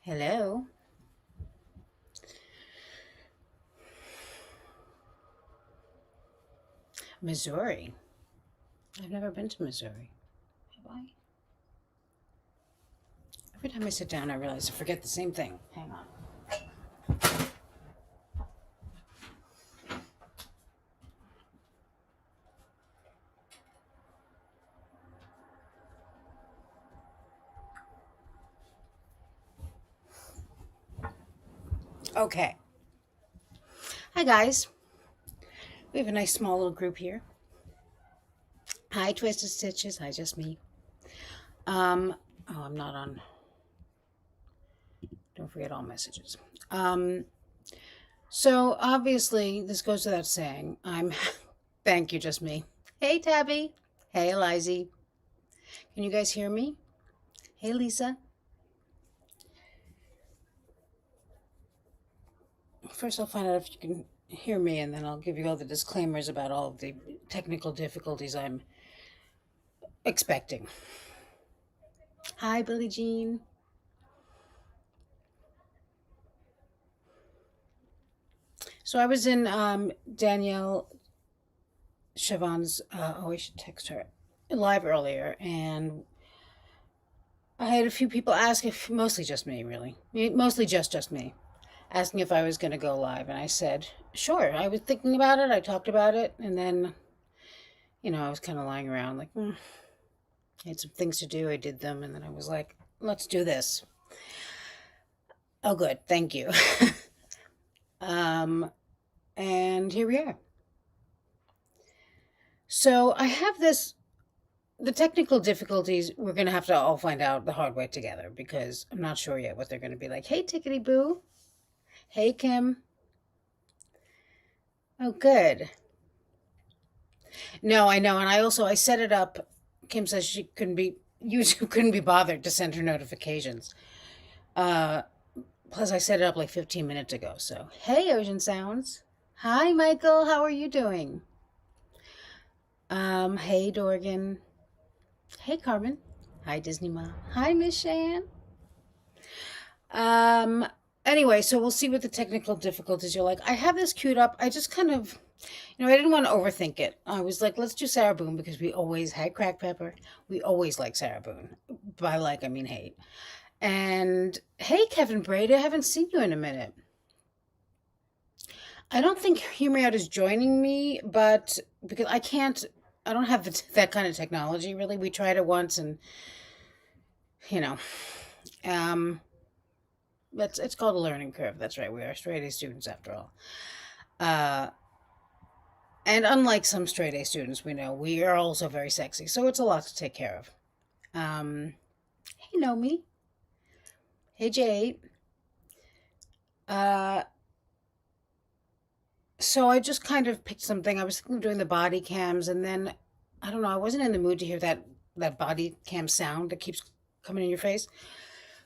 Hello. Missouri. I've never been to Missouri. Have I? Every time I sit down, I realize I forget the same thing. Hang on. Okay. Hi, guys. We have a nice small little group here. Hi, Twisted Stitches. Hi, just me. Oh, I'm not on. Don't forget all messages. So obviously, this goes without saying. Thank you, just me. Hey, Tabby. Hey, Elizy. Can you guys hear me? Hey, Lisa. First, I'll find out if you can hear me, and then I'll give you all the disclaimers about all of the technical difficulties I'm expecting. Hi, Billie Jean. So I was in Danielle Siobhan's, I should text her, live earlier, and I had a few people ask if, mostly just me, really, mostly just me, asking if I was going to go live, and I said, sure. I was thinking about it, I talked about it, and then, I was kind of lying around, like, I had some things to do, I did them, and then I was like, let's do this. Oh, good, thank you. And here we are. So I have the technical difficulties, we're going to have to all find out the hard way together because I'm not sure yet what they're going to be like. Hey, Tickety Boo. Hey, Kim. Oh, good. No, I know. And I set it up. Kim says YouTube couldn't be bothered to send her notifications. Plus, I set it up like 15 minutes ago. So, hey, Ocean Sounds. Hi, Michael. How are you doing? Hey, Dorgan. Hey, Carmen. Hi, Disney Mom. Hi, Miss Shan. Anyway, so we'll see what the technical difficulties are like. I have this queued up. I just kind of, I didn't want to overthink it. I was like, let's do Sarah Boone because we always had Crack Pepper. We always like Sarah Boone. By like, I mean hate. And hey, Kevin Brady, I haven't seen you in a minute. I don't think Hear Me Out is joining me, but because I don't have that kind of technology really. We tried it once and, it's called a learning curve. That's right. We are straight A students after all. And unlike some straight A students, we know we are also very sexy. So it's a lot to take care of. Hey, Nomi. Hey, Jade. So I just kind of picked something. I was thinking of doing the body cams, and then I don't know. I wasn't in the mood to hear that body cam sound that keeps coming in your face.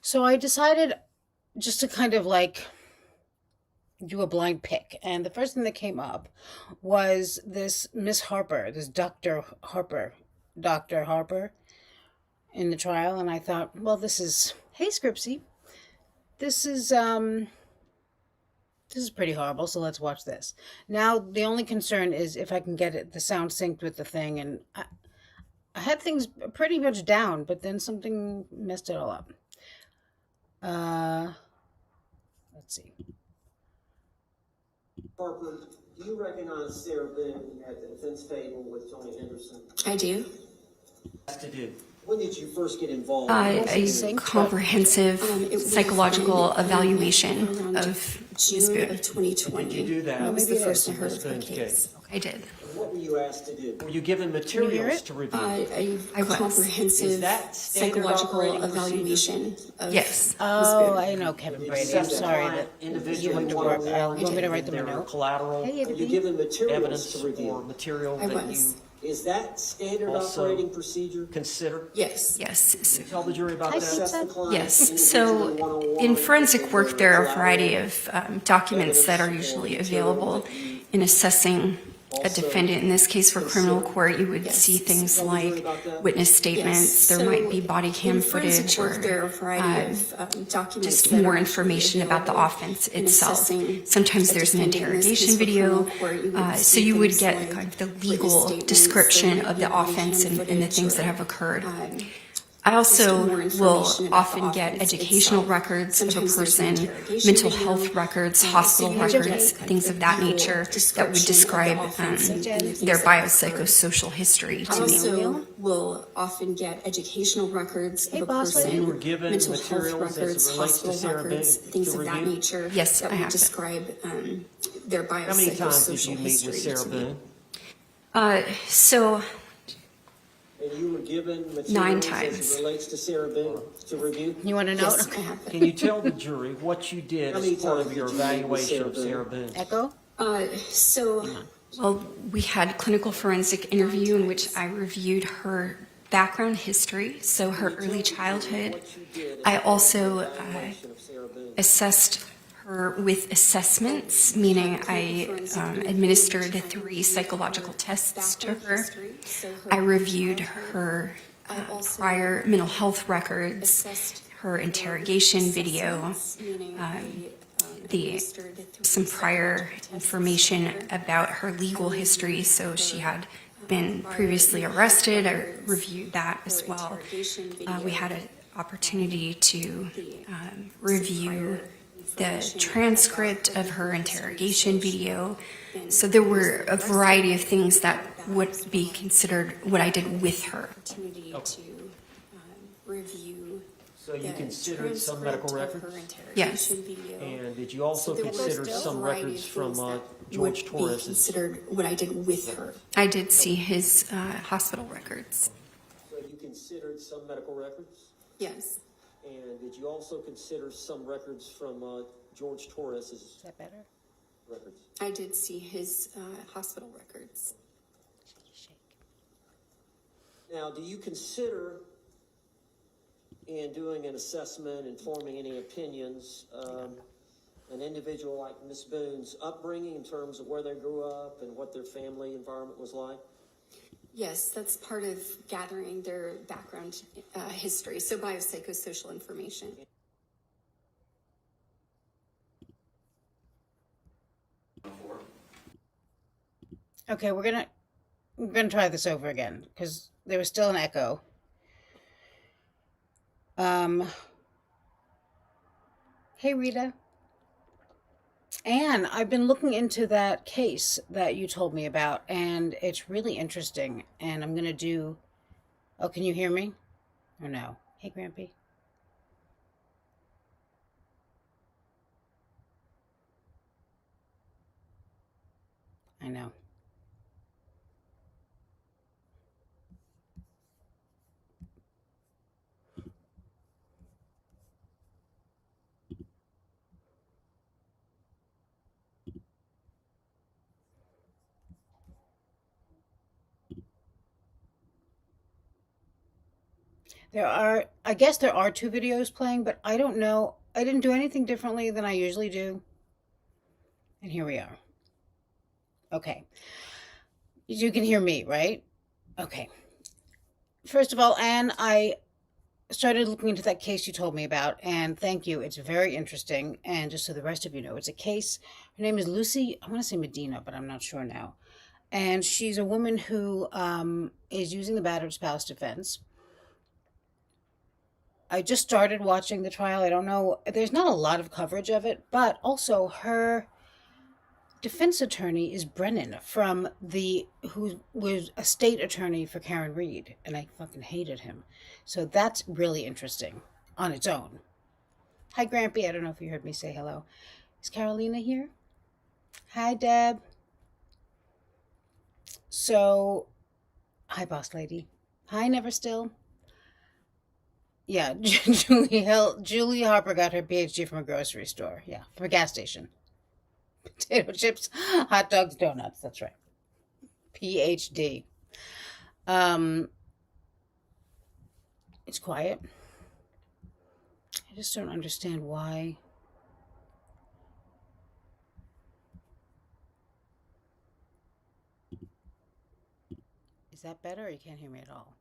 So I decided just to kind of like do a blind pick. And the first thing that came up was this Miss Harper, this Dr. Harper in the trial. And I thought, well, hey, Scripsy, this is pretty horrible. So let's watch this. Now, the only concern is if I can get the sound synced with the thing. And I had things pretty much down, but then something messed it all up. Let's see. Harper, do you recognize Sarah Boone at the defense table with Tony Henderson? I do. To do. When did you first get involved? A comprehensive psychological evaluation of Ms. Boone. Of 2020. Did you do that? That was the first I heard of her case. I did. What were you asked to do? Were you given materials to review? A comprehensive psychological evaluation of Yes. Oh, I know Kevin Brady. I'm sorry that you went to work. You want me to write them a note? Collateral. Hey, were you given materials evidence to review? or material I that was. Is that standard Also operating procedure? consider? Yes. Can you tell the jury about Hi, that? Pizza. Assess the client Yes. So individually, in forensic work, there are a collateral variety of documents that are usually available in assessing a defendant in this case for criminal court, you would see things like witness statements. There might be body cam footage or just more information about the offense itself. Sometimes there's an interrogation video, so you would get kind of the legal description of the offense and the things that have occurred. I also will often get educational records of a person, mental health records, hospital records, things of that nature that would describe their biopsychosocial history to me. Also, Will often get educational records Hey, of a boss lady. person, You were given mental materials health as it records, relates to hospital Sarah records, Boone things to of that review? nature. Yes, that I would have it. describe their biopsychosocial How many times did you meet history with Sarah to me. Boone? So And you were given 9 materials times. as it relates to Sarah Boone to review? you want to know? yes, I Okay. have it. Can you tell the jury what you did How Uh, many as part times of your did you meet with uh, evaluation of Sarah Sarah Boone? Echo? Well, we had clinical forensic interview in which I reviewed her background history, so her early childhood. I also assessed her with assessments, meaning I administered 3 psychological tests to her. I reviewed her prior mental health records, her interrogation video, some prior information about her legal history. So she had been previously arrested. I reviewed that as well. We had an opportunity to review the transcript of her interrogation video. So there were a variety of things that would be considered what I did with her. So you considered some medical records? Yes. And did you also consider some records from George Torres? Considered what I did with her. I did see his hospital records. So you considered some medical records? Yes. And did you also consider some records from George Torres' Is that better? records? I did see his hospital records. Now, do you consider, in doing an assessment and forming any opinions, an individual like Miss Boone's upbringing in terms of where they grew up and what their family environment was like? Yes, that's part of gathering their background history, so biopsychosocial information. Okay, we're gonna try this over again because there was still an echo. Hey Rita. Anne, I've been looking into that case that you told me about, and it's really interesting. And I'm gonna do. Oh, can you hear me? Or no? Hey, Grampy. I know. I guess there are 2 videos playing, but I don't know. I didn't do anything differently than I usually do. And here we are. Okay. You can hear me, right? Okay. First of all, Anne, I started looking into that case you told me about, and thank you. It's very interesting. And just so the rest of you know, it's a case. Her name is Lucy. I want to say Medina, but I'm not sure now. And she's a woman who is using the battered spouse defense. I just started watching the trial. I don't know. There's not a lot of coverage of it, but also her defense attorney is Brennan who was a state attorney for Karen Reed, and I fucking hated him. So that's really interesting on its own. Hi, Grampy. I don't know if you heard me say hello. Is Carolina here? Hi, Deb. So, hi, boss lady. Hi, Never Still. Yeah, Julie Harper got her PhD from a grocery store. Yeah, from a gas station. Potato chips, hot dogs, donuts. That's right. PhD. It's quiet. I just don't understand why. that better, or you can't hear me at all?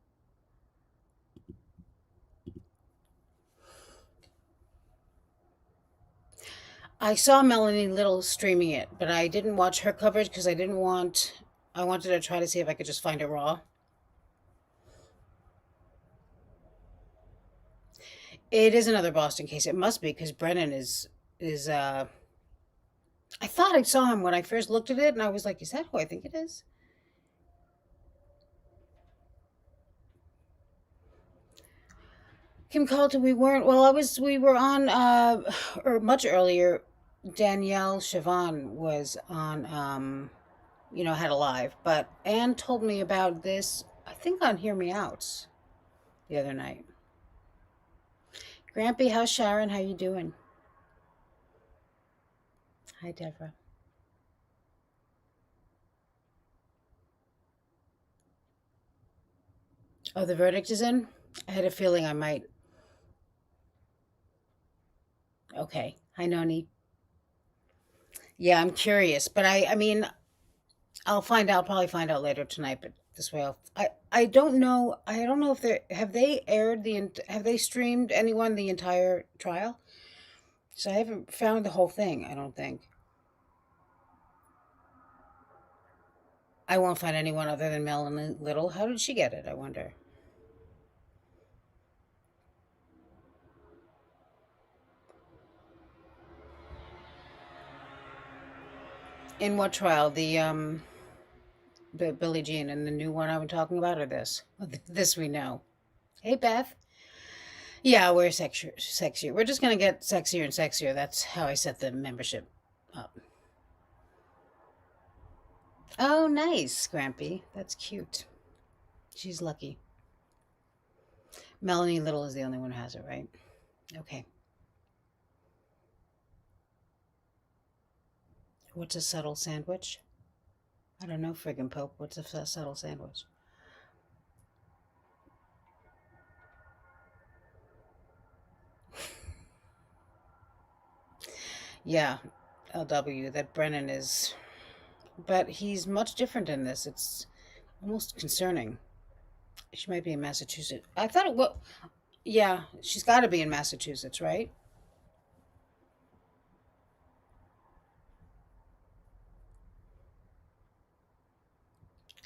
I saw Melanie Little streaming it, but I didn't watch her coverage because I wanted to try to see if I could just find it raw. It is another Boston case. It must be because Brennan is I thought I saw him when I first looked at it and I was like, is that who I think it is? Kim Calder, we were on or much earlier. Danielle Siobhan was on had a live, but Anne told me about this, I think on Hear Me Out the other night. Grampy, how's Sharon? How you doing? Hi, Deborah. Oh, the verdict is in? I had a feeling I might. Okay. Hi, Noni. Yeah, I'm curious, but I mean, I'll find out, probably find out later tonight, but this way I don't know. I don't know if have they aired have they streamed anyone the entire trial? So I haven't found the whole thing, I don't think. I won't find anyone other than Melanie Little. How did she get it, I wonder? In what trial? The Billie Jean and the new one I'm talking about, or this? This we know. Hey, Beth. Yeah, we're sexier. We're just gonna get sexier and sexier. That's how I set the membership up. Oh, nice, Grampy. That's cute. She's lucky. Melanie Little is the only one who has it, right? Okay. What's a subtle sandwich? I don't know, friggin' Pope. What's a subtle sandwich? Yeah, LW, that Brennan is. But he's much different in this. It's almost concerning. She might be in Massachusetts. I thought it was. Yeah, she's got to be in Massachusetts, right?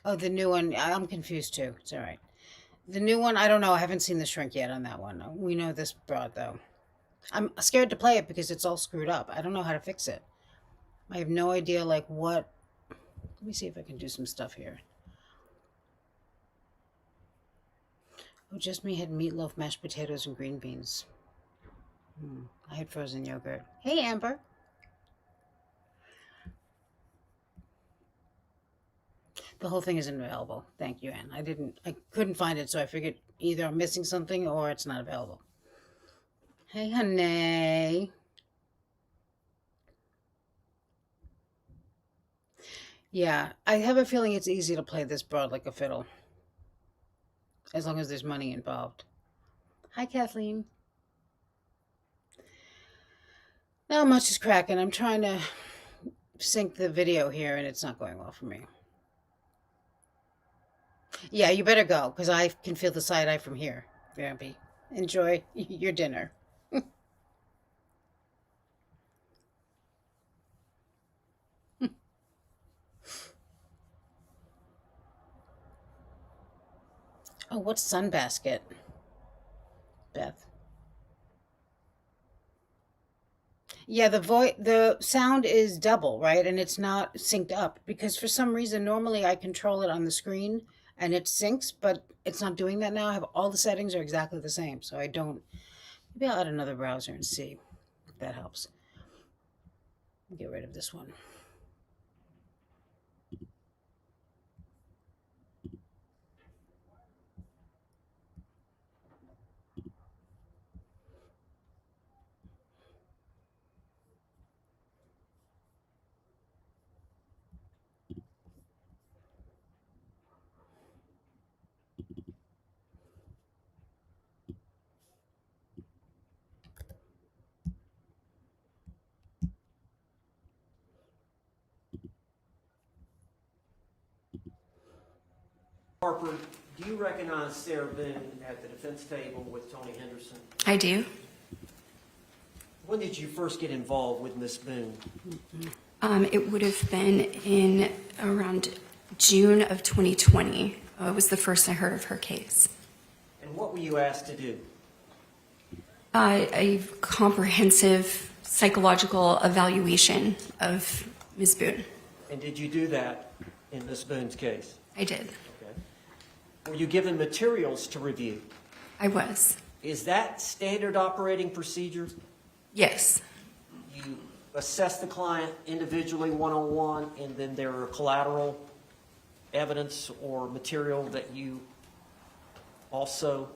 Oh, the new one. I'm confused too. It's all right. The new one, I don't know. I haven't seen the shrink yet on that one. We know this broad though. I'm scared to play it because it's all screwed up. I don't know how to fix it. I have no idea, like, what. Let me see if I can do some stuff here. Oh, just me had meatloaf, mashed potatoes, and green beans. I had frozen yogurt. Hey, Amber. The whole thing isn't available. Thank you, Anne. I couldn't find it, so I figured either I'm missing something or it's not available. Hey, honey. Yeah, I have a feeling it's easy to play this broad like a fiddle, as long as there's money involved. Hi, Kathleen. Not much is cracking. I'm trying to sync the video here, and it's not going well for me. Yeah, you better go, because I can feel the side eye from here. Vampy. Enjoy your dinner. Oh, what's Sunbasket, Beth? Yeah, the sound is double, right? And it's not synced up because for some reason normally I control it on the screen and it syncs, but it's not doing that now. I have all the settings are exactly the same, so I don't. Maybe I'll add another browser and see if that helps. Get rid of this one. Harper, do you recognize Sarah Boone at the defense table with Tony Henderson? I do. When did you first get involved with Miss Boone? It would have been in around June of 2020. It was the first I heard of her case. And what were you asked to do? A comprehensive psychological evaluation of Ms. Boone. And did you do that in Miss Boone's case? I did. Okay. Were you given materials to review? I was. Is that standard operating procedure? Yes. You assess the client individually, one-on-one, and then there are collateral evidence or material that you also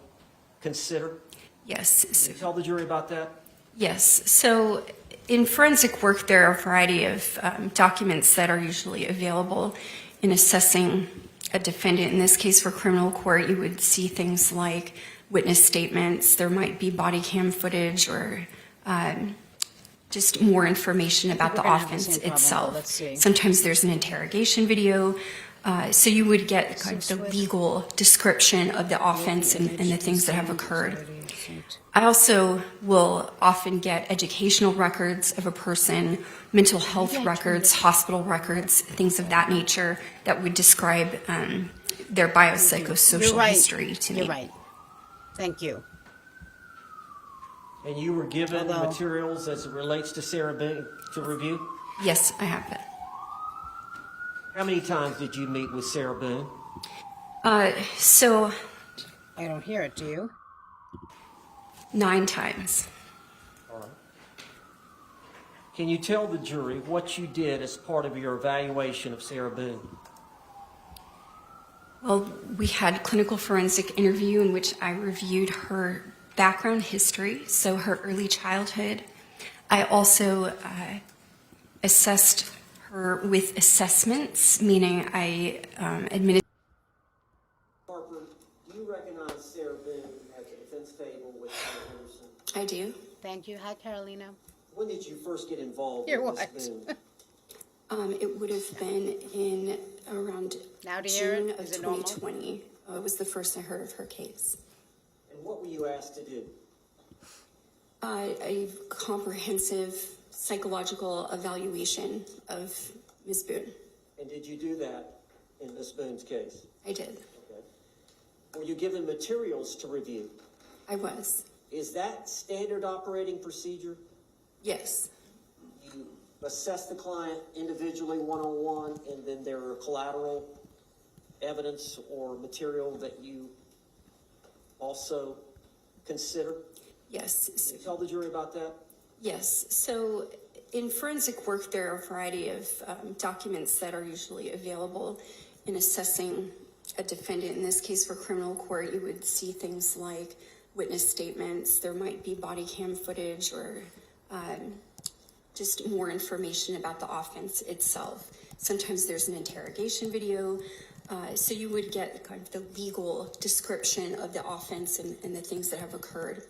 consider? Yes. Can you tell the jury about that? Yes. So in forensic work, there are a variety of documents that are usually available in assessing a defendant. In this case, for criminal court, you would see things like witness statements. There might be body cam footage or just more information about the we're gonna have the offense same problem, but itself. let's see. Sometimes there's an interrogation video. So you would get kind of the legal description of the offense and the things that have occurred. I also will often get educational records of a person, mental health records, hospital records, things of that nature that would describe their biopsychosocial You're right. history to me. You're right. Thank you. And you were given Although- materials as it relates to Sarah Boone to review? Yes, I have it. How many times did you meet with Sarah Boone? So I don't hear it, do you? 9 times. All right. Can you tell the jury what you did as part of your evaluation of Sarah Boone? Well, we had clinical forensic interview in which I reviewed her background history, so her early childhood. I also assessed her with assessments, meaning I administered. Harper, do you recognize Sarah Boone at the defense table with Tony Henderson? I do. Thank you. Hi, Carolina. When did you first get involved You're with what? Miss Boone? It would have been in around Now to hear June it? of Is it normal? 2020. It was the first I heard of her case. And what were you asked to do? A comprehensive psychological evaluation of Ms. Boone. And did you do that in Miss Boone's case? I did. Okay. Were you given materials to review? I was. Is that standard operating procedure? Yes. You assess the client individually, one-on-one, and then there are collateral evidence or material that you also consider? Yes. Can you tell the jury about that? Yes. So in forensic work, there are a variety of documents that are usually available in assessing a defendant. In this case, for criminal court, you would see things like witness statements. There might be body cam footage or just more information about the offense itself. Sometimes there's an interrogation video. So you would get kind of the legal description of the offense and the things that have occurred.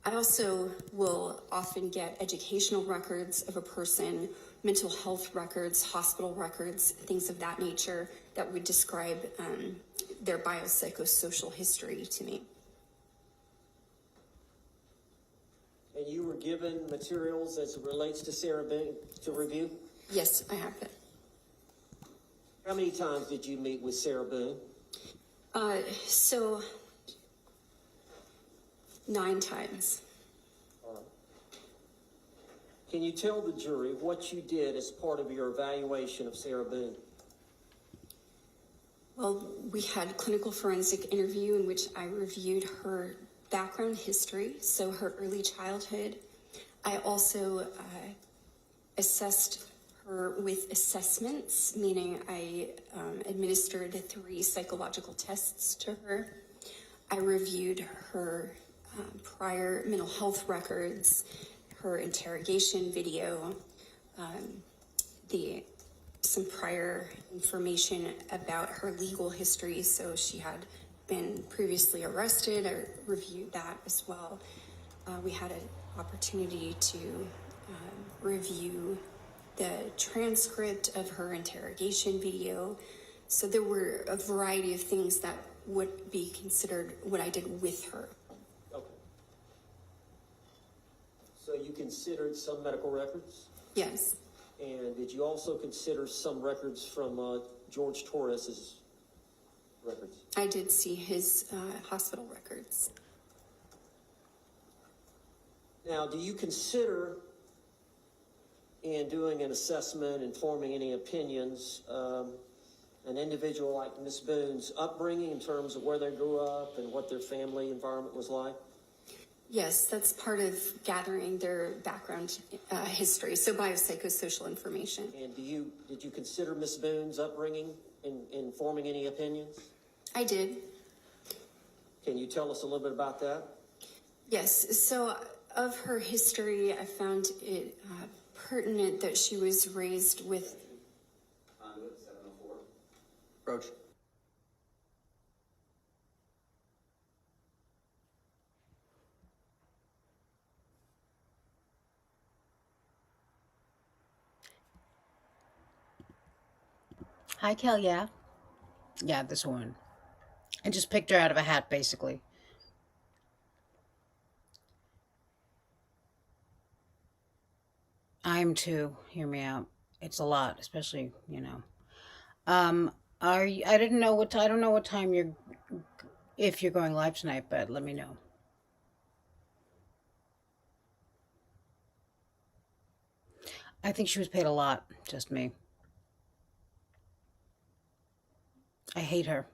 I also will often get educational records of a person, mental health records, hospital records, things of that nature that would describe their biopsychosocial history to me. And you were given materials as it relates to Sarah Boone to review? Yes, I have it. How many times did you meet with Sarah Boone? So 9 times. All right. Can you tell the jury what you did as part of your evaluation of Sarah Boone? Well, we had clinical forensic interview in which I reviewed her background history, so her early childhood. I also assessed her with assessments, meaning I administered 3 psychological tests to her. I reviewed her prior mental health records, her interrogation video, some prior information about her legal history. So she had been previously arrested. I reviewed that as well. We had an opportunity to review the transcript of her interrogation video. So there were a variety of things that would be considered what I did with her. Okay. So you considered some medical records? Yes, And did you also consider some records from George Torres's records? I did see his hospital records. Now, do you consider in doing an assessment and forming any opinions, an individual like Miss Boone's upbringing in terms of where they grew up and what their family environment was like? Yes, that's part of gathering their background history, so biopsychosocial information. And did you consider Miss Boone's upbringing in forming any opinions? I did. Can you tell us a little bit about that? Yes, so of her history, I found it pertinent that she was raised with. Conduit 704. Approach. Hi, Kel. Yeah. Yeah, this one. I just picked her out of a hat, basically. I'm too. Hear me out. It's a lot, especially, you know. Are you, I didn't know what I don't know what time you're if you're going live tonight, but let me know. I think she was paid a lot, just me. I hate her.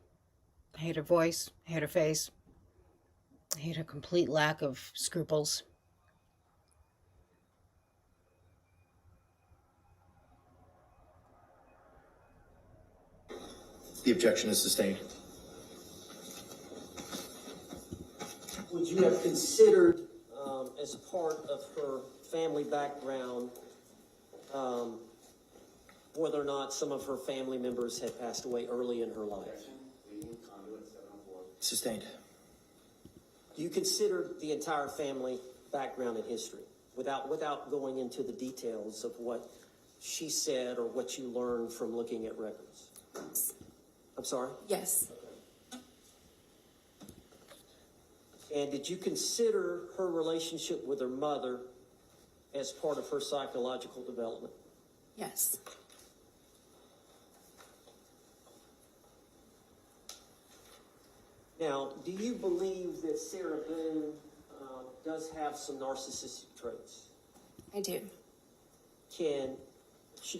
I hate her voice. I hate her face. I hate her complete lack of scruples. The objection is sustained. Would you have considered, as part of her family background, whether or not some of her family members had passed away early in her life? Sustained. Do you consider the entire family background and history without going into the details of what she said or what you learned from looking at records? I'm sorry? Yes, And did you consider her relationship with her mother as part of her psychological development? yes, Now, do you believe that Sarah Boone does have some narcissistic traits? I do. She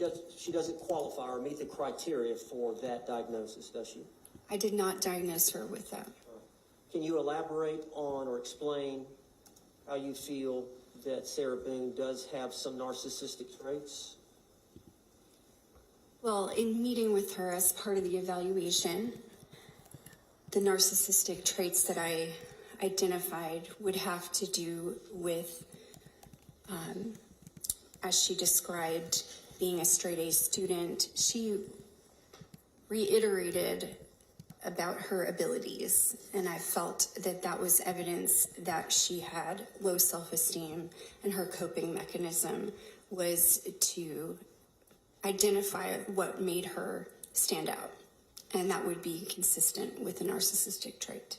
doesn't qualify or meet the criteria for that diagnosis, does she? I did not diagnose her with that. Can you elaborate on or explain how you feel that Sarah Boone does have some narcissistic traits? Well, in meeting with her as part of the evaluation, the narcissistic traits that I identified would have to do with, as she described, being a straight A student. She reiterated about her abilities, and I felt that that was evidence that she had low self-esteem, and her coping mechanism was to identify what made her stand out, and that would be consistent with a narcissistic trait.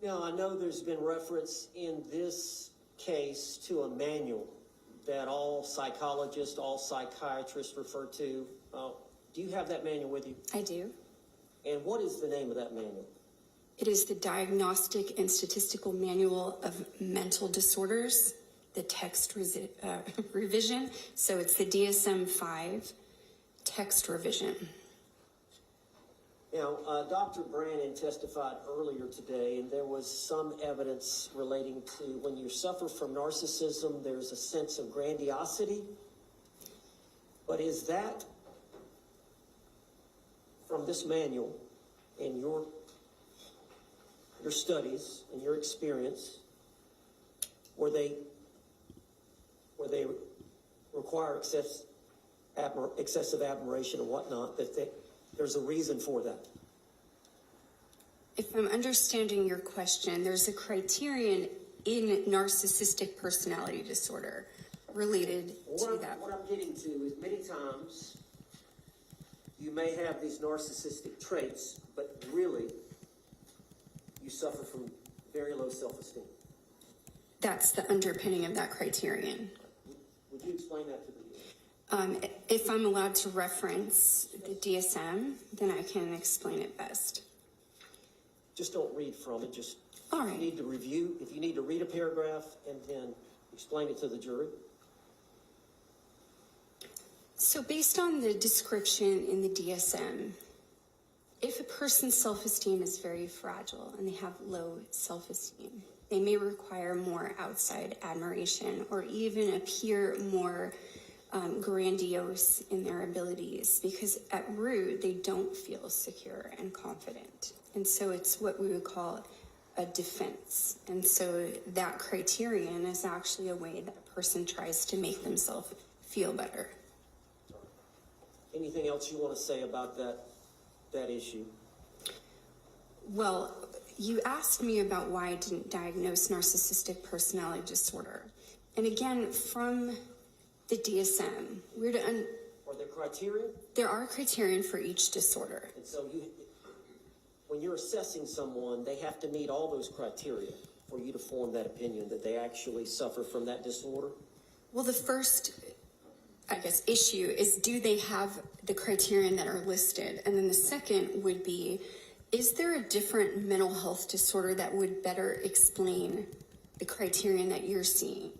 Now, I know there's been reference in this case to a manual that all psychologists, all psychiatrists refer to. Do you have that manual with you? I do. And what is the name of that manual? It is the Diagnostic and Statistical Manual of Mental Disorders, the text revision. So it's the DSM-5 text revision. Now, Dr. Brannon testified earlier today, and there was some evidence relating to when you suffer from narcissism, there's a sense of grandiosity. But is that from this manual and your studies and your experience, where they require excessive admiration and whatnot, there's a reason for that? If I'm understanding your question, there's a criterion in narcissistic personality disorder related to that. What I'm getting to is many times you may have these narcissistic traits, but really, you suffer from very low self-esteem. That's the underpinning of that criterion. Would you explain that to me? If I'm allowed to reference the DSM, then I can explain it best. Just don't read from it, just, All if you right. need to review, if you need to read a paragraph and then explain it to the jury. So based on the description in the DSM, if a person's self-esteem is very fragile and they have low self-esteem, they may require more outside admiration or even appear more grandiose in their abilities, because at root, they don't feel secure and confident. And so it's what we would call a defense. And so that criterion is actually a way that a person tries to make themselves feel better. Anything else you want to say about that issue? Well, you asked me about why I didn't diagnose narcissistic personality disorder. And again, from the DSM, Are there criteria? there are criterion for each disorder. And so when you're assessing someone, they have to meet all those criteria for you to form that opinion that they actually suffer from that disorder? Well, the first, I guess, issue is, do they have the criterion that are listed? And then the second would be, is there a different mental health disorder that would better explain the criterion that you're seeing?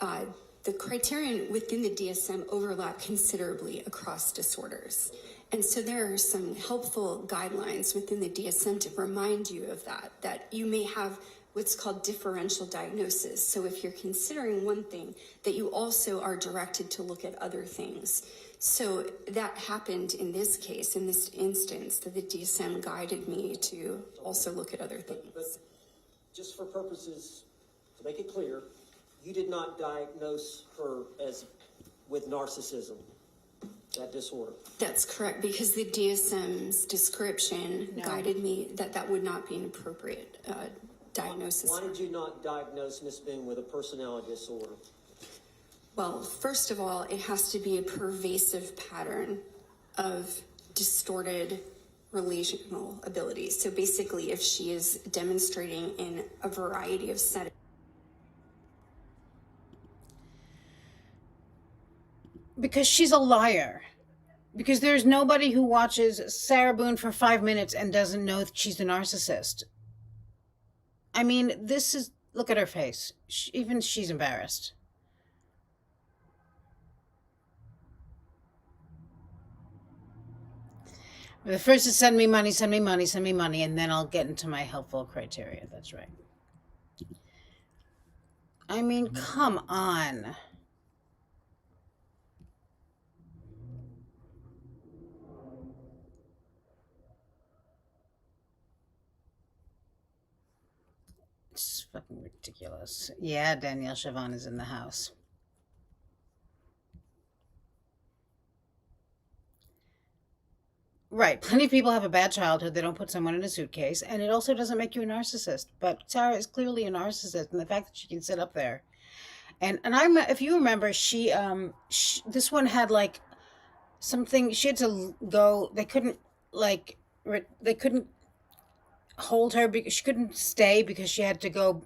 The criterion within the DSM overlap considerably across disorders. And so there are some helpful guidelines within the DSM to remind you of that you may have what's called differential diagnosis. So if you're considering one thing, that you also are directed to look at other things. So that happened in this case, in this instance, that the DSM guided me to also look at other things. But just for purposes, to make it clear, you did not diagnose her with narcissism, that disorder. That's correct, because the DSM's description guided me that would not be an appropriate diagnosis. Why did you not diagnose Miss Boone with a personality disorder? Well, first of all, it has to be a pervasive pattern of distorted relational abilities. So basically, if she is demonstrating in a variety of settings. Because she's a liar. Because there's nobody who watches Sarah Boone for 5 minutes and doesn't know that she's a narcissist. I mean, look at her face. Even she's embarrassed. The first is send me money, send me money, send me money, and then I'll get into my helpful criteria. That's right. I mean, come on. It's fucking ridiculous. Yeah, Danielle Siobhan is in the house. Right. Plenty of people have a bad childhood. They don't put someone in a suitcase. And it also doesn't make you a narcissist. But Sarah is clearly a narcissist. And the fact that she can sit up there. And if you remember, this one had like something, she had to go, they couldn't hold her because she couldn't stay because she had to go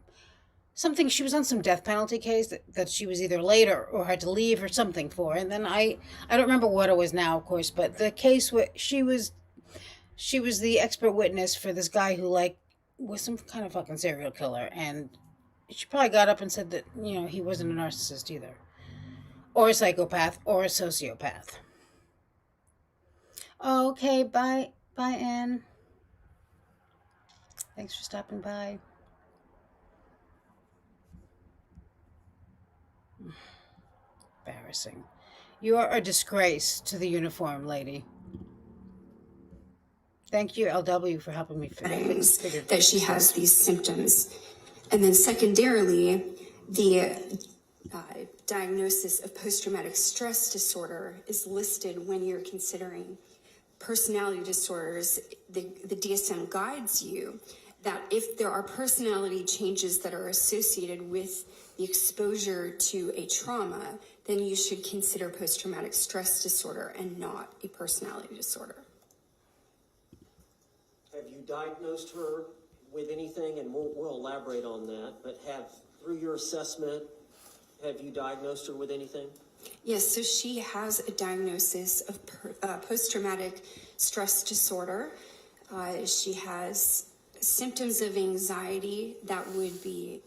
something. She was on some death penalty case that she was either late or had to leave or something for. And then I don't remember what it was now, of course, but the case she was the expert witness for this guy who was some kind of fucking serial killer. And she probably got up and said that, he wasn't a narcissist either, or a psychopath or a sociopath. Okay. Bye, Anne. Thanks for stopping by. Embarrassing. You are a disgrace to the uniform, lady. Thank you, LW, for helping me figure that she has these symptoms. And then secondarily, the diagnosis of post-traumatic stress disorder is listed when you're considering personality disorders. The DSM guides you that if there are personality changes that are associated with the exposure to a trauma, then you should consider post-traumatic stress disorder and not a personality disorder. Have you diagnosed her with anything, and we'll elaborate on that, but through your assessment, have you diagnosed her with anything? Yes, so she has a diagnosis of post-traumatic stress disorder. She has symptoms of anxiety that would be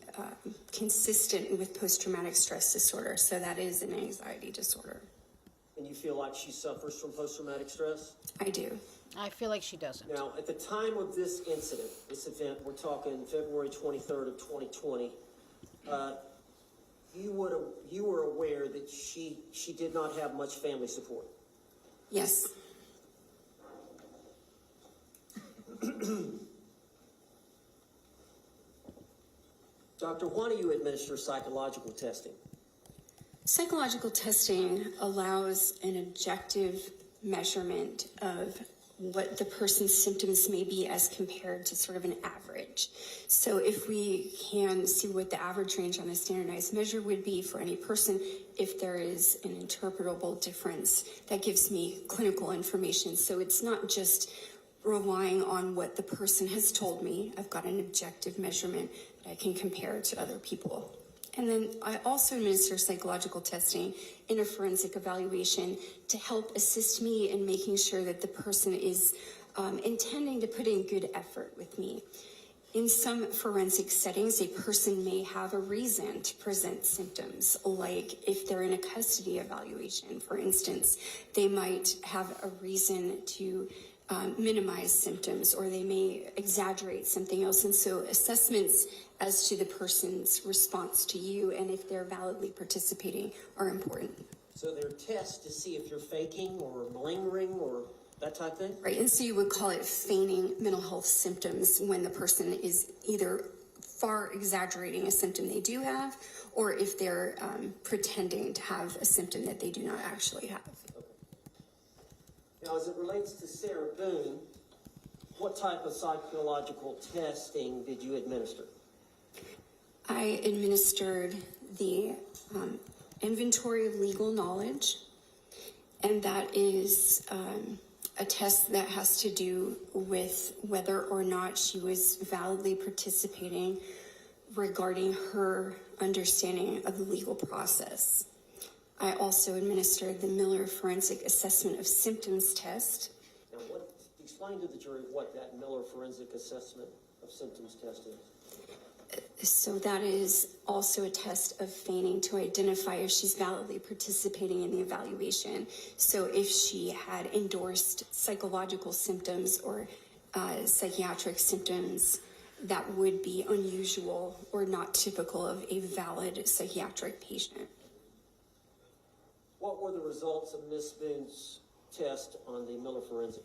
consistent with post-traumatic stress disorder. So that is an anxiety disorder. And you feel like she suffers from post-traumatic stress? I do. I feel like she doesn't. Now, at the time of this incident, this event, we're talking February 23rd of 2020, you were aware that she did not have much family support. Yes. Doctor, why do you administer psychological testing? Psychological testing allows an objective measurement of what the person's symptoms may be as compared to sort of an average. So if we can see what the average range on a standardized measure would be for any person, if there is an interpretable difference, that gives me clinical information. So it's not just relying on what the person has told me. I've got an objective measurement that I can compare to other people. And then I also administer psychological testing in a forensic evaluation to help assist me in making sure that the person is intending to put in good effort with me. In some forensic settings, a person may have a reason to present symptoms, like if they're in a custody evaluation, for instance, they might have a reason to minimize symptoms, or they may exaggerate something else. And so assessments as to the person's response to you and if they're validly participating are important. So there are tests to see if you're faking or malingering or that type of thing? Right, and so you would call it feigning mental health symptoms when the person is either far exaggerating a symptom they do have, or if they're pretending to have a symptom that they do not actually have. Okay. Now, as it relates to Sarah Boone, what type of psychological testing did you administer? I administered the inventory of legal knowledge, and that is a test that has to do with whether or not she was validly participating regarding her understanding of the legal process. I also administered the Miller Forensic Assessment of Symptoms test. Now, explain to the jury what that Miller Forensic Assessment of Symptoms test is. So that is also a test of feigning to identify if she's validly participating in the evaluation. So if she had endorsed psychological symptoms or psychiatric symptoms that would be unusual or not typical of a valid psychiatric patient. What were the results of Ms. Boone's test on the Miller Forensic?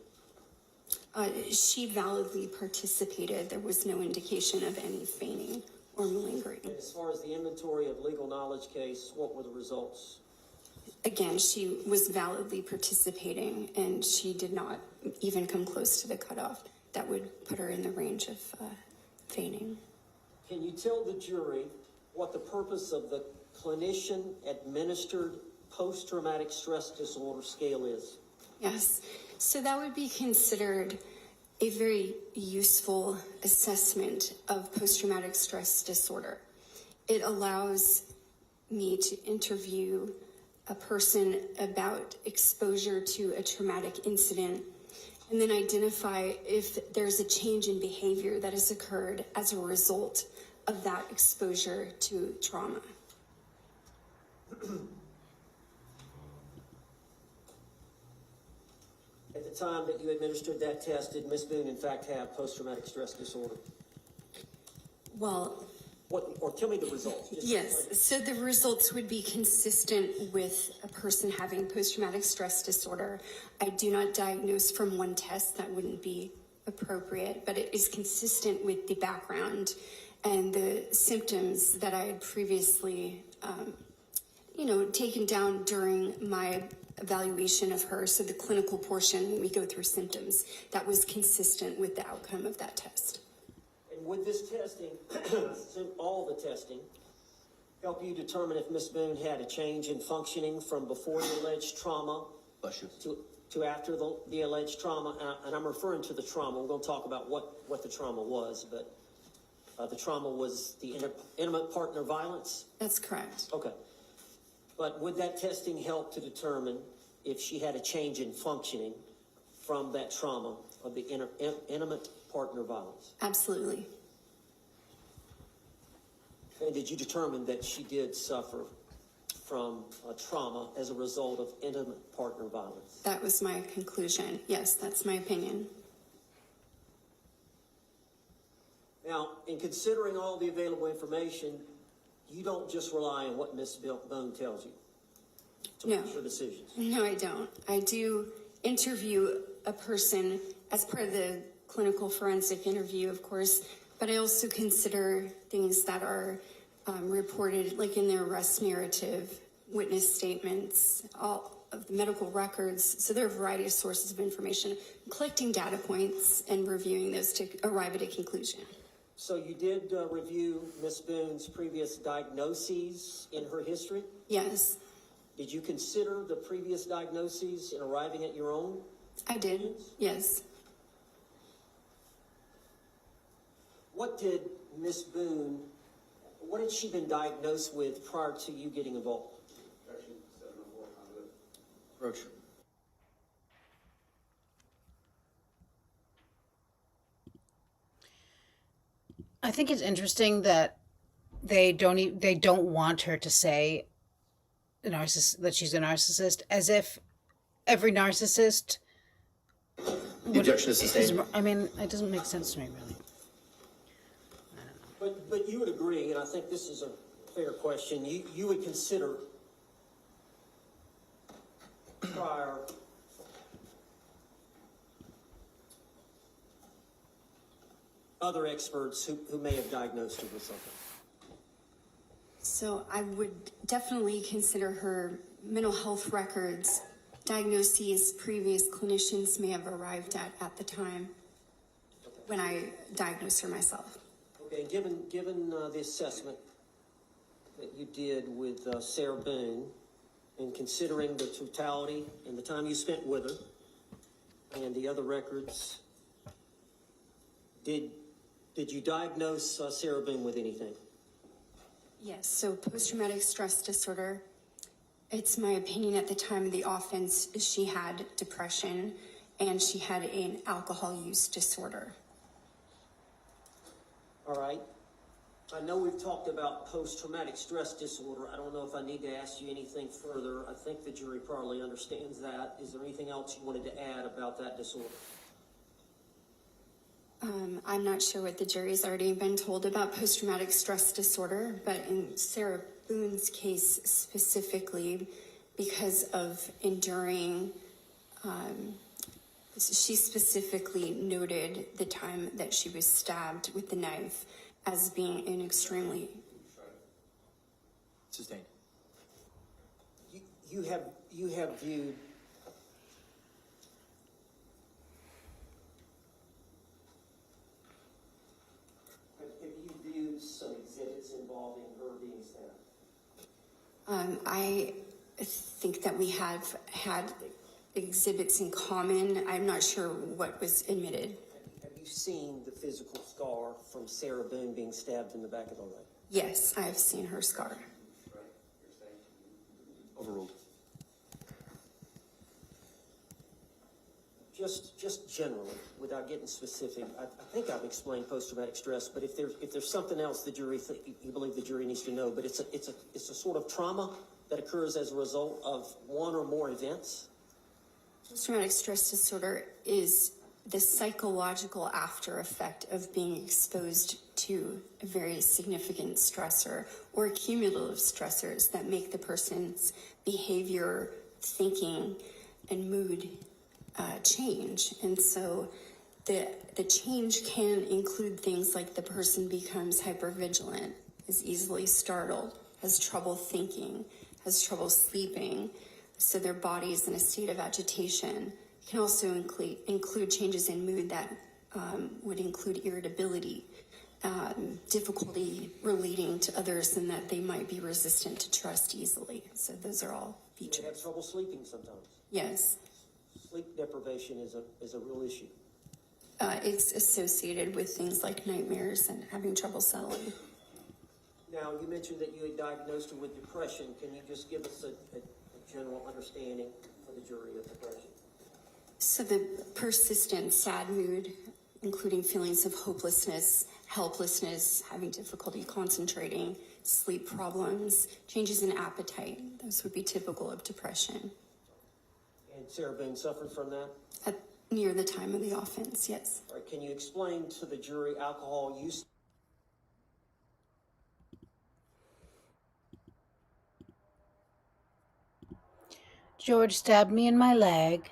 She validly participated. There was no indication of any feigning or malingering. And as far as the inventory of legal knowledge case, what were the results? Again, she was validly participating, and she did not even come close to the cutoff that would put her in the range of feigning. Can you tell the jury what the purpose of the clinician-administered post-traumatic stress disorder scale is? Yes, so that would be considered a very useful assessment of post-traumatic stress disorder. It allows me to interview a person about exposure to a traumatic incident and then identify if there's a change in behavior that has occurred as a result of that exposure to trauma. At the time that you administered that test, did Ms. Boone in fact have post-traumatic stress disorder? Well, Or tell me the results. yes, so the results would be consistent with a person having post-traumatic stress disorder. I do not diagnose from one test, that wouldn't be appropriate, but it is consistent with the background and the symptoms that I had previously, taken down during my evaluation of her. So the clinical portion, when we go through symptoms, that was consistent with the outcome of that test. And with this testing, all the testing, help you determine if Ms. Boone had a change in functioning from before the alleged trauma Bless you. to after the alleged trauma? And I'm referring to the trauma. We're going to talk about what the trauma was, but the trauma was the intimate partner violence? That's correct. Okay. But would that testing help to determine if she had a change in functioning from that trauma of the intimate partner violence? Absolutely. And did you determine that she did suffer from trauma as a result of intimate partner violence? That was my conclusion. Yes, that's my opinion. Now, in considering all the available information, you don't just rely on what Ms. Boone tells you to No. make your decisions. No, I don't. I do interview a person as part of the clinical forensic interview, of course, but I also consider things that are reported, like in their arrest narrative, witness statements, all of the medical records. So there are a variety of sources of information, collecting data points and reviewing those to arrive at a conclusion. So you did review Ms. Boone's previous diagnoses in her history? Yes, Did you consider the previous diagnoses in arriving at your own? I did. Yes. What did Ms. Boone, what had she been diagnosed with prior to you getting involved? Objection, 704, conduit. Approach. I think it's interesting that they don't want her to say that she's a narcissist, as if every narcissist The objection is is. sustained. I mean, it doesn't make sense to me, really. But you would agree, and I think this is a fair question, you would consider prior other experts who may have diagnosed her with something. So I would definitely consider her mental health records, diagnoses previous clinicians may have arrived at the time when I diagnosed her myself. Okay, given the assessment that you did with Sarah Boone, and considering the totality and the time you spent with her, and the other records, did you diagnose Sarah Boone with anything? Yes, so post-traumatic stress disorder, it's my opinion at the time of the offense, she had depression and she had an alcohol use disorder. All right. I know we've talked about post-traumatic stress disorder. I don't know if I need to ask you anything further. I think the jury probably understands that. Is there anything else you wanted to add about that disorder? I'm not sure what the jury's already been told about post-traumatic stress disorder, but in Sarah Boone's case specifically, because of enduring, she specifically noted the time that she was stabbed with the knife as being an extremely... Sustained. You have viewed some exhibits involving her being stabbed? I think that we have had exhibits in common. I'm not sure what was admitted. Have you seen the physical scar from Sarah Boone being stabbed in the back of the leg? Yes, I've seen her scar. Overruled. Just generally, without getting specific, I think I've explained post-traumatic stress, but if there's something else the jury you believe the jury needs to know, but it's a sort of trauma that occurs as a result of one or more events. Post-traumatic stress disorder is the psychological after effect of being exposed to a very significant stressor or cumulative stressors that make the person's behavior, thinking, and mood change. And so the change can include things like the person becomes hypervigilant, is easily startled, has trouble thinking, has trouble sleeping, so their body is in a state of agitation. It can also include changes in mood that would include irritability, difficulty relating to others, and that they might be resistant to trust easily. So those are all They have features. trouble sleeping sometimes. Yes. Sleep deprivation is a real issue. It's associated with things like nightmares and having trouble settling. Now, you mentioned that you had diagnosed her with depression. Can you just give us a general understanding for the jury of depression? So the persistent sad mood, including feelings of hopelessness, helplessness, having difficulty concentrating, sleep problems, changes in appetite, those would be typical of depression. And Sarah Boone suffered from that? Near the time of the offense, yes. All right, can you explain to the jury alcohol use? George stabbed me in my leg.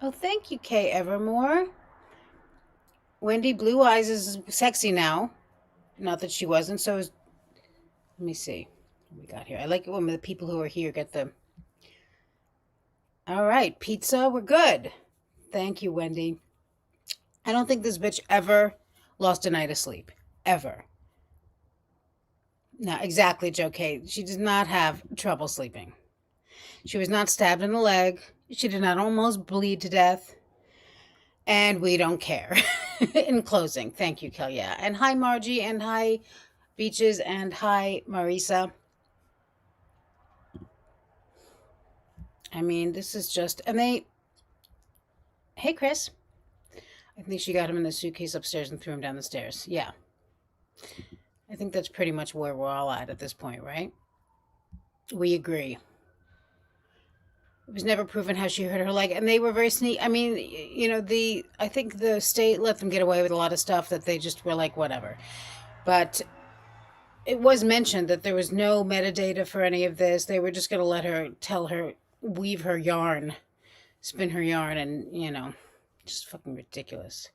Oh, thank you, Kay Evermore. Wendy Blue Eyes is sexy now. Not that she wasn't, so is... Let me see what we got here. I like it when the people who are here get the... All right, pizza, we're good. Thank you, Wendy. I don't think this bitch ever lost a night of sleep. Ever. No, exactly, Joe Kate. She does not have trouble sleeping. She was not stabbed in the leg. She did not almost bleed to death. And we don't care. In closing, thank you, Kelia. And hi, Margie, and hi, Beaches, and hi, Marisa. I mean, this is just... And they... Hey, Chris. I think she got him in the suitcase upstairs and threw him down the stairs. Yeah. I think that's pretty much where we're all at this point, right? We agree. It was never proven how she hurt her leg, and they were very sneaky. I mean, you know, I think the state let them get away with a lot of stuff that they just were like, whatever. But it was mentioned that there was no metadata for any of this. They were just going to let her tell her, weave her yarn, spin her yarn, and, you know, just fucking ridiculous.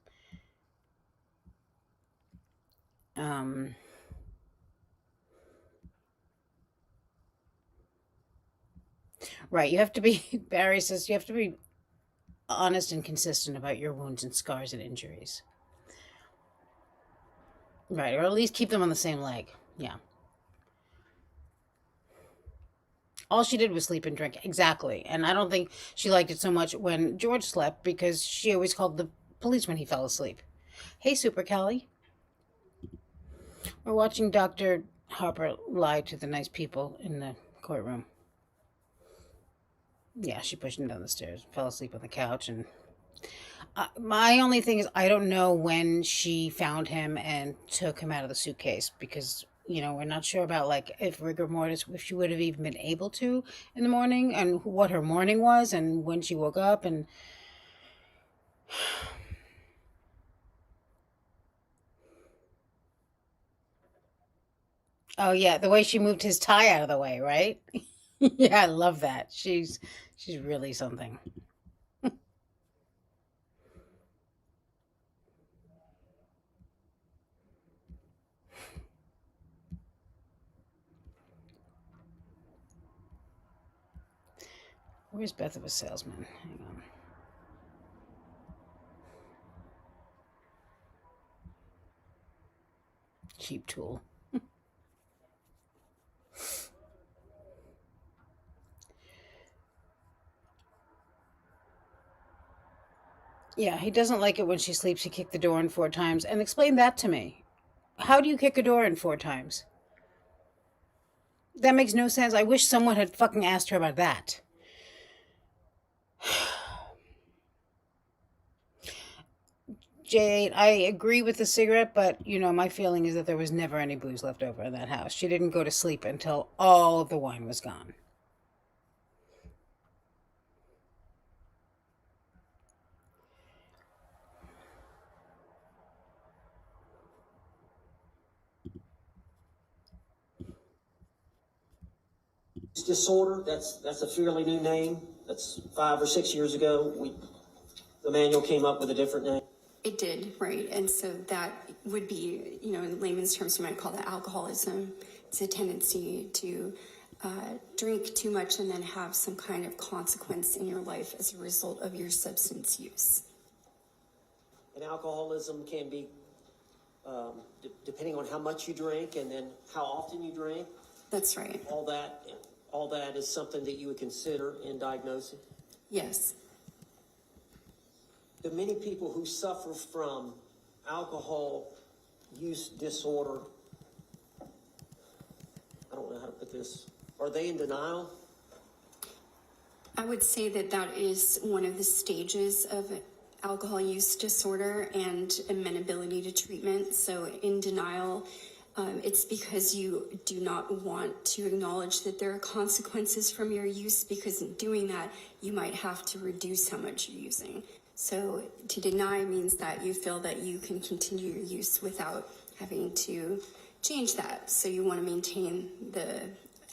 Right, you have to be, Barry says, you have to be honest and consistent about your wounds and scars and injuries. Right, or at least keep them on the same leg. Yeah. All she did was sleep and drink. Exactly. And I don't think she liked it so much when George slept, because she always called the police when he fell asleep. Hey, Super Kelly. We're watching Dr. Harper lie to the nice people in the courtroom. Yeah, she pushed him down the stairs, fell asleep on the couch, and my only thing is I don't know when she found him and took him out of the suitcase, because, you know, we're not sure about, like, if rigor mortis, if she would have even been able to in the morning, and what her morning was, and when she woke up, and... Oh, yeah, the way she moved his tie out of the way, right? Yeah, I love that. She's really something. Where's Beth of a salesman? Hang on. Cheap tool. Yeah, he doesn't like it when she sleeps. He kicked the door in 4 times. And explain that to me. How do you kick a door in 4 times? That makes no sense. I wish someone had fucking asked her about that. Jade, I agree with the cigarette, but, you know, my feeling is that there was never any booze left over in that house. She didn't go to sleep until all of the wine was gone. Disorder, that's a fairly new name. That's 5 or 6 years ago. The manual came up with a different name. It did, right. And so that would be, you know, in layman's terms, you might call that alcoholism. It's a tendency to drink too much and then have some kind of consequence in your life as a result of your substance use. And alcoholism can be depending on how much you drink and then how often you drink, That's right. all that is something that you would consider in diagnosing? Yes. The many people who suffer from alcohol use disorder, I don't know how to put this, are they in denial? I would say that that is one of the stages of alcohol use disorder and amenability to treatment. So in denial, it's because you do not want to acknowledge that there are consequences from your use, because in doing that, you might have to reduce how much you're using. So to deny means that you feel that you can continue your use without having to change that. So you want to maintain the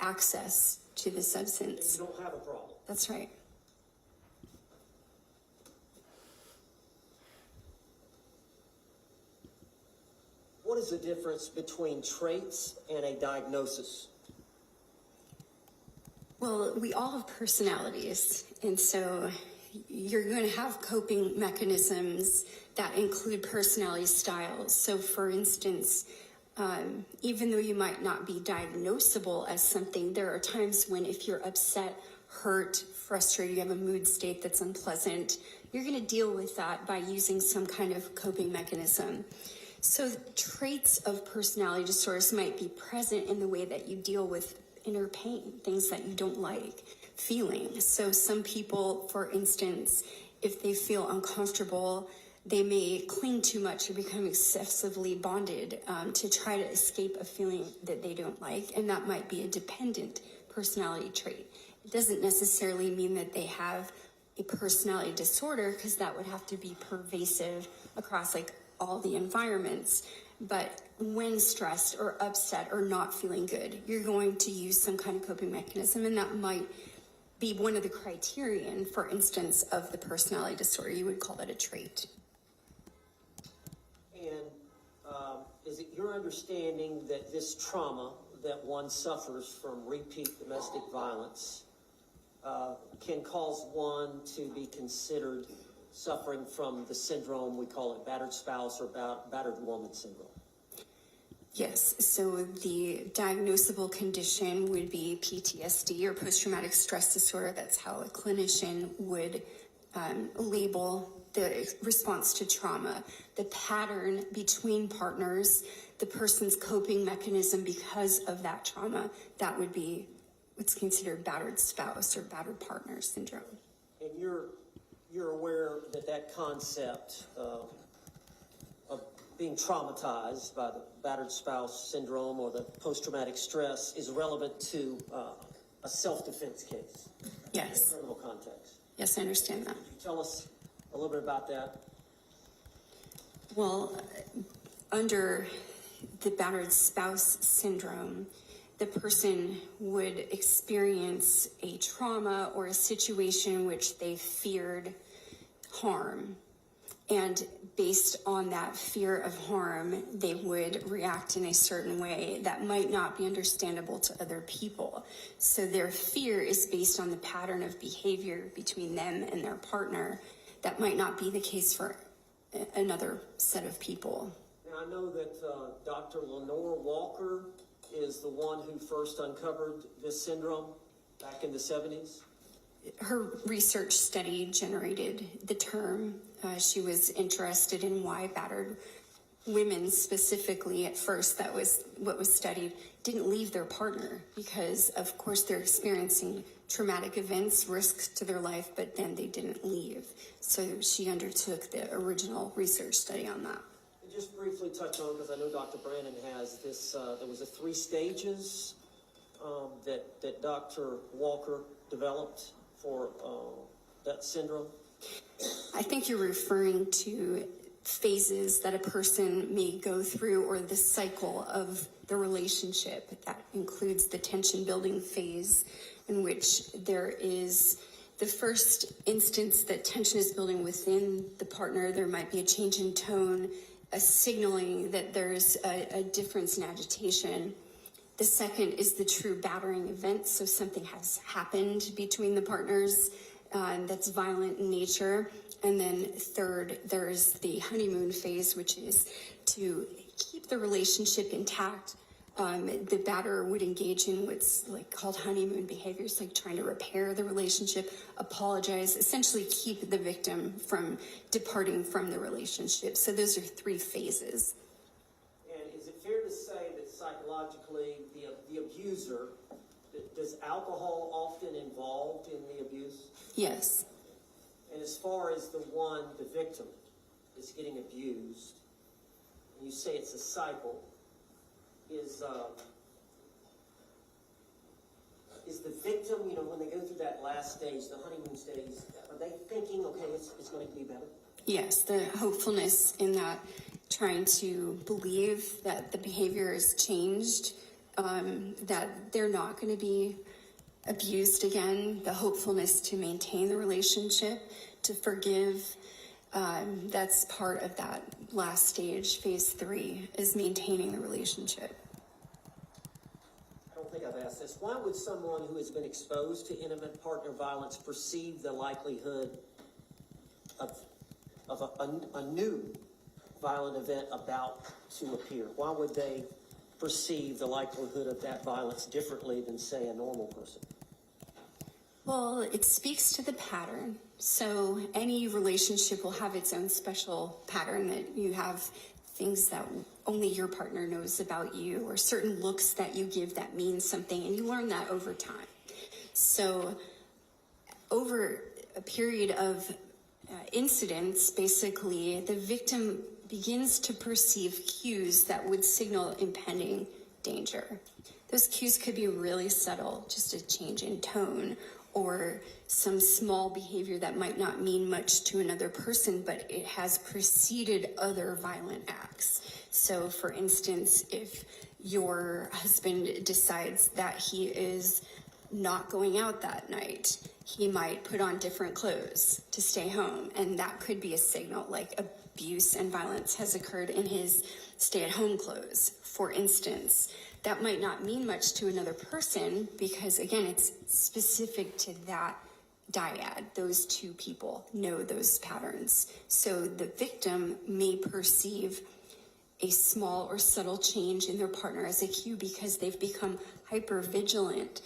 access to the substance. You don't have a problem. That's right. What is the difference between traits and a diagnosis? Well, we all have personalities, and so you're going to have coping mechanisms that include personality styles. So, for instance, even though you might not be diagnosable as something, there are times when if you're upset, hurt, frustrated, you have a mood state that's unpleasant, you're going to deal with that by using some kind of coping mechanism. So traits of personality disorders might be present in the way that you deal with inner pain, things that you don't like, feelings. So some people, for instance, if they feel uncomfortable, they may cling too much or become excessively bonded to try to escape a feeling that they don't like, and that might be a dependent personality trait. It doesn't necessarily mean that they have a personality disorder, because that would have to be pervasive across like all the environments. But when stressed or upset or not feeling good, you're going to use some kind of coping mechanism, and that might be one of the criterion, for instance, of the personality disorder. You would call that a trait. And is it your understanding that this trauma that one suffers from repeat domestic violence can cause one to be considered suffering from the syndrome, we call it battered spouse or battered woman syndrome? Yes, so the diagnosable condition would be PTSD or post-traumatic stress disorder. That's how a clinician would label the response to trauma. The pattern between partners, the person's coping mechanism because of that trauma, that would be what's considered battered spouse or battered partner syndrome. And you're aware that that concept of being traumatized by the battered spouse syndrome or the post-traumatic stress is relevant to a self-defense case? Yes. In a criminal context. Yes, I understand that. Could you tell us a little bit about that? Well, under the battered spouse syndrome, the person would experience a trauma or a situation in which they feared harm. And based on that fear of harm, they would react in a certain way that might not be understandable to other people. So their fear is based on the pattern of behavior between them and their partner. That might not be the case for another set of people. Now, I know that Dr. Lenore Walker is the one who first uncovered this syndrome back in the 70s. Her research study generated the term. She was interested in why battered women specifically at first, that was what was studied, didn't leave their partner because, of course, they're experiencing traumatic events, risks to their life, but then they didn't leave. So she undertook the original research study on that. And just briefly touch on, because I know Dr. Brandon has this, there was a 3 stages that Dr. Walker developed for that syndrome. I think you're referring to phases that a person may go through, or the cycle of the relationship. That includes the tension building phase, in which there is the first instance that tension is building within the partner. There might be a change in tone, a signaling that there's a difference in agitation. The second is the true battering event, so something has happened between the partners that's violent in nature. And then third, there's the honeymoon phase, which is to the relationship intact, the batterer would engage in what's like called honeymoon behaviors, like trying to repair the relationship, apologize, essentially keep the victim from departing from the relationship. So those are 3 phases. And is it fair to say that psychologically the abuser, does alcohol often involved in the abuse? Yes. And as far as the victim is getting abused, and you say it's a cycle, is the victim, you know, when they go through that last stage, the honeymoon stage, are they thinking, okay, it's going to be better? Yes, the hopefulness in that, trying to believe that the behavior has changed, that they're not going to be abused again, the hopefulness to maintain the relationship, to forgive. That's part of that last stage, phase 3, is maintaining the relationship. I don't think I've asked this. Why would someone who has been exposed to intimate partner violence perceive the likelihood of a new violent event about to appear? Why would they perceive the likelihood of that violence differently than, say, a normal person? Well, it speaks to the pattern. So any relationship will have its own special pattern, that you have things that only your partner knows about you, or certain looks that you give that mean something, and you learn that over time. So over a period of incidents, basically, the victim begins to perceive cues that would signal impending danger. Those cues could be really subtle, just a change in tone, or some small behavior that might not mean much to another person, but it has preceded other violent acts. So, for instance, if your husband decides that he is not going out that night, he might put on different clothes to stay home, and that could be a signal, like abuse and violence has occurred in his stay-at-home clothes, for instance. That might not mean much to another person because, again, it's specific to that dyad. Those 2 people know those patterns. So the victim may perceive a small or subtle change in their partner as a cue because they've become hyper-vigilant.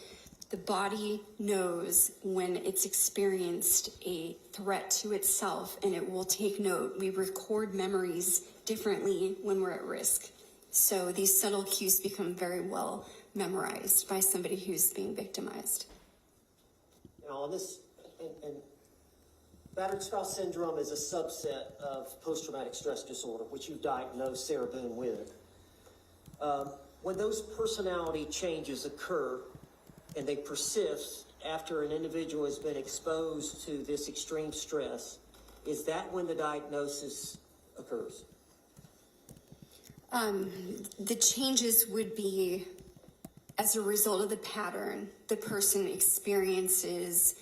The body knows when it's experienced a threat to itself, and it will take note. We record memories differently when we're at risk. So these subtle cues become very well memorized by somebody who's being victimized. Now, on this, and battered spouse syndrome is a subset of post-traumatic stress disorder, which you've diagnosed Sarah Boone with. When those personality changes occur and they persist after an individual has been exposed to this extreme stress, is that when the diagnosis occurs? The changes would be as a result of the pattern. The person experiences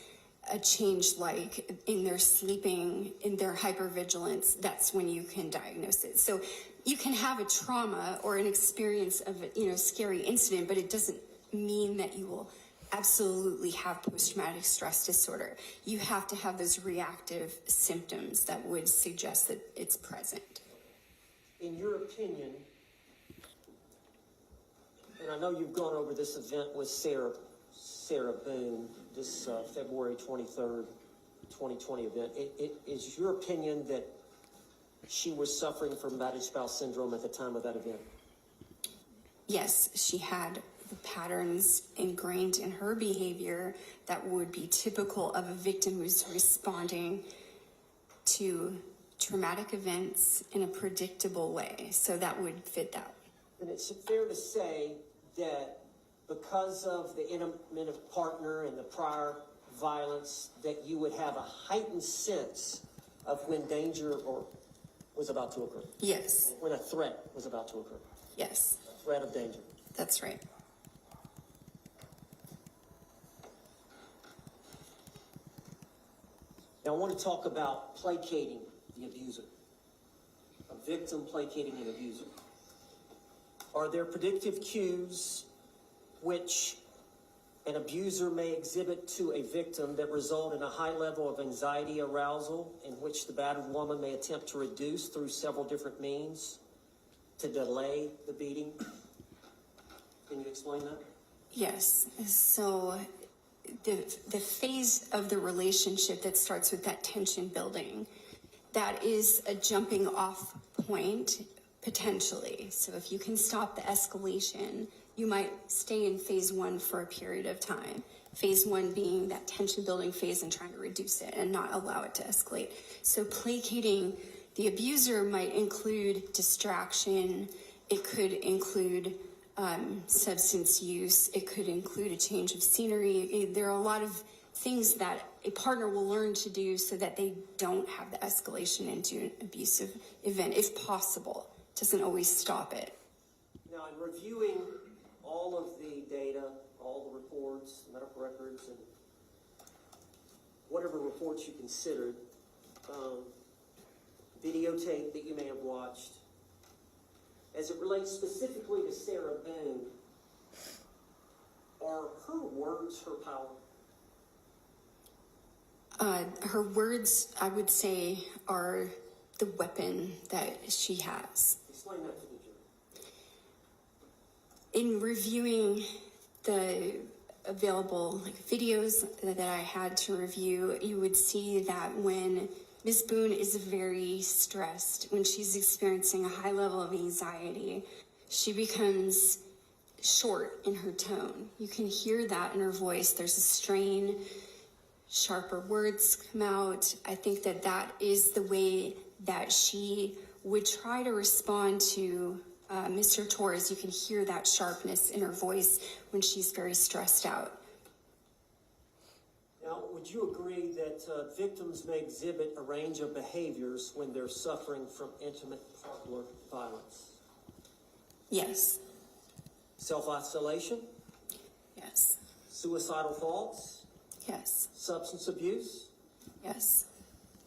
a change, like in their sleeping, in their hypervigilance. That's when you can diagnose it. So you can have a trauma or an experience of a scary incident, but it doesn't mean that you will absolutely have post-traumatic stress disorder. You have to have those reactive symptoms that would suggest that it's present. In your opinion, and I know you've gone over this event with Sarah Boone, this February 23rd, 2020 event, is your opinion that she was suffering from battered spouse syndrome at the time of that event? Yes, she had the patterns ingrained in her behavior that would be typical of a victim who's responding to traumatic events in a predictable way. So that would fit that. And it's fair to say that because of the intimate partner and the prior violence, that you would have a heightened sense of when danger was about to occur. Yes. When a threat was about to occur. Yes. A threat of danger. That's right. Now I want to talk about placating the abuser. A victim placating an abuser. Are there predictive cues which an abuser may exhibit to a victim that result in a high level of anxiety arousal, in which the battered woman may attempt to reduce through several different means? to delay the beating. Can you explain that? Yes. So the phase of the relationship that starts with that tension building, that is a jumping off point potentially. So if you can stop the escalation, you might stay in phase one for a period of time. Phase one being that tension building phase and trying to reduce it and not allow it to escalate. So placating the abuser might include distraction. It could include substance use. It could include a change of scenery. There are a lot of things that a partner will learn to do so that they don't have the escalation into an abusive event, if possible. It doesn't always stop it. Now, in reviewing all of the data, all the reports, medical records, and whatever reports you considered, videotape that you may have watched, as it relates specifically to Sarah Boone, are her words her power? Her words, I would say, are the weapon that she has. Explain that to the jury. In reviewing the available videos that I had to review, you would see that when Ms. Boone is very stressed, when she's experiencing a high level of anxiety, she becomes short in her tone. You can hear that in her voice. There's a strain, sharper words come out. I think that that is the way that she would try to respond to Mr. Torres. You can hear that sharpness in her voice when she's very stressed out. Now, would you agree that victims may exhibit a range of behaviors when they're suffering from intimate partner violence? Yes. Self-isolation, Yes. suicidal thoughts, Yes. substance abuse, Yes.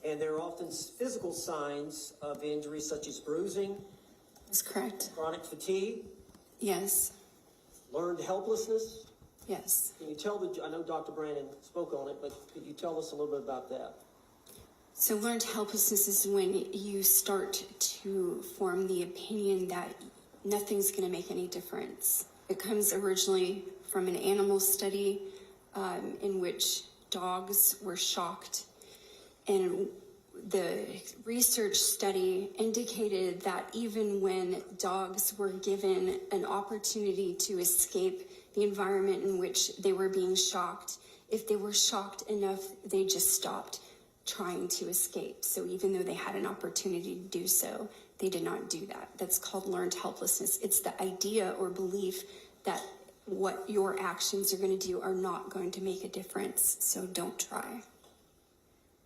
and there are often physical signs of injury such as bruising, That's correct. chronic fatigue, Yes. learned helplessness. Yes. Can you tell I know Dr. Brandon spoke on it, but could you tell us a little bit about that? So learned helplessness is when you start to form the opinion that nothing's going to make any difference. It comes originally from an animal study in which dogs were shocked, and the research study indicated that even when dogs were given an opportunity to escape the environment in which they were being shocked, if they were shocked enough, they just stopped trying to escape. So even though they had an opportunity to do so, they did not do that. That's called learned helplessness. It's the idea or belief that what your actions are going to do are not going to make a difference, so don't try.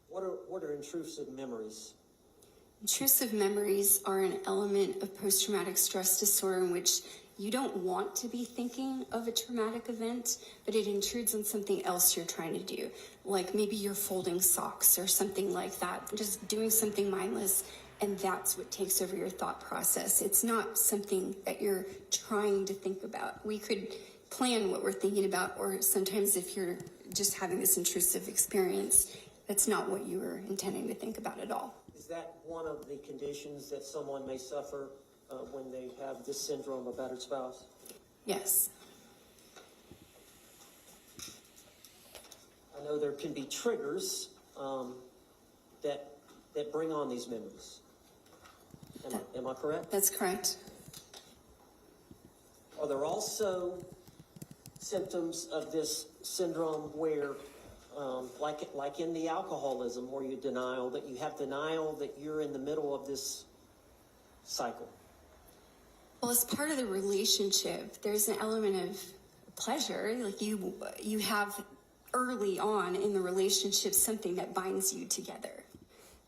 What are intrusive memories? Intrusive memories are an element of post-traumatic stress disorder in which you don't want to be thinking of a traumatic event, but it intrudes on something else you're trying to do. Like maybe you're folding socks or something like that, just doing something mindless, and that's what takes over your thought process. It's not something that you're trying to think about. We could plan what we're thinking about, or sometimes if you're just having this intrusive experience, that's not what you were intending to think about at all. Is that one of the conditions that someone may suffer when they have this syndrome of battered spouse? Yes. I know there can be triggers that bring on these memories. Am I correct? That's correct. Are there also symptoms of this syndrome where, like in the alcoholism, where you have denial that you're in the middle of this cycle? Well, as part of the relationship, there's an element of pleasure. Like you have early on in the relationship something that binds you together.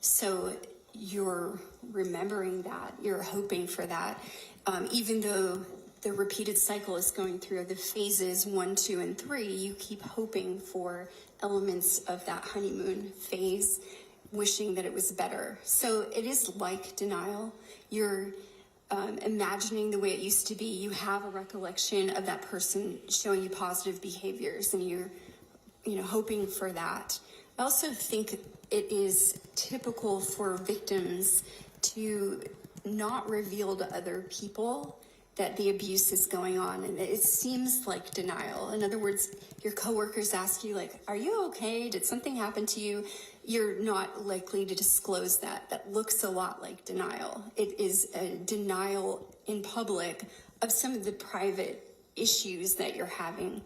So you're remembering that, you're hoping for that, even though the repeated cycle is going through the phases 1, 2, and 3, you keep hoping for elements of that honeymoon phase, wishing that it was better. So it is like denial. You're imagining the way it used to be. You have a recollection of that person showing you positive behaviors, and you're hoping for that. I also think it is typical for victims to not reveal to other people that the abuse is going on, and it seems like denial. In other words, your coworkers ask you, like, are you okay? Did something happen to you? You're not likely to disclose that. That looks a lot like denial. It is a denial in public of some of the private issues that you're having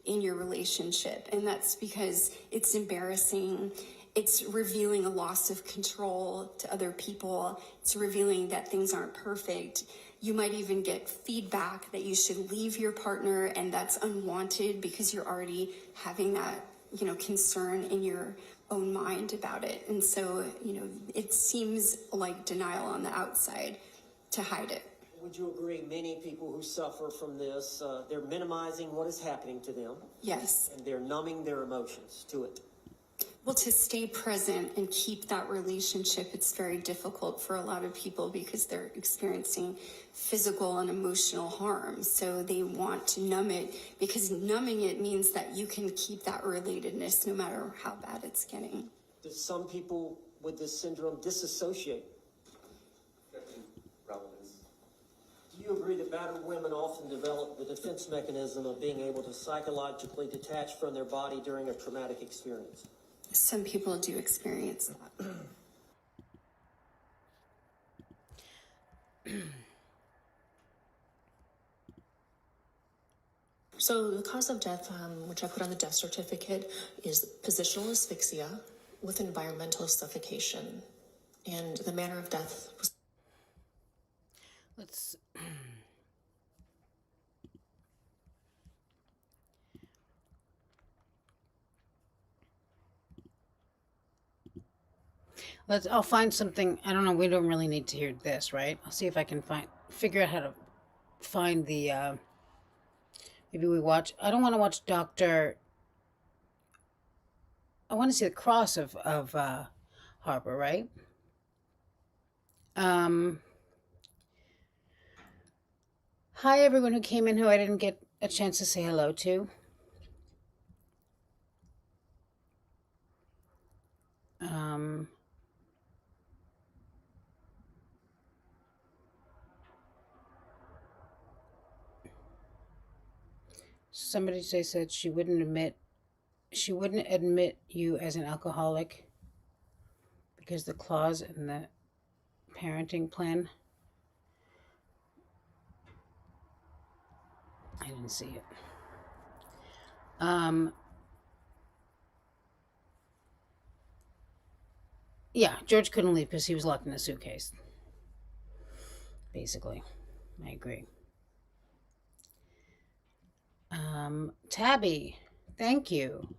in your relationship. And that's because it's embarrassing. It's revealing a loss of control to other people. It's revealing that things aren't perfect. You might even get feedback that you should leave your partner, and that's unwanted because you're already having that, concern in your own mind about it. And so, it seems like denial on the outside to hide it. Would you agree many people who suffer from this, they're minimizing what is happening to them? Yes. And they're numbing their emotions to it. Well, to stay present and keep that relationship, it's very difficult for a lot of people because they're experiencing physical and emotional harm. So they want to numb it, because numbing it means that you can keep that relatedness no matter how bad it's getting. Do some people with this syndrome disassociate? Relevance. Do you agree that battered women often develop the defense mechanism of being able to psychologically detach from their body during a traumatic experience? Some people do experience that. So the cause of death, which I put on the death certificate, is positional asphyxia with environmental suffocation. And the manner of death was... I'll find something. I don't know. We don't really need to hear this, right? I'll see if I can figure out how to find the, maybe we watch, I don't want to watch I want to see the cross of Harper, right? Hi everyone who came in who I didn't get a chance to say hello to. Somebody said she wouldn't admit you as an alcoholic because the clause in the parenting plan. I didn't see it. Yeah, George couldn't leave because he was locked in a suitcase. Basically, I agree. Tabby, thank you.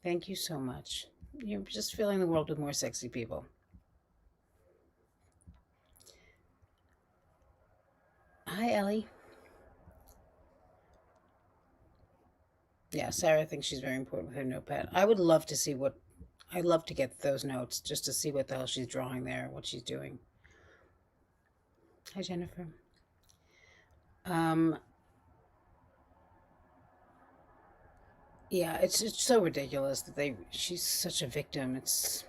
Thank you so much. You're just filling the world with more sexy people. Hi, Ellie. Yeah, Sarah thinks she's very important with her notepad. I would love to see I'd love to get those notes just to see what the hell she's drawing there, what she's doing. Hi, Jennifer. Yeah, it's so ridiculous that she's such a victim. It's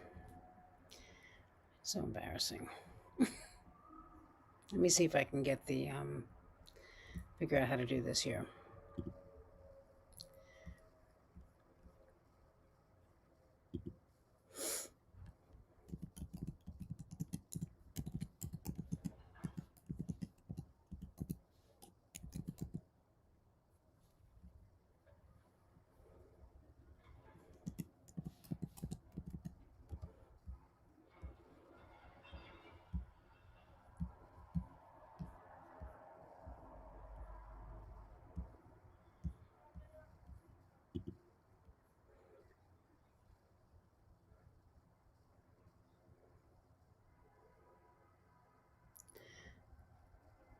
so embarrassing. Let me see if I can get figure out how to do this here.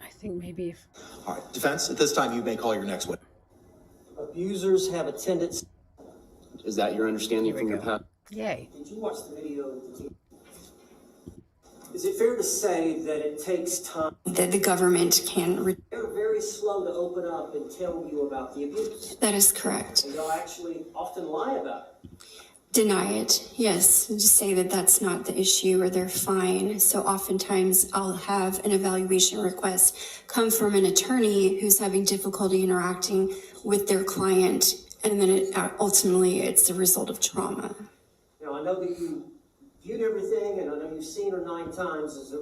I think maybe if... All right, defense, at this time you may call your next witness. Abusers have a tendency... Is that your understanding from your past? Yay. Did you watch the video? Is it fair to say that it takes time? That the government can... They're very slow to open up and tell you about the abuse. That is correct. And they'll actually often lie about it. Deny it, yes. Just say that that's not the issue or they're fine. So oftentimes I'll have an evaluation request come from an attorney who's having difficulty interacting with their client, and then ultimately it's the result of trauma. Now, I know that you viewed everything, and I know you've seen her 9 times. Is there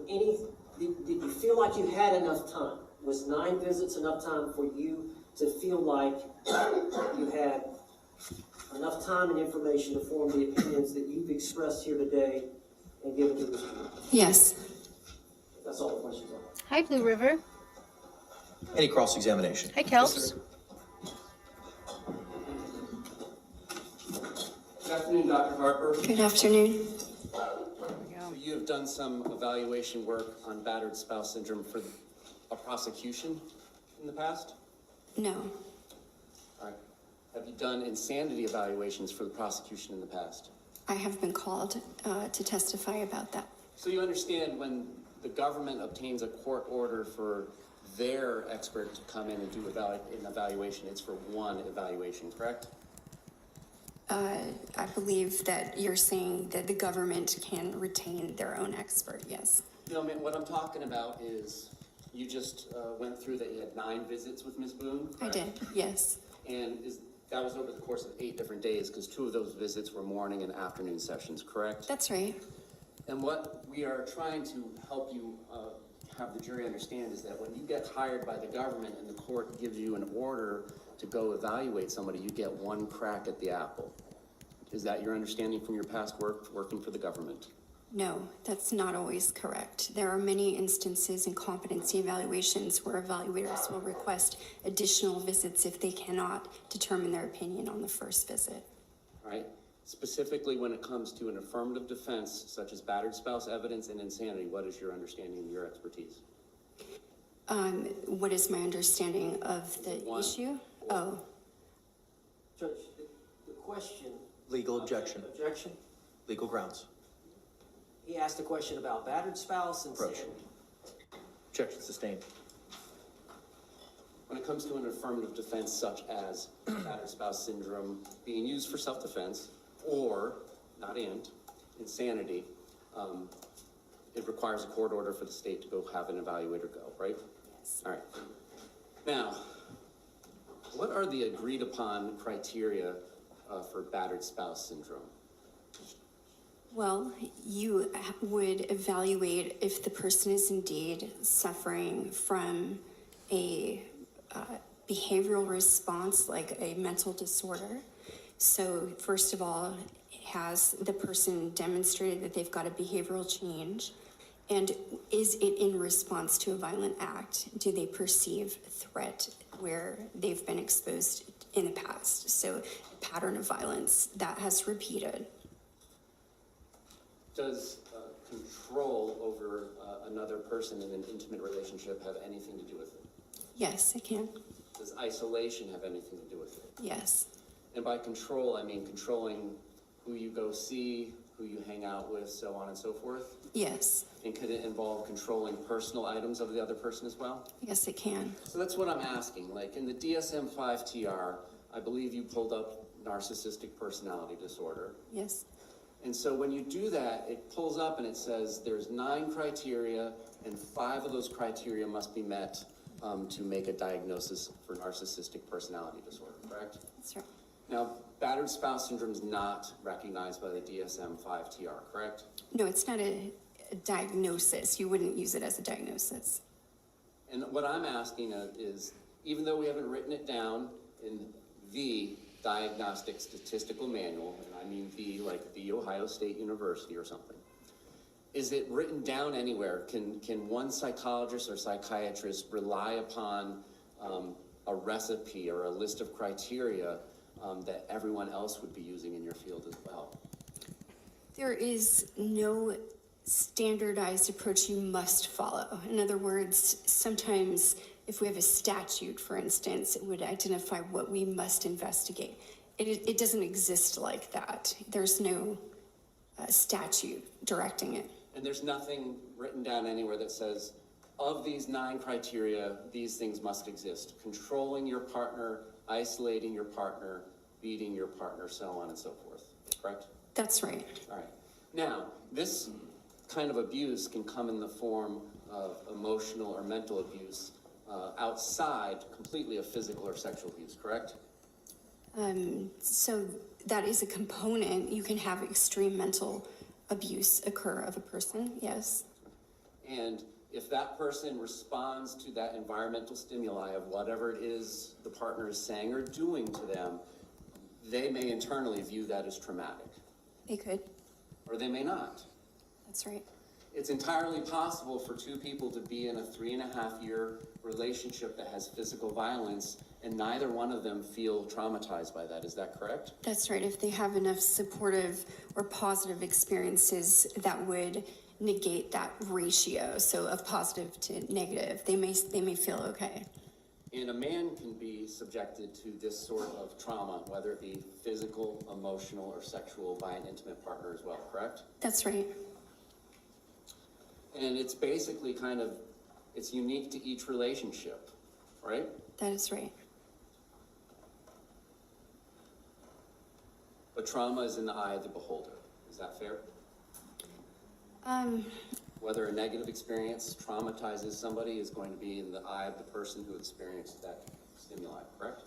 did you feel like you had enough time? Was 9 visits enough time for you to feel like you had enough time and information to form the opinions that you've expressed here today and given to Mr. Boone? Yes. That's all the questions I have. Hi, Blue River. Any cross-examination? Hi, Kelps. Good afternoon, Dr. Harper. Good afternoon. So you have done some evaluation work on battered spouse syndrome for a prosecution in the past? No. All right. Have you done insanity evaluations for the prosecution in the past? I have been called to testify about that. So you understand when the government obtains a court order for their expert to come in and do an evaluation, it's for one evaluation, correct? I believe that you're saying that the government can retain their own expert, yes. No, I mean, what I'm talking about is you just went through that you had 9 visits with Ms. Boone, I correct? did, yes. And that was over the course of 8 different days, because 2 of those visits were morning and afternoon sessions, correct? That's right. And what we are trying to help you have the jury understand is that when you get hired by the government and the court gives you an order to go evaluate somebody, you get one crack at the apple. Is that your understanding from your past work working for the government? No, that's not always correct. There are many instances in competency evaluations where evaluators will request additional visits if they cannot determine their opinion on the first visit. All right? Specifically when it comes to an affirmative defense, such as battered spouse evidence and insanity, what is your understanding and your expertise? What is my understanding of the issue? Oh, Judge, the question. Legal objection. Objection? Legal grounds. He asked a question about battered spouse and Approach. insanity. Objection sustained. When it comes to an affirmative defense such as battered spouse syndrome being used for self-defense or, not and, insanity, it requires a court order for the state to go have an evaluator go, right? yes. All right. Now, what are the agreed upon criteria for battered spouse syndrome? Well, you would evaluate if the person is indeed suffering from a behavioral response, like a mental disorder. So first of all, has the person demonstrated that they've got a behavioral change? And is it in response to a violent act? Do they perceive threat where they've been exposed in the past? So a pattern of violence that has repeated. Does control over another person in an intimate relationship have anything to do with it? Yes, it can. Does isolation have anything to do with it? Yes. And by control, I mean controlling who you go see, who you hang out with, so on and so forth? Yes. And could it involve controlling personal items of the other person as well? Yes, it can. So that's what I'm asking. Like in the DSM-5 TR, I believe you pulled up narcissistic personality disorder. Yes. And so when you do that, it pulls up and it says there's 9 criteria and 5 of those criteria must be met to make a diagnosis for narcissistic personality disorder, correct? That's right. Now, battered spouse syndrome is not recognized by the DSM-5 TR, correct? No, it's not a diagnosis. You wouldn't use it as a diagnosis. And what I'm asking is, even though we haven't written it down in the Diagnostic Statistical Manual, and I mean the, like the Ohio State University or something, is it written down anywhere? Can one psychologist or psychiatrist rely upon a recipe or a list of criteria that everyone else would be using in your field as well? There is no standardized approach you must follow. In other words, sometimes if we have a statute, for instance, it would identify what we must investigate. It doesn't exist like that. There's no statute directing it. And there's nothing written down anywhere that says, of these 9 criteria, these things must exist. Controlling your partner, isolating your partner, beating your partner, so on and so forth, correct? That's right. All right. Now, this kind of abuse can come in the form of emotional or mental abuse outside completely of physical or sexual abuse, correct? So that is a component. You can have extreme mental abuse occur of a person, yes. And if that person responds to that environmental stimuli of whatever it is the partner is saying or doing to them, they may internally view that as traumatic, They could. or they may not. That's right. It's entirely possible for two people to be in a 3.5-year relationship that has physical violence and neither one of them feel traumatized by that. Is that correct? That's right. If they have enough supportive or positive experiences that would negate that ratio, so of positive to negative, they may feel okay. And a man can be subjected to this sort of trauma, whether it be physical, emotional, or sexual by an intimate partner as well, correct? That's right. And it's basically it's unique to each relationship, right? That is right. But trauma is in the eye of the beholder. Is that fair? Whether a negative experience traumatizes somebody is going to be in the eye of the person who experienced that stimuli, correct?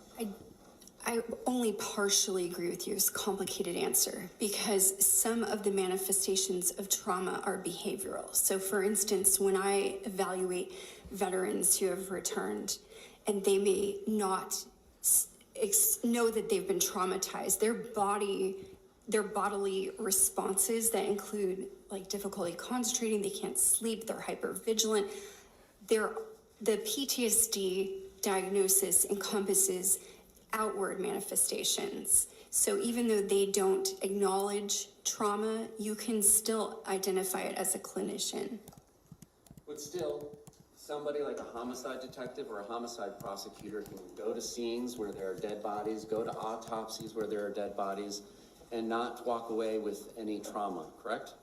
I only partially agree with you. It's a complicated answer because some of the manifestations of trauma are behavioral. So for instance, when I evaluate veterans who have returned and they may not know that they've been traumatized, their bodily responses that include like difficulty concentrating, they can't sleep, they're hypervigilant. The PTSD diagnosis encompasses outward manifestations. So even though they don't acknowledge trauma, you can still identify it as a clinician. But still, somebody like a homicide detective or a homicide prosecutor can go to scenes where there are dead bodies, go to autopsies where there are dead bodies, and not walk away with any trauma, correct?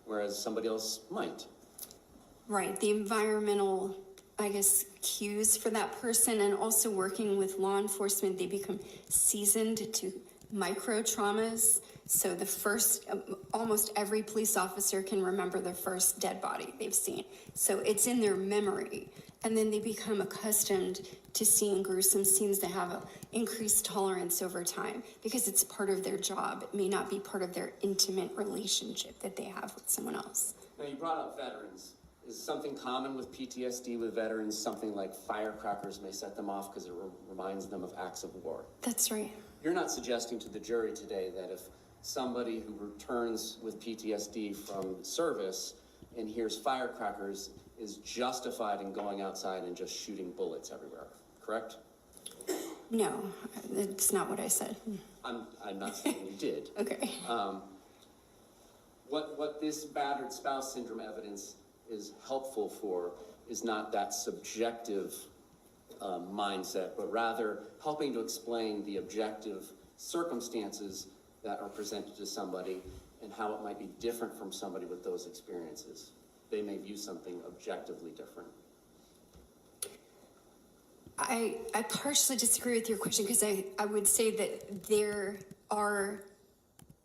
Whereas somebody else might. Right, the environmental, I guess, cues for that person, and also working with law enforcement, they become seasoned to micro traumas. So almost every police officer can remember the first dead body they've seen. So it's in their memory. And then they become accustomed to seeing gruesome scenes that have an increased tolerance over time because it's part of their job. It may not be part of their intimate relationship that they have with someone else. Now, you brought up veterans. Is something common with PTSD with veterans, something like firecrackers may set them off because it reminds them of acts of war? That's right. You're not suggesting to the jury today that if somebody who returns with PTSD from service and hears firecrackers is justified in going outside and just shooting bullets everywhere, correct? No, that's not what I said. I'm not saying you did. Okay. What this battered spouse syndrome evidence is helpful for is not that subjective mindset, but rather helping to explain the objective circumstances that are presented to somebody and how it might be different from somebody with those experiences. They may view something objectively different. I partially disagree with your question because I would say that there are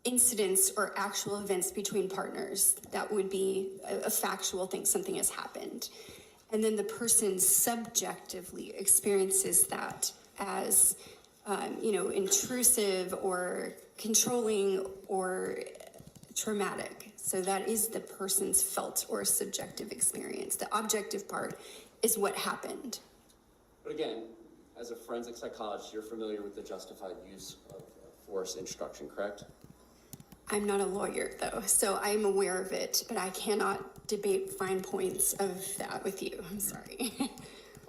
incidents or actual events between partners that would be a factual thing, something has happened. And then the person subjectively experiences that as, intrusive or controlling or traumatic. So that is the person's felt or subjective experience. The objective part is what happened. But again, as a forensic psychologist, you're familiar with the justified use of force instruction, correct? I'm not a lawyer, though, so I'm aware of it, but I cannot debate fine points of that with you. I'm sorry.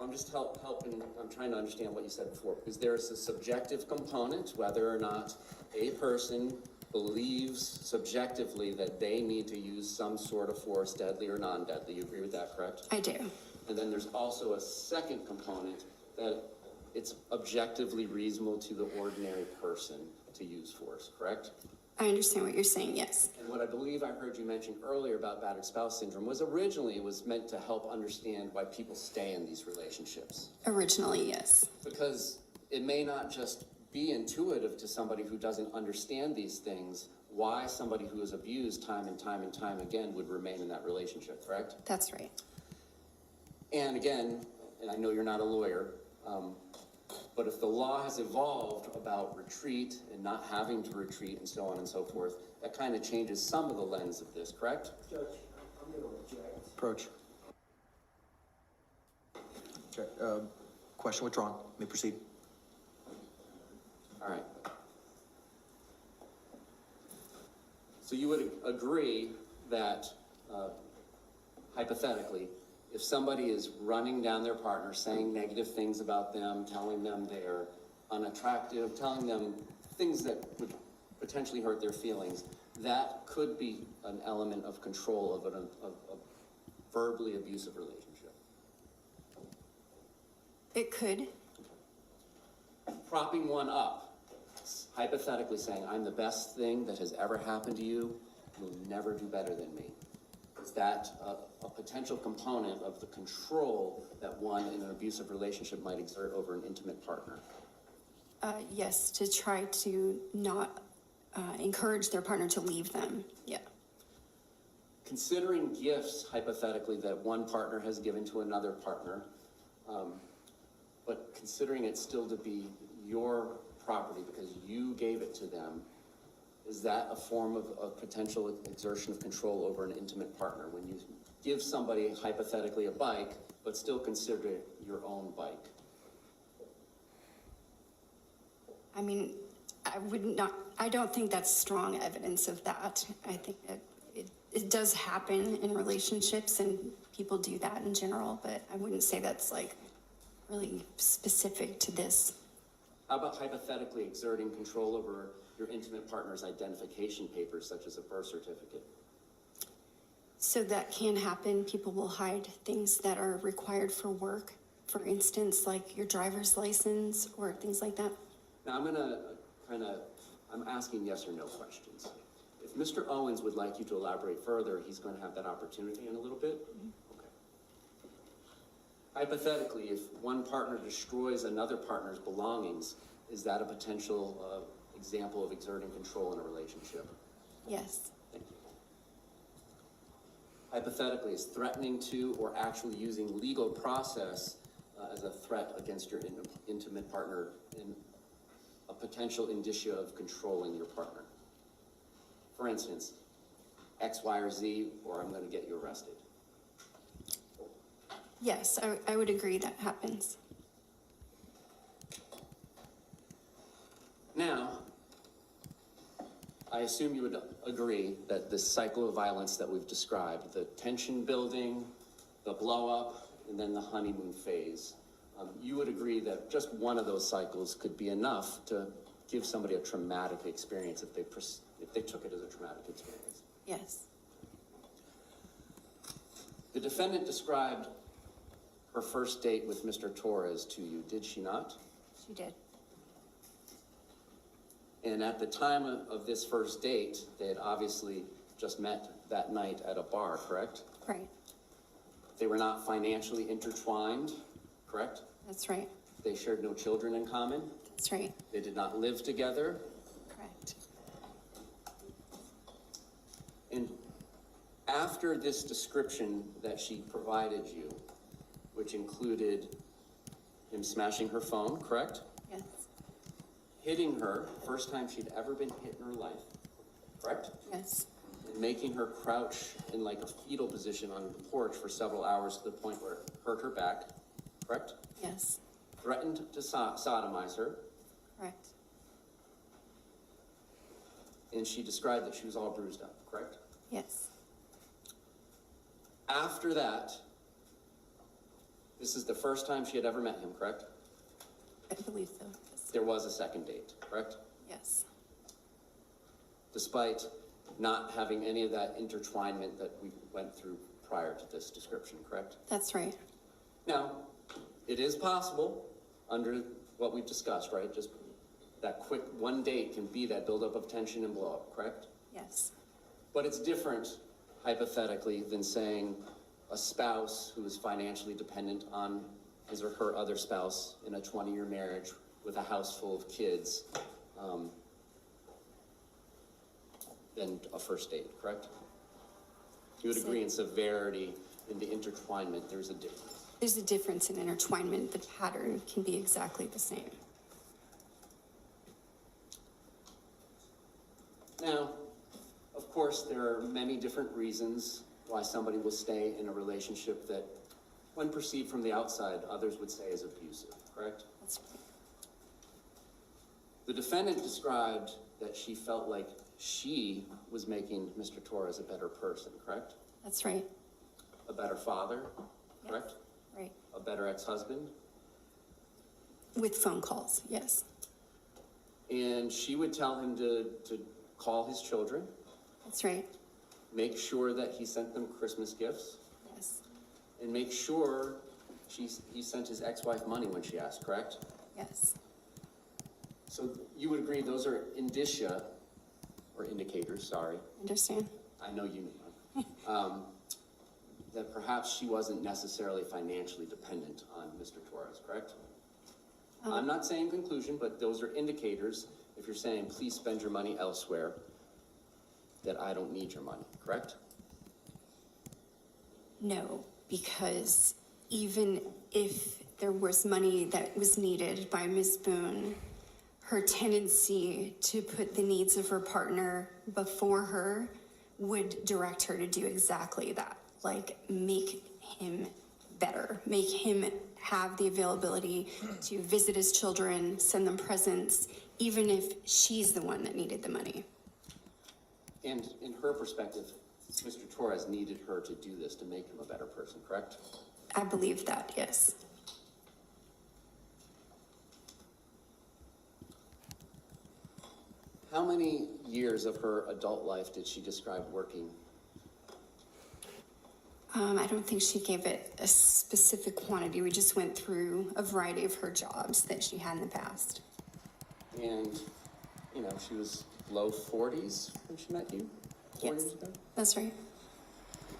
I'm just helping, I'm trying to understand what you said before, because there is a subjective component, whether or not a person believes subjectively that they need to use some sort of force, deadly or non-deadly. You agree with that, correct? I do. And then there's also a second component that it's objectively reasonable to the ordinary person to use force, correct? I understand what you're saying, yes. And what I believe I heard you mention earlier about battered spouse syndrome was originally it was meant to help understand why people stay in these relationships. Originally, yes. Because it may not just be intuitive to somebody who doesn't understand these things, why somebody who is abused time and time and time again would remain in that relationship, correct? That's right. And again, and I know you're not a lawyer, but if the law has evolved about retreat and not having to retreat and so on and so forth, that kind of changes some of the lens of this, correct? Judge, I'm going to object. Approach. Question withdrawn. May proceed. All right. So you would agree that, hypothetically, if somebody is running down their partner, saying negative things about them, telling them they're unattractive, telling them things that would potentially hurt their feelings, that could be an element of control of a verbally abusive relationship. It could. Propping one up, hypothetically saying, I'm the best thing that has ever happened to you, you'll never do better than me. Is that a potential component of the control that one in an abusive relationship might exert over an intimate partner? Yes, to try to not encourage their partner to leave them. Yeah. Considering gifts, hypothetically, that one partner has given to another partner, but considering it still to be your property because you gave it to them, is that a form of potential exertion of control over an intimate partner? When you give somebody hypothetically a bike, but still consider it your own bike? I mean, I don't think that's strong evidence of that. I think that it does happen in relationships and people do that in general, but I wouldn't say that's like really specific to this. How about hypothetically exerting control over your intimate partner's identification papers, such as a birth certificate? So that can happen. People will hide things that are required for work. For instance, like your driver's license or things like that. Now I'm asking yes or no questions. If Mr. Owens would like you to elaborate further, he's going to have that opportunity in a little bit. Okay. Hypothetically, if one partner destroys another partner's belongings, is that a potential example of exerting control in a relationship? Yes. Thank you. Hypothetically, is threatening to or actually using legal process as a threat against your intimate partner in a potential indicia of controlling your partner? For instance, X, Y, or Z, or I'm going to get you arrested. Yes, I would agree that happens. Now, I assume you would agree that this cycle of violence that we've described, the tension building, the blow up, and then the honeymoon phase, you would agree that just one of those cycles could be enough to give somebody a traumatic experience if they took it as a traumatic experience. Yes. The defendant described her first date with Mr. Torres to you, did she not? She did. And at the time of this first date, they had obviously just met that night at a bar, correct? Right. They were not financially intertwined, correct? That's right. They shared no children in common. That's right. They did not live together. Correct. And after this description that she provided you, which included him smashing her phone, correct? Yes. Hitting her, first time she'd ever been hit in her life, correct? Yes. And making her crouch in like a fetal position on the porch for several hours to the point where it hurt her back, correct? Yes. Threatened to sodomize her, Correct. and she described that she was all bruised up, correct? Yes. After that, this is the first time she had ever met him, correct? I believe so. Yes. There was a second date, correct? Yes. Despite not having any of that intertwinement that we went through prior to this description, correct? That's right. Now, it is possible, under what we've discussed, right? Just that quick one date can be that buildup of tension and blow up, correct? Yes. But it's different, hypothetically, than saying a spouse who is financially dependent on his or her other spouse in a 20-year marriage with a house full of kids than a first date, correct? You would agree in severity, in the intertwinement, there's a difference. There's a difference in intertwinement. The pattern can be exactly the same. Now, of course, there are many different reasons why somebody will stay in a relationship that, when perceived from the outside, others would say is abusive, correct? That's right. The defendant described that she felt like she was making Mr. Torres a better person, correct? That's right. A better father, correct? Right. A better ex-husband? With phone calls, yes. And she would tell him to call his children, That's right. make sure that he sent them Christmas gifts, Yes. and make sure he sent his ex-wife money when she asked, correct? Yes. So you would agree those are indicia, or indicators, sorry, Understand? I know you know, that perhaps she wasn't necessarily financially dependent on Mr. Torres, correct? I'm not saying conclusion, but those are indicators. If you're saying, please spend your money elsewhere, that I don't need your money, correct? No, because even if there was money that was needed by Ms. Boone, her tendency to put the needs of her partner before her would direct her to do exactly that. Like, make him better, make him have the availability to visit his children, send them presents, even if she's the one that needed the money. And in her perspective, Mr. Torres needed her to do this to make him a better person, correct? I believe that, yes. How many years of her adult life did she describe working? I don't think she gave it a specific quantity. We just went through a variety of her jobs that she had in the past. And, you know, she was low 40s when she met you? 4 Yes. years ago? That's right.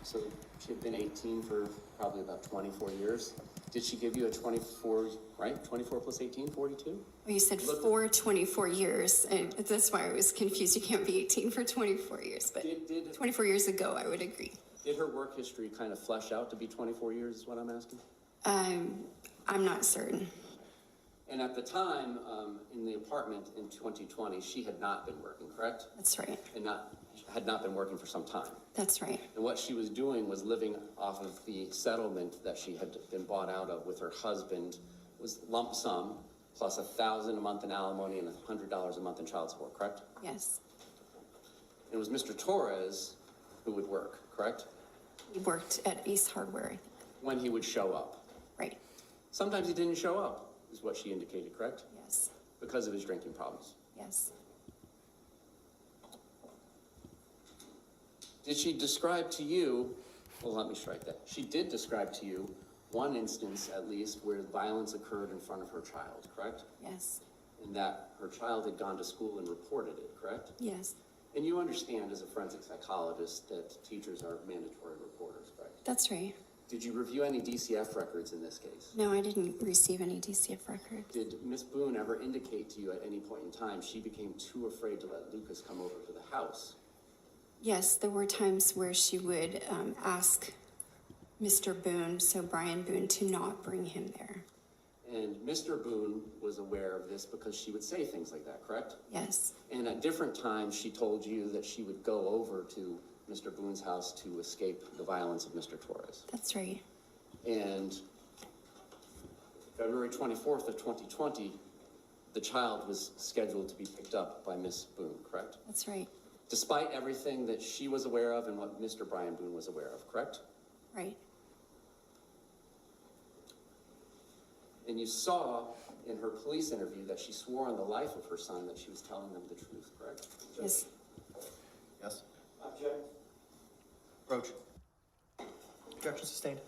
So she had been 18 for probably about 24 years. Did she give you a 24, right? 24 plus 18, 42? Well, you said Look- for 24 years, and that's why I was confused. You can't be 18 for 24 years, but Did 24 years ago, I would agree. her work history kind of flesh out to be 24 years is what I'm asking? I'm not certain. And at the time, in the apartment in 2020, she had not been working, correct? That's right. And had not been working for some time. That's right. And what she was doing was living off of the settlement that she had been bought out of with her husband, was lump sum, plus $1,000 a month in alimony and $100 a month in child support, correct? Yes. It was Mr. Torres who would work, correct? He worked at Ace Hardware. When he would show up. Right. Sometimes he didn't show up, is what she indicated, correct? Yes. Because of his drinking problems. Yes. Did she describe to you, well, let me strike that. She did describe to you one instance, at least, where violence occurred in front of her child, correct? Yes. And that her child had gone to school and reported it, correct? Yes. And you understand as a forensic psychologist that teachers are mandatory reporters, correct? That's right. Did you review any DCF records in this case? No, I didn't receive any DCF records. Did Miss Boone ever indicate to you at any point in time she became too afraid to let Lucas come over to the house? Yes, there were times where she would ask Mr. Boone, so Brian Boone, to not bring him there. And Mr. Boone was aware of this because she would say things like that, correct? Yes. And at different times, she told you that she would go over to Mr. Boone's house to escape the violence of Mr. Torres. That's right. And February 24th of 2020, the child was scheduled to be picked up by Miss Boone, correct? That's right. Despite everything that she was aware of and what Mr. Brian Boone was aware of, correct? Right. And you saw in her police interview that she swore on the life of her son that she was telling them the truth, correct? Yes. Yes? Object. Roach. Objection sustained.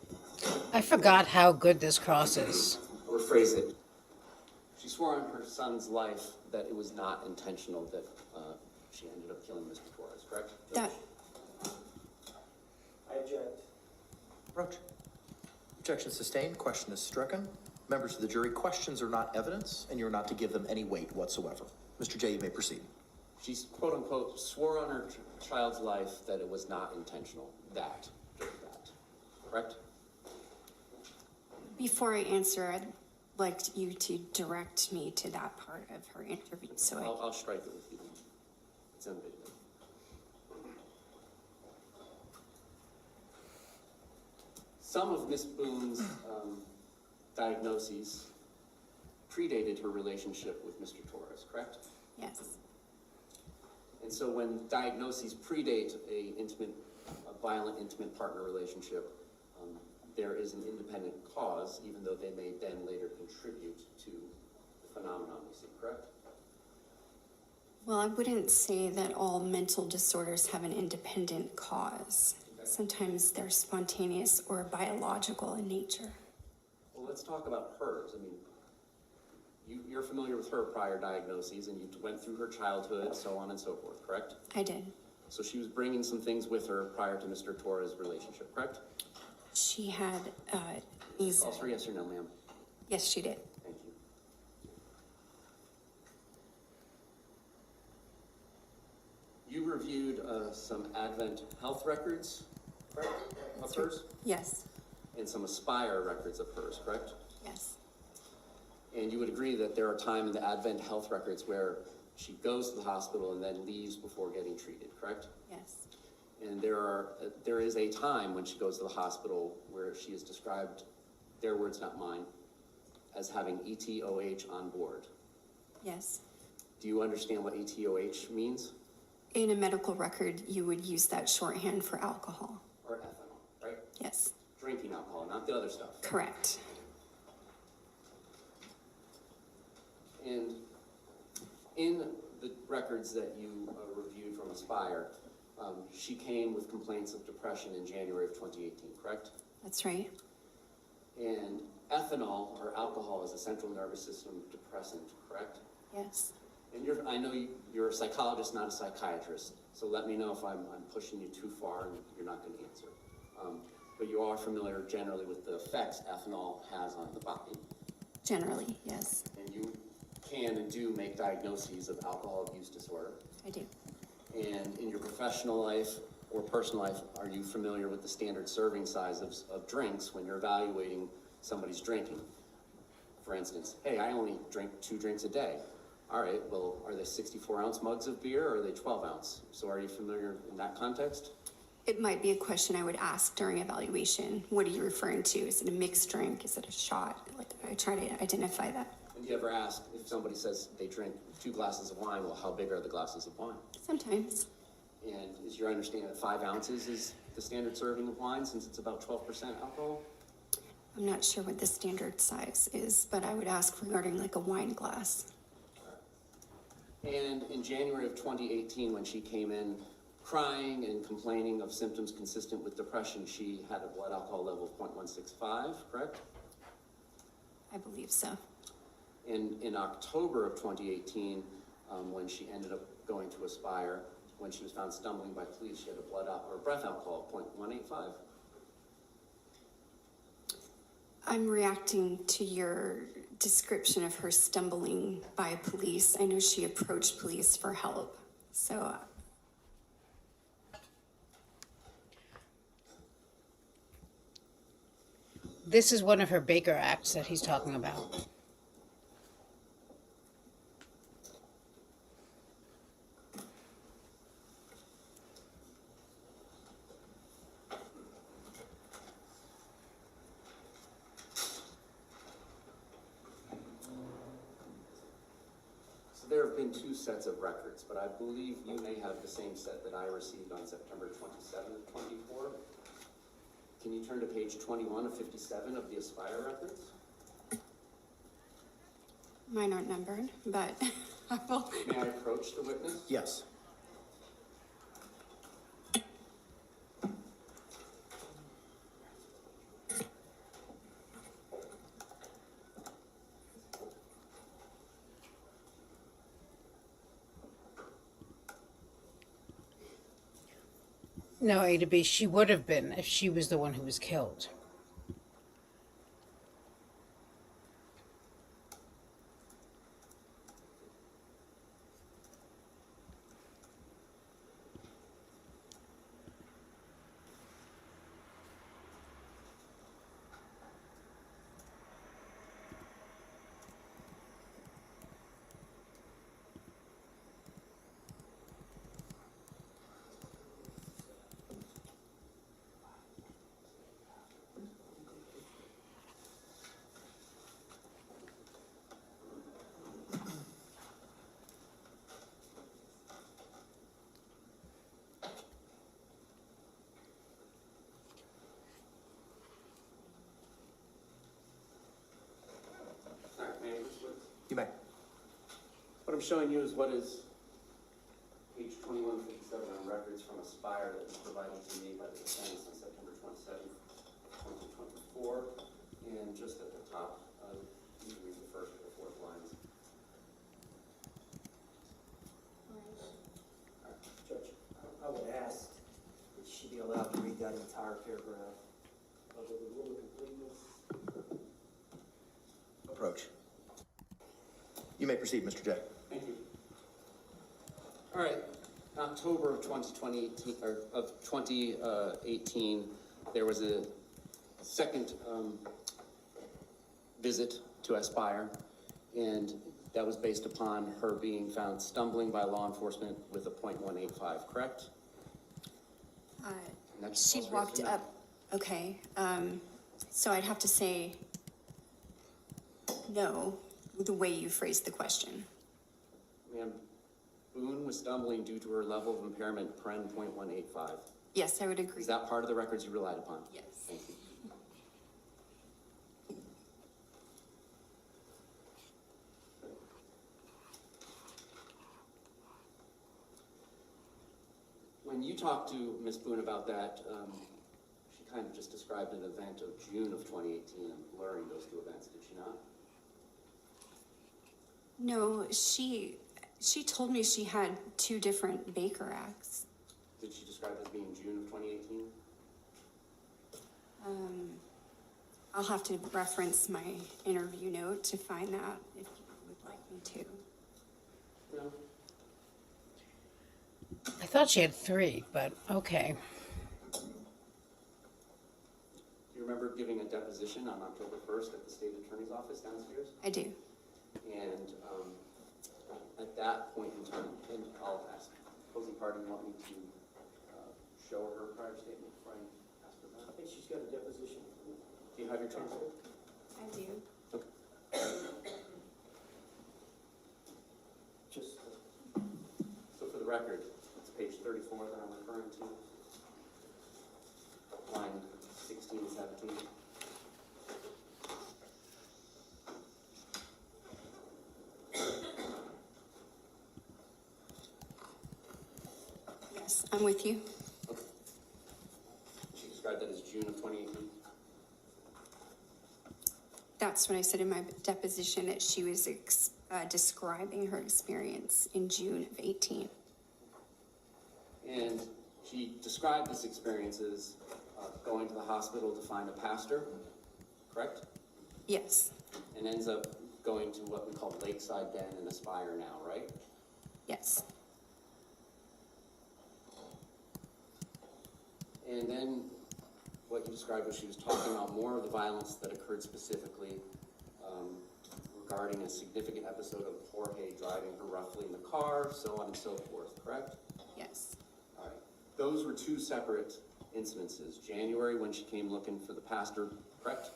I forgot how good this cross is. Or phrase it. She swore on her son's life that it was not intentional that she ended up killing Mr. Torres, correct? That, I object. Roach. Objection sustained. Question is stricken. Members of the jury, questions are not evidence, and you're not to give them any weight whatsoever. Mr. J, you may proceed. She's quote unquote swore on her child's life that it was not intentional. That, correct? Before I answer, I'd like you to direct me to that part of her interview. So I'll strike it with you. It's on video. Some of Miss Boone's diagnoses predated her relationship with Mr. Torres, correct? yes, And so when diagnoses predate a violent intimate partner relationship, there is an independent cause, even though they may then later contribute to the phenomenon we see, correct? well, I wouldn't say that all mental disorders have an independent cause. Sometimes they're spontaneous or biological in nature. Well, let's talk about hers. I mean, you're familiar with her prior diagnoses, and you went through her childhood, so on and so forth, correct? I did. So she was bringing some things with her prior to Mr. Torres' relationship, correct? She had these. Also, yes or no, ma'am? Yes, she did. Thank you. You reviewed some Advent health records, correct, of hers? Yes, And some Aspire records of hers, correct? yes, And you would agree that there are times in the Advent health records where she goes to the hospital and then leaves before getting treated, correct? yes, And there is a time when she goes to the hospital where she is described, their words, not mine, as having ETOH on board. yes. Do you understand what ETOH means? In a medical record, you would use that shorthand for alcohol. Or ethanol, right? Yes, Drinking alcohol, not the other stuff. correct. And in the records that you reviewed from Aspire, she came with complaints of depression in January of 2018, correct? That's right. And ethanol, or alcohol, is a central nervous system depressant, correct? Yes. And I know you're a psychologist, not a psychiatrist, so let me know if I'm pushing you too far and you're not going to answer. But you are familiar generally with the effects ethanol has on the body. Generally, yes, And you can and do make diagnoses of alcohol abuse disorder. I do. And in your professional life or personal life, are you familiar with the standard serving size of drinks when you're evaluating somebody's drinking? For instance, hey, I only drink 2 drinks a day. All right, well, are they 64-ounce mugs of beer or are they 12-ounce? So are you familiar in that context? It might be a question I would ask during evaluation. What are you referring to? Is it a mixed drink? Is it a shot? Like, I try to identify that. And do you ever ask if somebody says they drink 2 glasses of wine, well, how big are the glasses of wine? Sometimes. And is your understanding that 5 ounces is the standard serving of wine since it's about 12% alcohol? I'm not sure what the standard size is, but I would ask regarding like a wine glass. And in January of 2018, when she came in crying and complaining of symptoms consistent with depression, she had a blood alcohol level of 0.165, correct? I believe so. And in October of 2018, when she ended up going to Aspire, when she was found stumbling by police, she had a breath alcohol of 0.185. I'm reacting to your description of her stumbling by police. I know she approached police for help. So This is one of her Baker Acts that he's talking about. So there have been 2 sets of records, but I believe you may have the same set that I received on September 27th, 24. Can you turn to page 21 of 57 of the Aspire records? mine aren't numbered, but I will. May I approach the witness? Yes. No, A to B, she would have been if she was the one who was killed. I'm showing you is what is page 2157 on records from Aspire that was provided to me by the defense on September 27th, 2024. And just at the top, you can read the first or the fourth lines. Judge, I would ask that she be allowed to read that entire paragraph. Of the rule of completeness. Approach. You may proceed, Mr. J. Thank you. All right, October of 2018, or of 2018, there was a second visit to Aspire, and that was based upon her being found stumbling by law enforcement with a .185, correct? And that's She also walked yes or no? up, okay, so I'd have to say no, the way you phrased the question. Ma'am, Boone was stumbling due to her level of impairment, paren .185. Yes, I would agree. Is that part of the records you relied upon? Yes. Thank you. When you talked to Ms. Boone about that, she kind of just described an event of June of 2018 and blurring those two events, did she not? No, she told me she had two different Baker Acts. Did she describe it as being June of 2018? I'll have to reference my interview note to find that if you would like me to. No. I thought she had 3, but okay. Do you remember giving a deposition on October 1st at the state attorney's office downstairs? I do. And at that point in time, and I'll ask opposing party, you want me to show her prior statement before I ask for I that? think she's got a deposition. Do you have your transcript? I do. Just, So for the record, it's page 34 that I'm referring to. Line 16 and 17. Yes, I'm with you. Okay. She described that as June of 2018. That's what I said in my deposition, that she was describing her experience in June of 18. And she described this experience as going to the hospital to find a pastor, correct? Yes, And ends up going to what we call Lakeside Den and Aspire now, right? yes, And then what you described was she was talking about more of the violence that occurred specifically regarding a significant episode of Jorge driving her roughly in the car, so on and so forth, correct? yes, All right. Those were two separate incidences. January, when she came looking for the pastor, correct?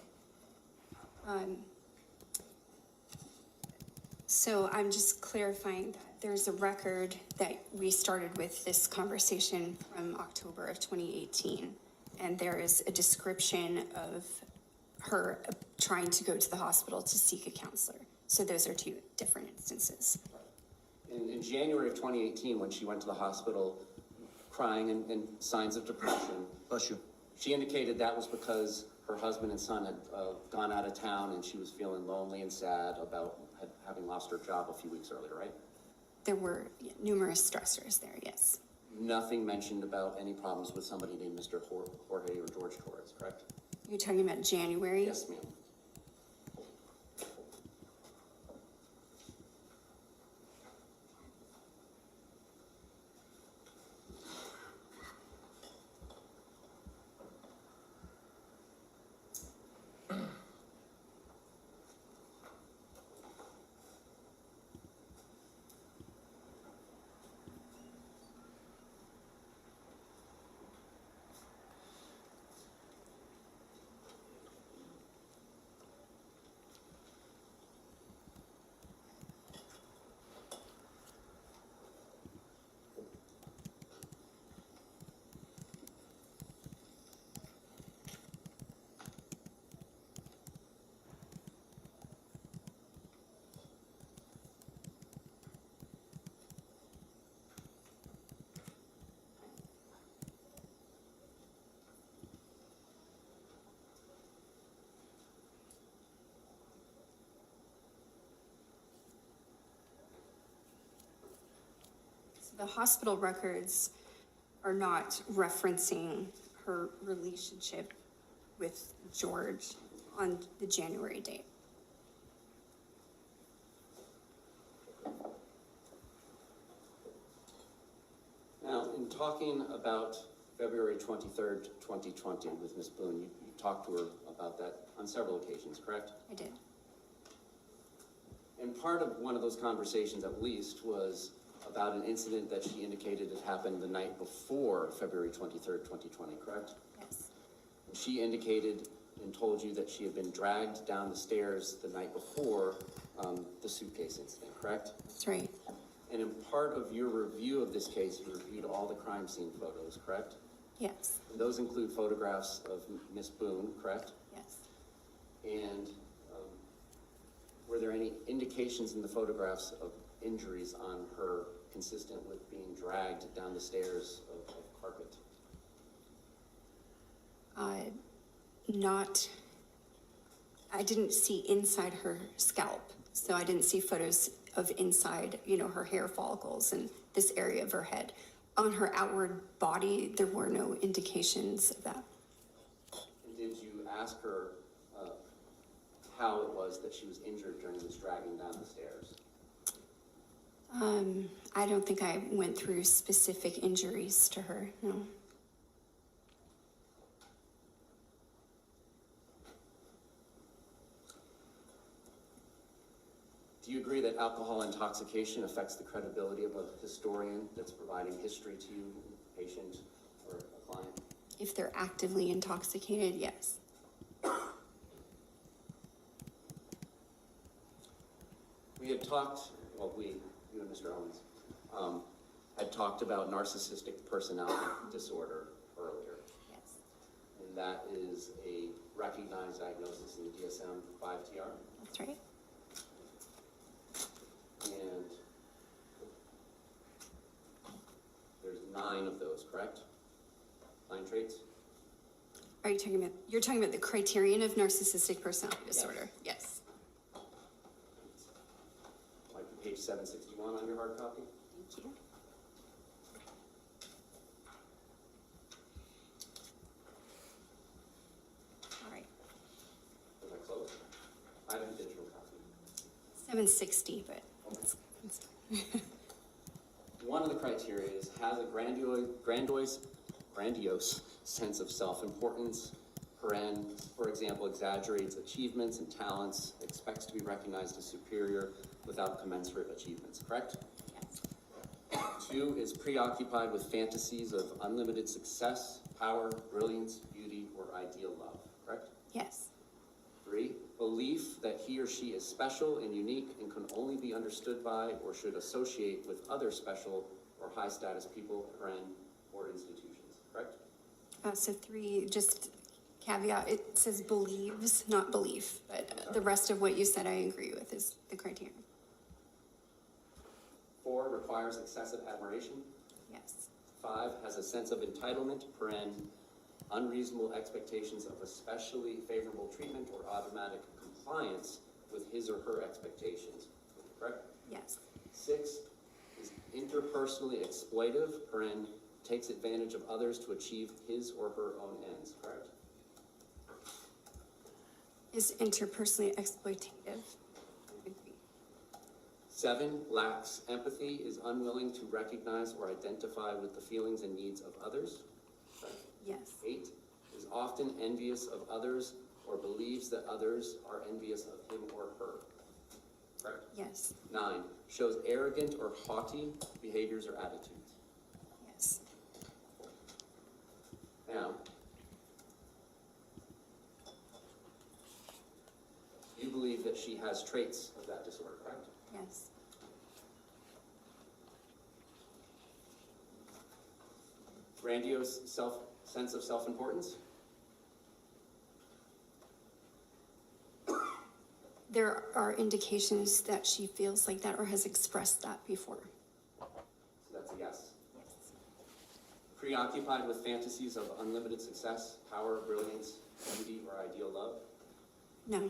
So I'm just clarifying that there's a record that we started with this conversation from October of 2018. And there is a description of her trying to go to the hospital to seek a counselor. So those are two different instances. In January of 2018, when she went to the hospital crying and signs of depression, Bless you. she indicated that was because her husband and son had gone out of town and she was feeling lonely and sad about having lost her job a few weeks earlier, right? There were numerous stressors there, yes. Nothing mentioned about any problems with somebody named Mr. Jorge or George Torres, correct? You're talking about January? Yes, ma'am. The hospital records are not referencing her relationship with George on the January date. Now, in talking about February 23rd, 2020 with Ms. Boone, you talked to her about that on several occasions, correct? I did. And part of one of those conversations, at least, was about an incident that she indicated had happened the night before February 23rd, 2020, correct? Yes. She indicated and told you that she had been dragged down the stairs the night before the suitcase incident, correct? That's right. And in part of your review of this case, you reviewed all the crime scene photos, correct? Yes. And those include photographs of Miss Boone, correct? Yes. And were there any indications in the photographs of injuries on her consistent with being dragged down the stairs of carpet? I didn't see inside her scalp, so I didn't see photos of inside, her hair follicles and this area of her head. On her outward body, there were no indications of that. And did you ask her how it was that she was injured during this dragging down the stairs? I don't think I went through specific injuries to her, no. Do you agree that alcohol intoxication affects the credibility of a historian that's providing history to you, a patient or a client? If they're actively intoxicated, yes. We had talked, you and Mr. Owens, had talked about narcissistic personality disorder earlier. Yes. And that is a recognized diagnosis in the DSM-5-TR. That's right. And there's 9 of those, correct? 9 traits? You're talking about the criterion of narcissistic personality disorder? Yes. Like page 761 on your hard copy? Thank you. All right. Was I close? I have a digital copy. 760, but One of the criteria is has a grandiose sense of self-importance, for example, exaggerates achievements and talents, expects to be recognized as superior without commensurate achievements, correct? yes. 2 is preoccupied with fantasies of unlimited success, power, brilliance, beauty, or ideal love, correct? Yes. 3, belief that he or she is special and unique and can only be understood by or should associate with other special or high status people, or institutions, correct? So 3, just caveat, it says believes, not belief, but the rest of what you said I agree with is the criterion. 4, requires excessive admiration. Yes. 5, has a sense of entitlement, unreasonable expectations of especially favorable treatment or automatic compliance with his or her expectations, correct? Yes. 6, is interpersonally exploitive, takes advantage of others to achieve his or her own ends, correct? Is interpersonally exploitative. 7, lacks empathy, is unwilling to recognize or identify with the feelings and needs of others. Correct? Yes. 8, is often envious of others or believes that others are envious of him or her. Correct? Yes. 9, shows arrogant or haughty behaviors or attitudes. Yes. Now, you believe that she has traits of that disorder, correct? Yes. Grandiose sense of self-importance? There are indications that she feels like that or has expressed that before. So that's a yes. Yes. Preoccupied with fantasies of unlimited success, power, brilliance, beauty, or ideal love? No. Do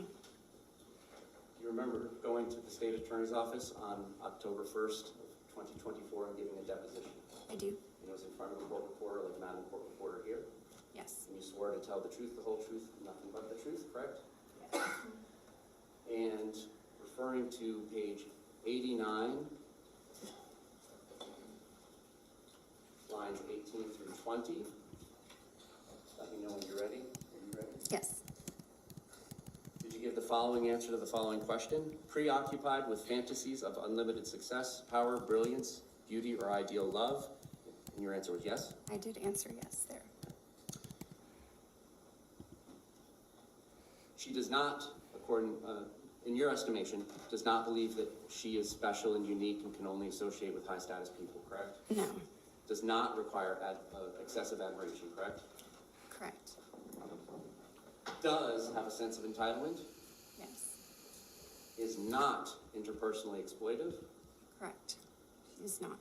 you remember going to the state attorney's office on October 1st of 2024 and giving a deposition? I do. And it was in front of a court reporter, like not a court reporter here? Yes. And you swore to tell the truth, the whole truth, nothing but the truth, correct? And referring to page 89, lines 18 through 20. Let me know when you're ready. Are you ready? Yes. Did you give the following answer to the following question? Preoccupied with fantasies of unlimited success, power, brilliance, beauty, or ideal love? And your answer was yes? I did answer yes there. She does not, according, in your estimation, does not believe that she is special and unique and can only associate with high status people, correct? No. Does not require excessive admiration, correct? Correct. Does have a sense of entitlement, Yes. is not interpersonally exploitive, Correct. She is not.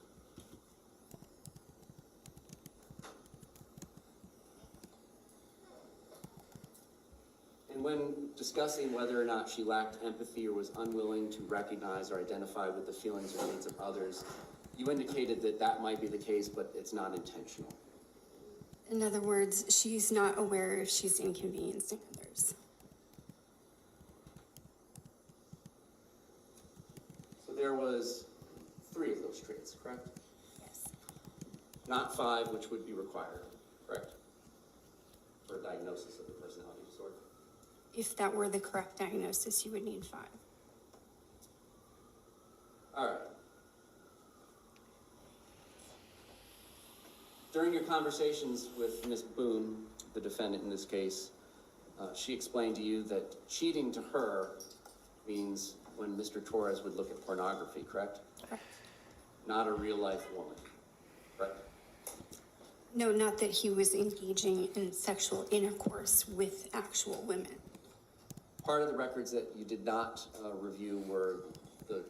and when discussing whether or not she lacked empathy or was unwilling to recognize or identify with the feelings or needs of others, you indicated that that might be the case, but it's not intentional. In other words, she's not aware if she's inconveniencing others. So there was 3 of those traits, correct? Yes. Not 5, which would be required, correct? For a diagnosis of the personality disorder. If that were the correct diagnosis, you would need 5. All right. During your conversations with Ms. Boone, the defendant in this case, she explained to you that cheating to her means when Mr. Torres would look at pornography, correct? Correct. Not a real-life woman, correct? No, not that he was engaging in sexual intercourse with actual women. Part of the records that you did not review were the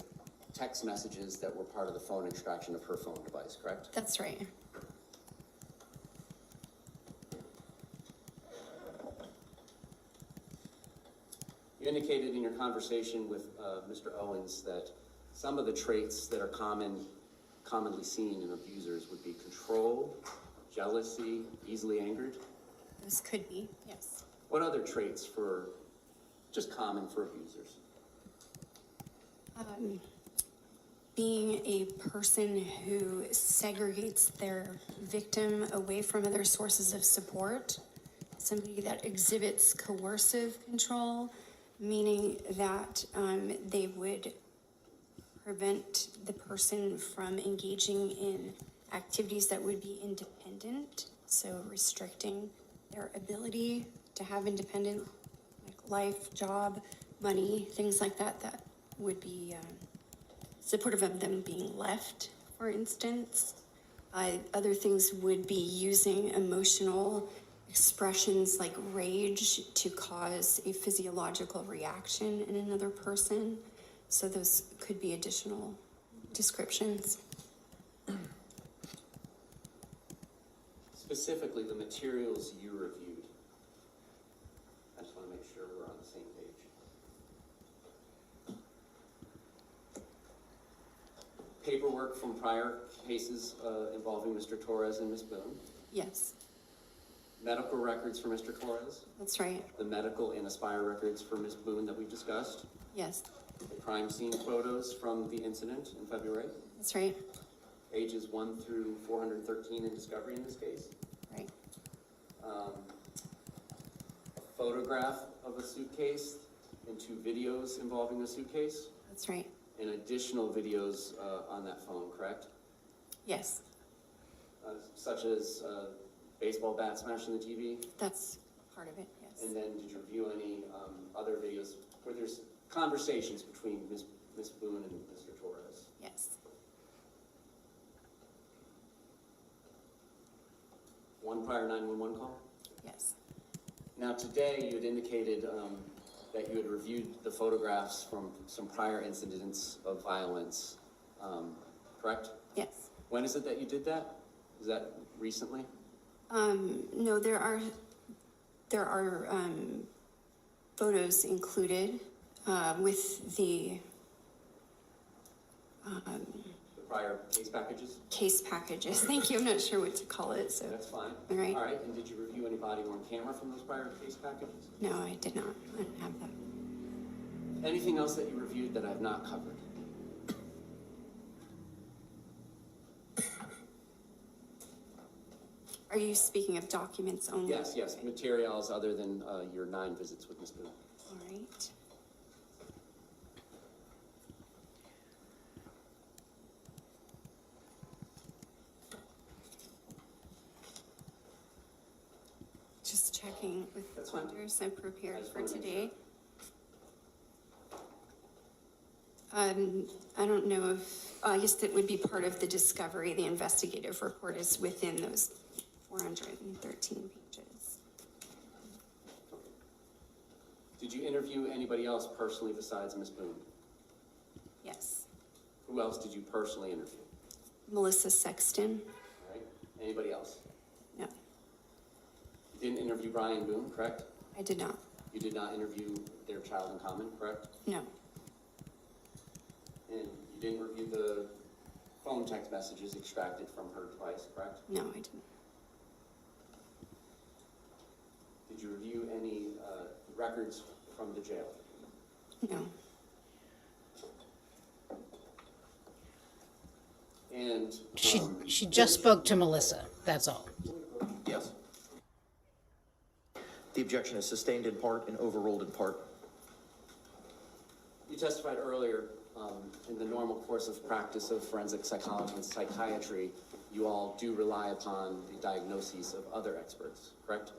text messages that were part of the phone extraction of her phone device, correct? That's right. You indicated in your conversation with Mr. Owens that some of the traits that are commonly seen in abusers would be control, jealousy, easily angered. Those could be, yes. What other traits for just common for abusers? Being a person who segregates their victim away from other sources of support, somebody that exhibits coercive control, meaning that they would prevent the person from engaging in activities that would be independent, so restricting their ability to have independent life, job, money, things like that, that would be supportive of them being left, for instance. Other things would be using emotional expressions like rage to cause a physiological reaction in another person. So those could be additional descriptions. Specifically, the materials you reviewed. I just want to make sure we're on the same page. Paperwork from prior cases involving Mr. Torres and Ms. Boone. Yes, Medical records for Mr. Torres. that's right. The medical and Aspire records for Ms. Boone that we've discussed. Yes, The crime scene photos from the incident in February. that's right. Pages 1 through 413 in discovery in this case. Right. A photograph of a suitcase and 2 videos involving the suitcase. That's right. And additional videos on that phone, correct? Yes, Such as baseball bat smashing the TV. that's part of it. Yes. And then did you review any other videos where there's conversations between Ms. Boone and Mr. Torres? Yes. One prior 911 call? Yes. Now today you had indicated that you had reviewed the photographs from some prior incidents of violence, correct? Yes. When is it that you did that? Is that recently? No, there are photos included with the prior case packages? Case packages. Thank you. I'm not sure what to call it, so. That's fine. All right. All right, and did you review any body worn camera from those prior case packages? No, I did not. I didn't have that. Anything else that you reviewed that I've not covered? Are you speaking of documents only? Yes, materials other than your 9 visits with Ms. Boone. All right. Just checking with the That's fine. folders I I prepared just for wanna make today. I don't know if, I guess that would be part of the discovery. The investigative report is within those 413 pages. Did you interview anybody else personally besides Ms. Boone? Yes. Who else did you personally interview? Melissa Sexton? All right, anybody else? No, You didn't interview Brian Boone, correct? I did not. You did not interview their child in common, correct? No, And you didn't review the phone text messages extracted from her device, correct? no, I didn't. Did you review any records from the jail? No, And She just spoke to Melissa, that's all. Yes. The objection is sustained in part and overruled in part. you testified earlier in the normal course of practice of forensic psychology and psychiatry, you all do rely upon the diagnoses of other experts, correct?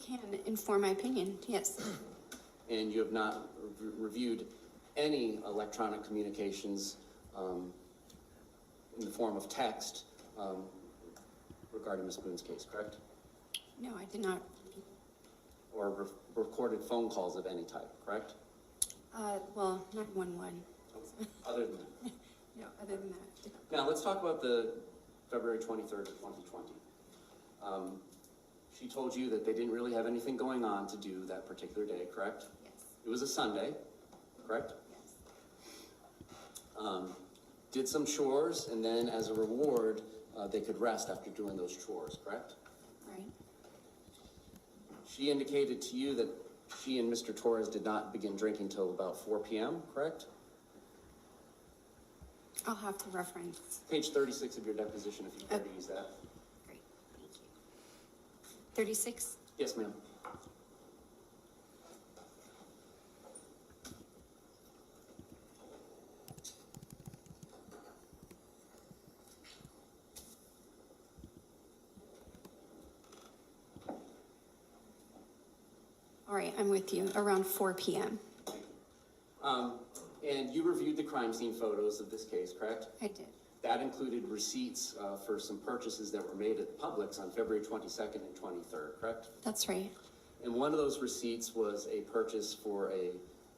you can inform my opinion, yes. And you have not reviewed any electronic communications in the form of text regarding Ms. Boone's case, correct? No, I did not. Or recorded phone calls of any type, correct? Well, 911. Other than that. No, other than that. Now, let's talk about the February 23rd, 2020. She told you that they didn't really have anything going on to do that particular day, correct? Yes, It was a Sunday, correct? yes. Did some chores, and then as a reward, they could rest after doing those chores, correct? Right. She indicated to you that she and Mr. Torres did not begin drinking till about 4 p.m., correct? I'll have to reference. Page 36 of your deposition, if you care to use that. Great, thank you. 36? Yes, ma'am. All right, I'm with you. Around 4 p.m. And you reviewed the crime scene photos of this case, correct? I did. That included receipts for some purchases that were made at Publix on February 22nd and 23rd, correct? That's right. And one of those receipts was a purchase for a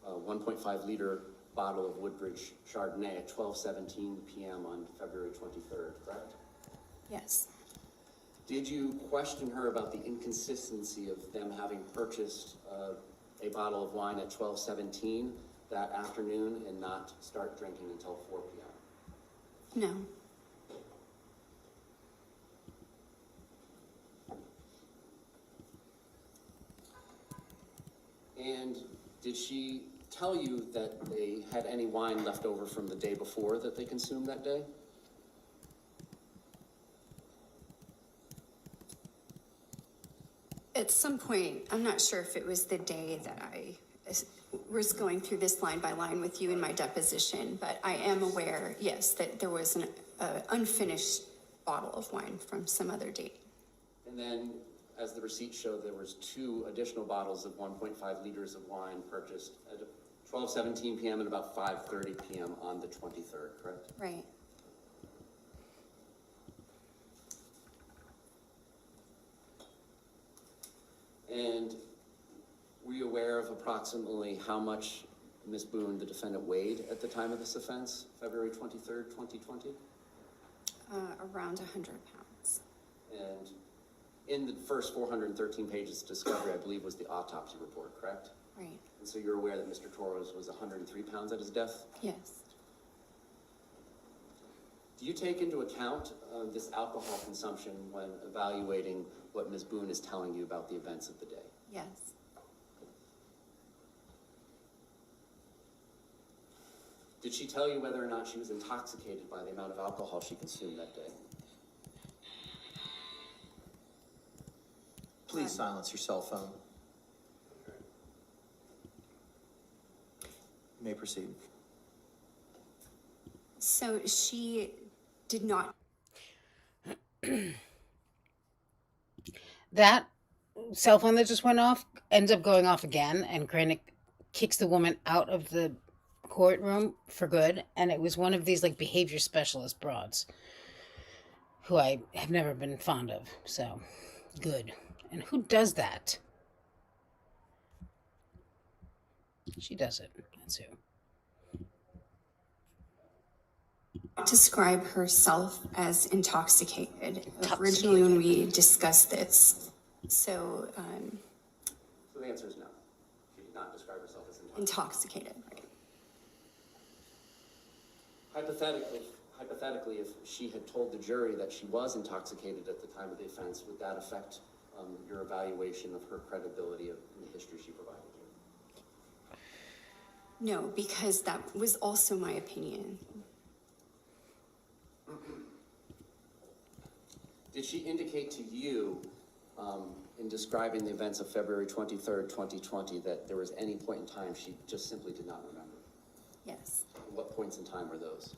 1.5 liter bottle of Woodbridge Chardonnay at 12:17 p.m. on February 23rd, correct? Yes. Did you question her about the inconsistency of them having purchased a bottle of wine at 12:17 that afternoon and not start drinking until 4 p.m.? No. And did she tell you that they had any wine left over from the day before that they consumed that day? At some point, I'm not sure if it was the day that I was going through this line by line with you in my deposition, but I am aware, yes, that there was an unfinished bottle of wine from some other date. And then, as the receipt showed, there was 2 additional bottles of 1.5 liters of wine purchased at 12:17 p.m. and about 5:30 p.m. on the 23rd, correct? Right. And were you aware of approximately how much Ms. Boone, the defendant, weighed at the time of this offense, February 23rd, 2020? Around 100 pounds. And in the first 413 pages of discovery, I believe, was the autopsy report, correct? Right. And so you're aware that Mr. Torres was 103 pounds at his death? Yes. Do you take into account this alcohol consumption when evaluating what Ms. Boone is telling you about the events of the day? Yes. Did she tell you whether or not she was intoxicated by the amount of alcohol she consumed that day? Please silence your cell phone. You may proceed. So she did not. That cell phone that just went off ends up going off again, and Krennic kicks the woman out of the courtroom for good. And it was one of these like behavior specialist broads who I have never been fond of. So good. And who does that? She does it. That's who. Describe herself as intoxicated. Originally, when we discussed this, so So the answer is no. She did not describe herself as intoxicated. intoxicated. Right. Hypothetically, if she had told the jury that she was intoxicated at the time of the offense, would that affect your evaluation of her credibility of the history she provided you? No, because that was also my opinion. Did she indicate to you, in describing the events of February 23rd, 2020, that there was any point in time she just simply did not remember? Yes. And what points in time were those?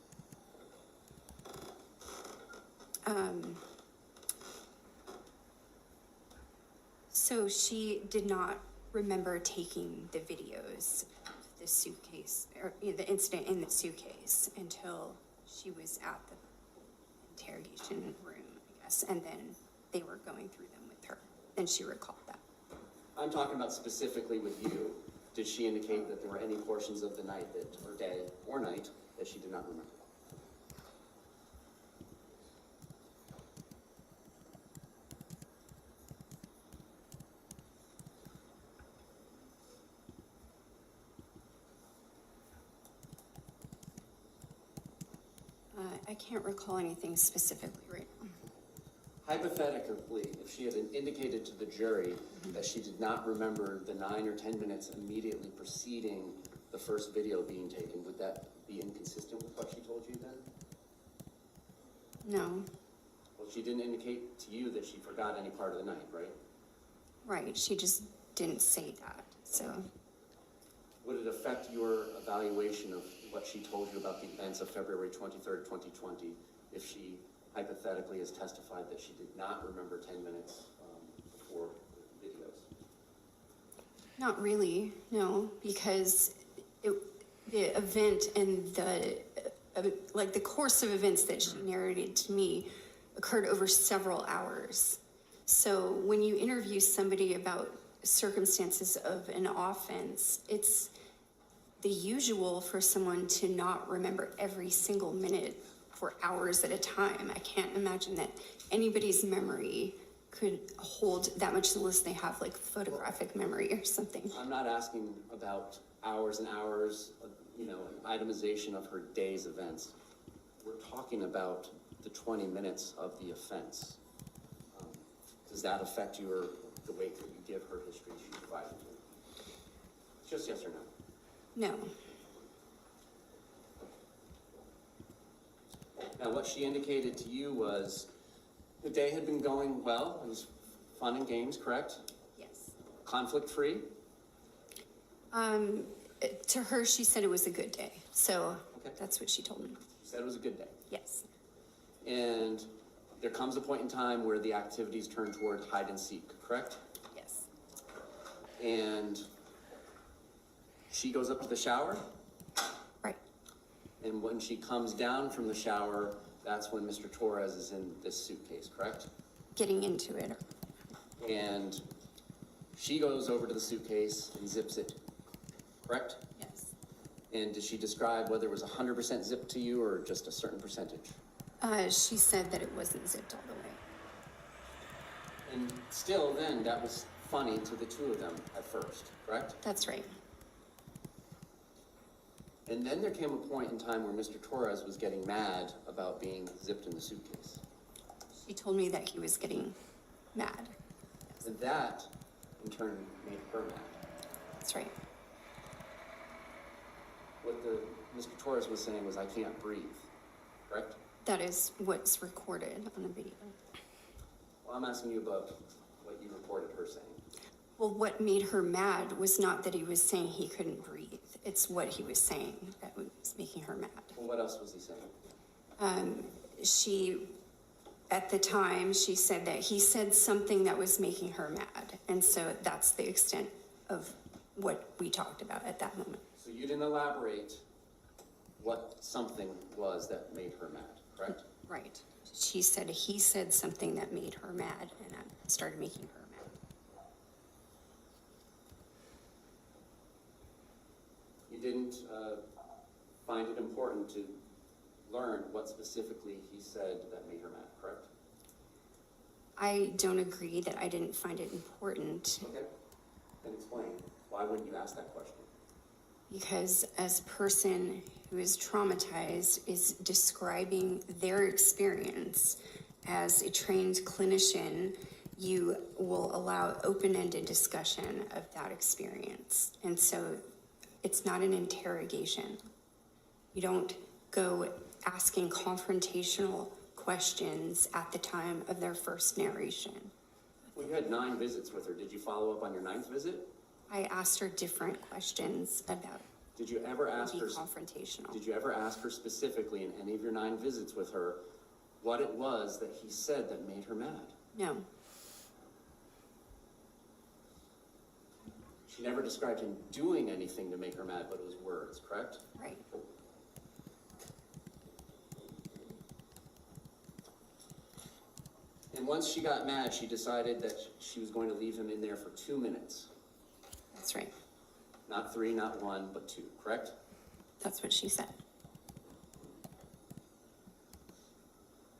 So she did not remember taking the videos of the suitcase, or the incident in the suitcase, until she was at the interrogation room, I guess, and then they were going through them with her. Then she recalled that. I'm talking about specifically with you. Did she indicate that there were any portions of the night or day or night that she did not remember? I can't recall anything specifically right now. Hypothetically, if she had indicated to the jury that she did not remember the 9 or 10 minutes immediately preceding the first video being taken, would that be inconsistent with what she told you then? No. Well, she didn't indicate to you that she forgot any part of the night, right? Right, she just didn't say that, so. Would it affect your evaluation of what she told you about the events of February 23rd, 2020, if she hypothetically has testified that she did not remember 10 minutes before the videos? Not really, no, because the event and the course of events that she narrated to me occurred over several hours. So when you interview somebody about circumstances of an offense, it's the usual for someone to not remember every single minute for hours at a time. I can't imagine that anybody's memory could hold that much unless they have like photographic memory or something. I'm not asking about hours and hours of, itemization of her day's events. We're talking about the 20 minutes of the offense. Does that affect the weight that you give her history she provided you? Just yes or no? No. Now, what she indicated to you was the day had been going well. It was fun and games, correct? Yes. Conflict-free? To her, she said it was a good day. So Okay. that's what she told me. She said it was a good day. Yes. And there comes a point in time where the activities turn toward hide and seek, correct? Yes. And she goes up to the shower, Right. and when she comes down from the shower, that's when Mr. Torres is in this suitcase, correct? Getting into it. And she goes over to the suitcase and zips it, correct? Yes. And did she describe whether it was 100% zipped to you or just a certain percentage? She said that it wasn't zipped all the way. And still then, that was funny to the two of them at first, correct? That's right. And then there came a point in time where Mr. Torres was getting mad about being zipped in the suitcase. She told me that he was getting mad. And that, in turn, made her mad. That's right. What Mr. Torres was saying was, I can't breathe, correct? That is what's recorded on the video. Well, I'm asking you about what you reported her saying. Well, what made her mad was not that he was saying he couldn't breathe. It's what he was saying that was making her mad. Well, what else was he saying? At the time, she said that he said something that was making her mad. And so that's the extent of what we talked about at that moment. So you didn't elaborate what something was that made her mad, correct? Right. She said he said something that made her mad, and that started making her mad. You didn't find it important to learn what specifically he said that made her mad, correct? I don't agree that I didn't find it important Okay, then explain. Why wouldn't you ask that question? because as a person who is traumatized is describing their experience as a trained clinician, you will allow open-ended discussion of that experience. And so it's not an interrogation. You don't go asking confrontational questions at the time of their first narration. Well, you had 9 visits with her. Did you follow up on your 9th visit? I asked her different questions about Did you ever ask being her? confrontational. Did you ever ask her specifically in any of your 9 visits with her what it was that he said that made her mad? No. She never described him doing anything to make her mad, but it was words, correct? Right. And once she got mad, she decided that she was going to leave him in there for 2 minutes. That's right. Not 3, not 1, but 2, correct? That's what she said.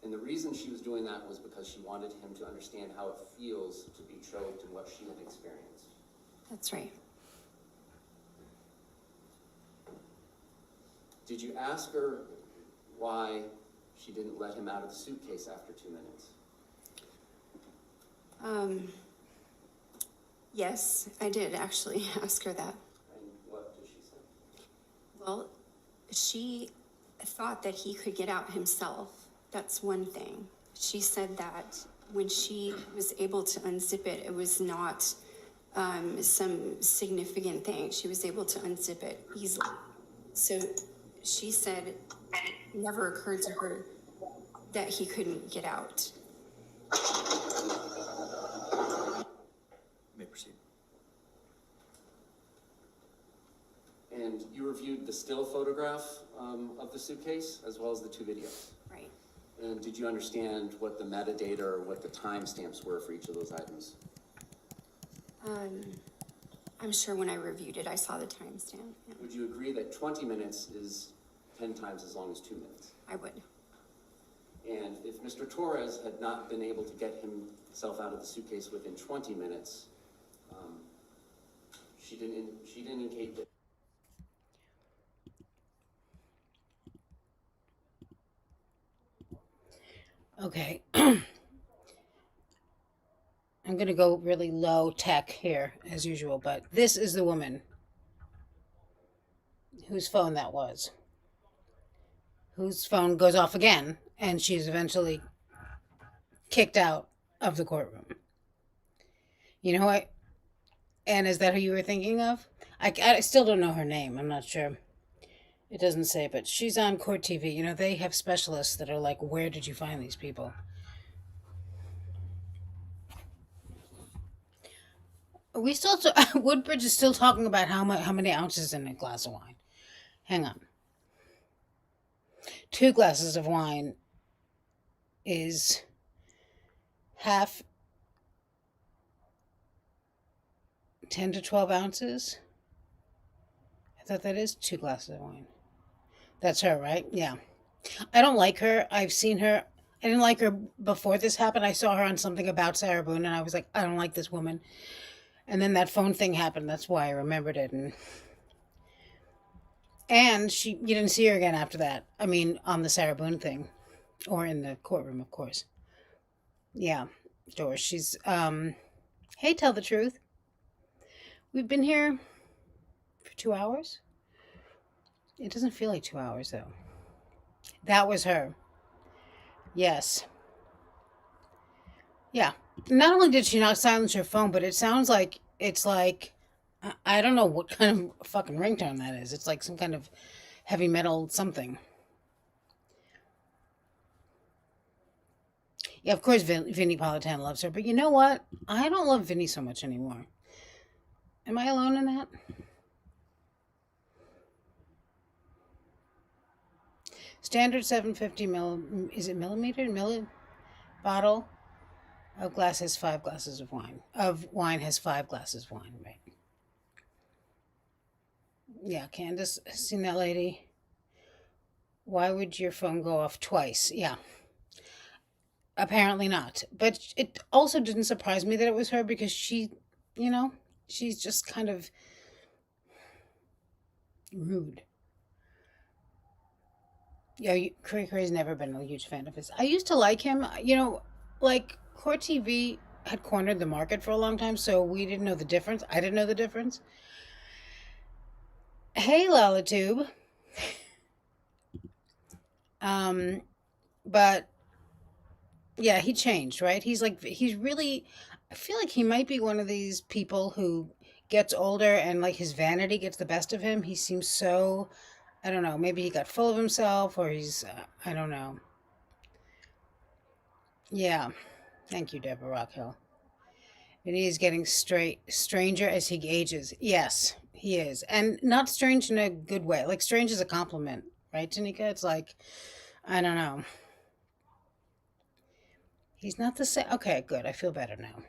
And the reason she was doing that was because she wanted him to understand how it feels to be choked and what she had experienced. That's right. Did you ask her why she didn't let him out of the suitcase after 2 minutes? Yes, I did actually ask her that. And what did she say? Well, she thought that he could get out himself. That's one thing. She said that when she was able to unzip it, it was not some significant thing. She was able to unzip it easily. So she said it never occurred to her that he couldn't get out. You may proceed. And you reviewed the still photograph of the suitcase as well as the 2 videos. Right. And did you understand what the metadata or what the timestamps were for each of those items? I'm sure when I reviewed it, I saw the timestamp. Yeah, Would you agree that 20 minutes is 10 times as long as 2 minutes? I would. And if Mr. Torres had not been able to get himself out of the suitcase within 20 minutes, she didn't indicate that. Okay. I'm going to go really low tech here, as usual, but this is the woman whose phone that was, whose phone goes off again, and she's eventually kicked out of the courtroom. You know what? And is that who you were thinking of? I still don't know her name. I'm not sure. It doesn't say, but she's on Court TV. You know, they have specialists that are like, where did you find these people? Are we still, Woodbridge is still talking about how many ounces in a glass of wine. Hang on. 2 glasses of wine is half 10 to 12 ounces. I thought that is 2 glasses of wine. That's her, right? Yeah. I don't like her. I've seen her. I didn't like her before this happened. I saw her on something about Sarah Boone, and I was like, I don't like this woman. And then that phone thing happened. That's why I remembered it. And And you didn't see her again after that. I mean, on the Sarah Boone thing, or in the courtroom, of course. Yeah, Doris. Hey, tell the truth. We've been here for 2 hours. It doesn't feel like 2 hours, though. That was her. Yes. Yeah. Not only did she not silence her phone, but it sounds like it's like I don't know what kind of fucking ringtone that is. It's like some kind of heavy metal something. Yeah, of course, Vinnie Politan loves her, but you know what? I don't love Vinnie so much anymore. Am I alone in that? Standard 750 is it millimeter? Bottle of glass has 5 glasses of wine. Of wine has 5 glasses of wine, right? Yeah, Candace, seen that lady? Why would your phone go off twice? Yeah, apparently not. But it also didn't surprise me that it was her because you know, she's just kind of rude. Yeah, Cray Cray's never been a huge fan of his. I used to like him. Like Court TV had cornered the market for a long time, so we didn't know the difference. I didn't know the difference. Hey, Lalatube. But yeah, he changed, right? He's really, I feel like he might be one of these people who gets older and like his vanity gets the best of him. He seems so, I don't know, maybe he got full of himself or I don't know. Yeah. Thank you, Deborah Rockhill. And he is getting stranger as he ages. Yes, he is. And not strange in a good way. Like strange is a compliment, right, Tanika? It's like, I don't know. He's not the same. Okay, good. I feel better now.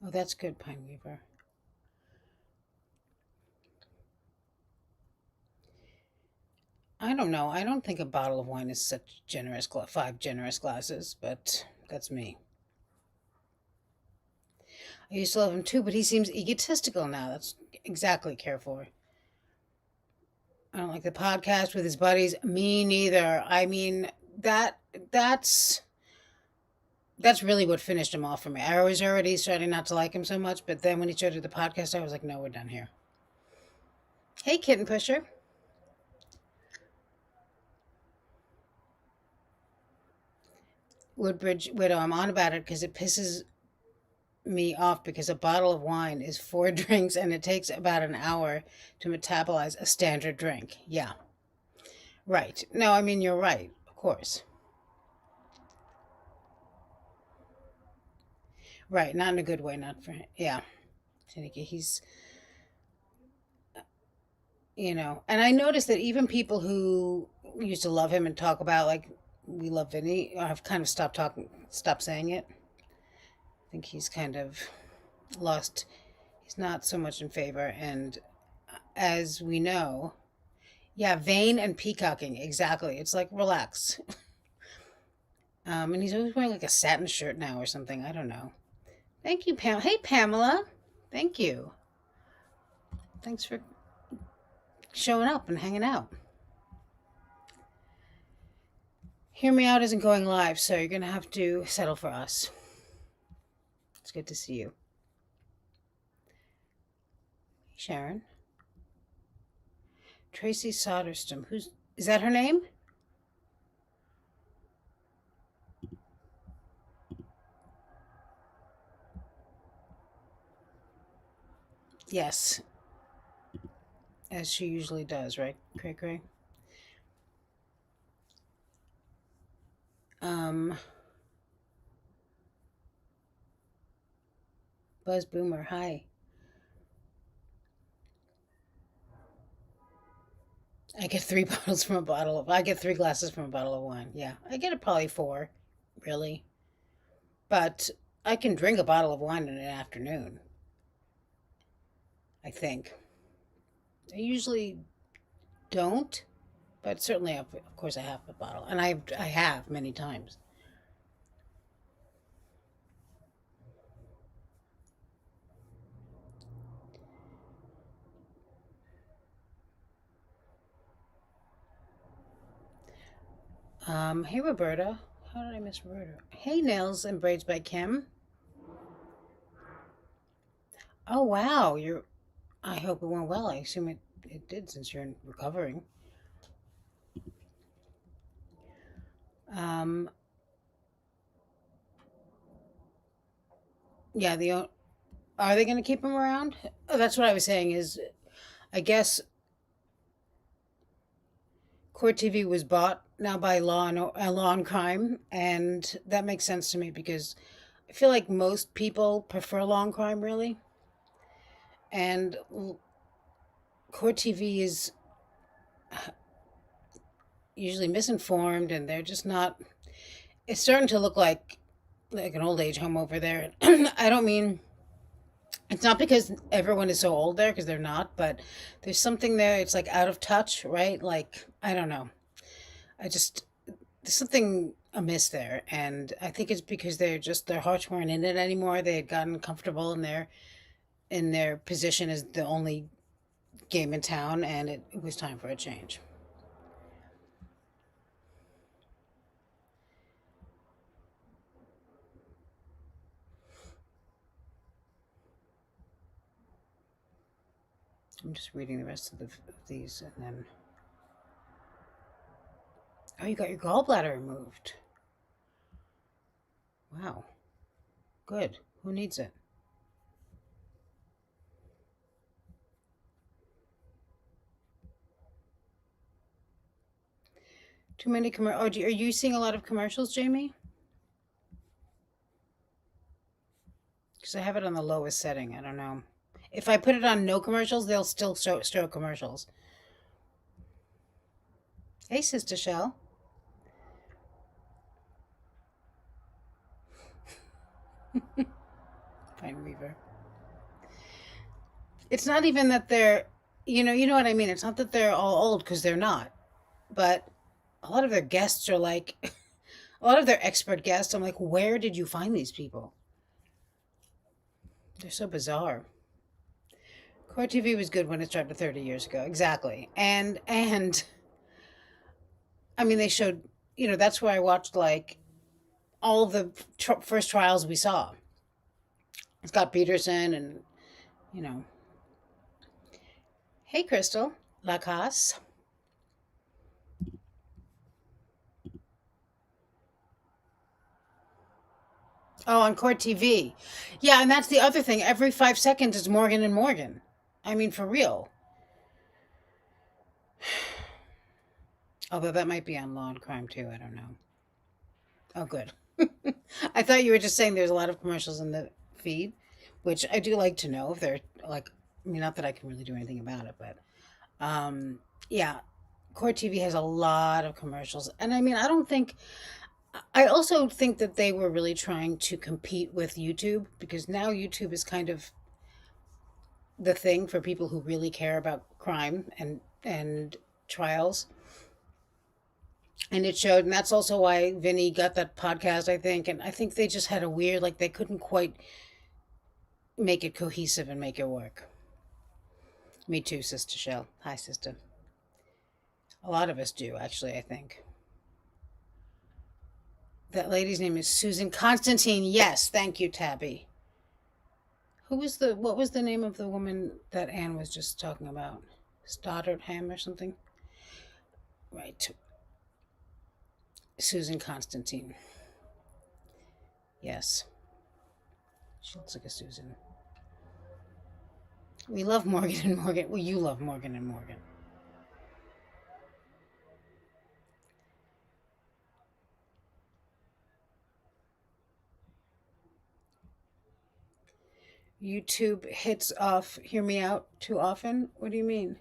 Oh, that's good, Pine Weaver. I don't know. I don't think a bottle of wine is such 5 generous glasses, but that's me. I used to love him too, but he seems egotistical now. That's exactly careful. I don't like the podcast with his buddies. Me neither. I mean, that's that's really what finished him off for me. I was already starting not to like him so much, but then when he started the podcast, I was like, no, we're done here. Hey, Kitten Pusher. Woodbridge Widow, I'm on about it because it pisses me off because a bottle of wine is 4 drinks and it takes about an hour to metabolize a standard drink. Yeah. Right. No, I mean, you're right. Of course. Right. Not in a good way. Not for him. Yeah. He's, and I noticed that even people who used to love him and talk about, like, we love Vinny, have kind of stopped saying it. I think he's kind of lost, he's not so much in favor. And as we know, yeah, vain and peacocking. Exactly. It's like, relax. And he's always wearing like a satin shirt now or something. I don't know. Thank you, Pam. Hey, Pamela. Thank you. Thanks for showing up and hanging out. Hear Me Out isn't going live, so you're going to have to settle for us. It's good to see you. Sharon. Tracy Soderstrom. Is that her name? Yes. As she usually does, right, Cray? Buzz Boomer, hi. I get 3 bottles from a bottle of. I get 3 glasses from a bottle of wine. Yeah, I get it probably 4, really. But I can drink a bottle of wine in an afternoon. I think. I usually don't, But certainly, of course, I have a bottle, and I have many times. Hey Roberta, how did I miss Roberta? Hey Nails and Braids by Kim. Oh wow, you're. I hope it went well. I assume it did since you're recovering. Um, yeah, are they going to keep him around? Oh, that's what I was saying. Is I guess Court TV was bought now by Law and Crime, and that makes sense to me because I feel like most people prefer Law and Crime really, and Court TV is usually misinformed, and they're just not. It's starting to look like an old age home over there. I don't mean it's not because everyone is so old there because they're not, but there's something there. It's like out of touch, right? Like I don't know. I just there's something amiss there, and I think it's because their hearts weren't in it anymore. They had gotten comfortable in their position as the only game in town, and it was time for a change. I'm just reading the rest of these, and then oh, you got your gallbladder removed. Wow, good. Who needs it? Too many Oh, are you seeing a lot of commercials, Jamie? Because I have it on the lowest setting. I don't know. If I put it on no commercials, they'll still show commercials. Hey, Sister Shell. Fine Weaver. It's not even that they're, you know what I mean. It's not that they're all old because they're not. But a lot of their guests are like, a lot of their expert guests. I'm like, where did you find these people? They're so bizarre. Core TV was good when it started 30 years ago. Exactly. And I mean, they showed, that's where I watched like all of the first trials we saw. Scott Peterson and, you know, hey, Crystal, La Casse. Oh, on Court TV. Yeah, and that's the other thing. Every 5 seconds is Morgan and Morgan. I mean, for real. Although that might be on Law and Crime too. I don't know. Oh, good. I thought you were just saying there's a lot of commercials in the feed, which I do like to know if they're like, I mean, not that I can really do anything about it, but yeah, Court TV has a lot of commercials. And I mean, I also think that they were really trying to compete with YouTube because now YouTube is kind of the thing for people who really care about crime and trials. And it showed, and that's also why Vinny got that podcast, I think. And I think they just had a weird, like, they couldn't quite make it cohesive and make it work. Me too, Sister Shell. Hi, Sister. A lot of us do, actually, I think. That lady's name is Susan Constantine. Yes, thank you, Tabby. What was the name of the woman that Anne was just talking about? Stoddardham or something? Right. Susan Constantine. Yes. She looks like a Susan. We love Morgan and Morgan. Well, you love Morgan and Morgan. YouTube hits off Hear Me Out too often? What do you mean?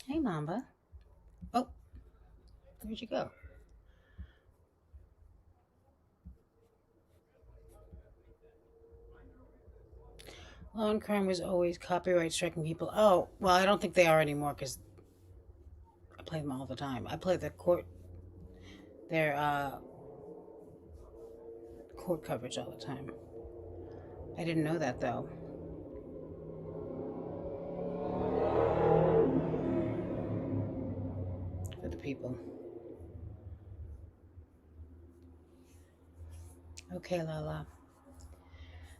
Hey, Mamba. Oh, where'd you go? Law and crime was always copyright striking people. Oh, well, I don't think they are anymore because I play them all the time. I play their court coverage all the time. I didn't know that though. For the people. Okay, Lala.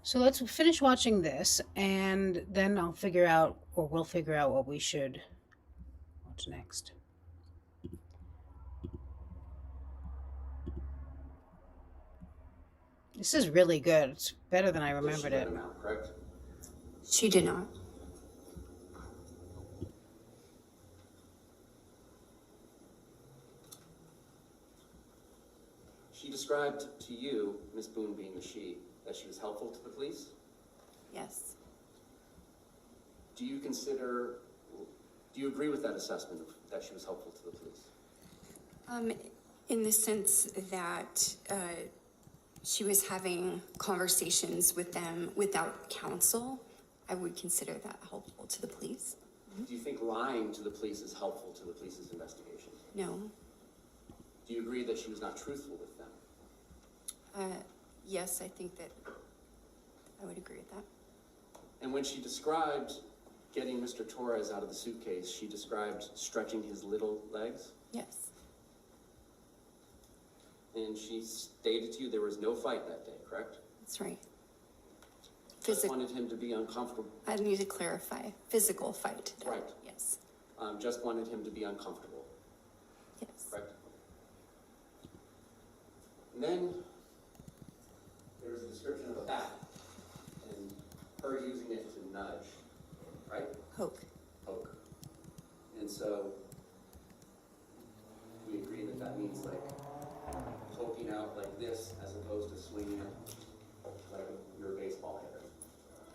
So let's finish watching this, and then I'll figure out, or we'll figure out what we should watch next. This is really good. It's better than I remembered She it. let him out, correct? She did not. She described to you, Miss Boone being the she, that she was helpful to the police. Yes. Do you agree with that assessment that she was helpful to the police? In the sense that she was having conversations with them without counsel, I would consider that helpful to the police. Do you think lying to the police is helpful to the police's investigation? No. Do you agree that she was not truthful with them? Yes, I think that I would agree with that. And when she described getting Mr. Torres out of the suitcase, she described stretching his little legs, Yes. and she stated to you there was no fight that day, correct? That's right. Just wanted him to be uncomfortable. I need to clarify. Physical fight. Right. Yes. Just wanted him to be uncomfortable, Yes. correct? And then there was a description of a bat and her using it to nudge, right? Poke. Poke. And so we agree that that means like poking out like this as opposed to swinging it like your baseball hitter.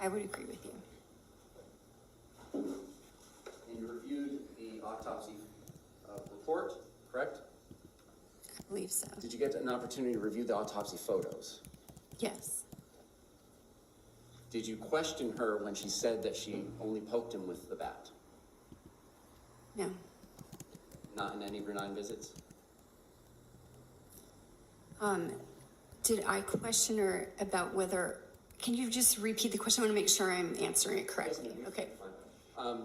I would agree with you. And you reviewed the autopsy report, correct? I believe so. Did you get an opportunity to review the autopsy photos? Yes. Did you question her when she said that she only poked him with the bat? No. Not in any of your 9 visits? Did I question her about whether, can you just repeat the question? I want to make sure I'm answering it correctly. Okay.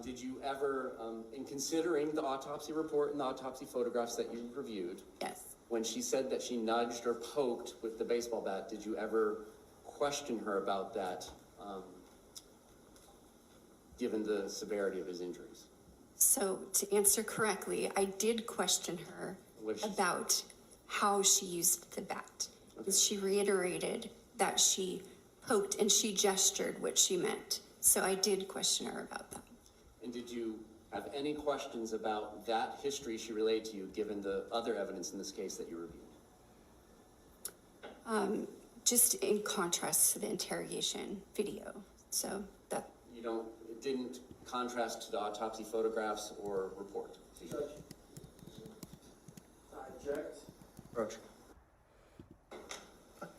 Did you ever, in considering the autopsy report and the autopsy photographs that you reviewed, Yes. when she said that she nudged or poked with the baseball bat, did you ever question her about that, given the severity of his injuries? So to answer correctly, I did question her What did she say? about how she used the bat. And she reiterated that she poked and she gestured what she meant. So I did question her about that. And did you have any questions about that history she relayed to you, given the other evidence in this case that you reviewed? Just in contrast to the interrogation video. So that, It didn't contrast to the autopsy photographs or report? Judge. I object. Roach.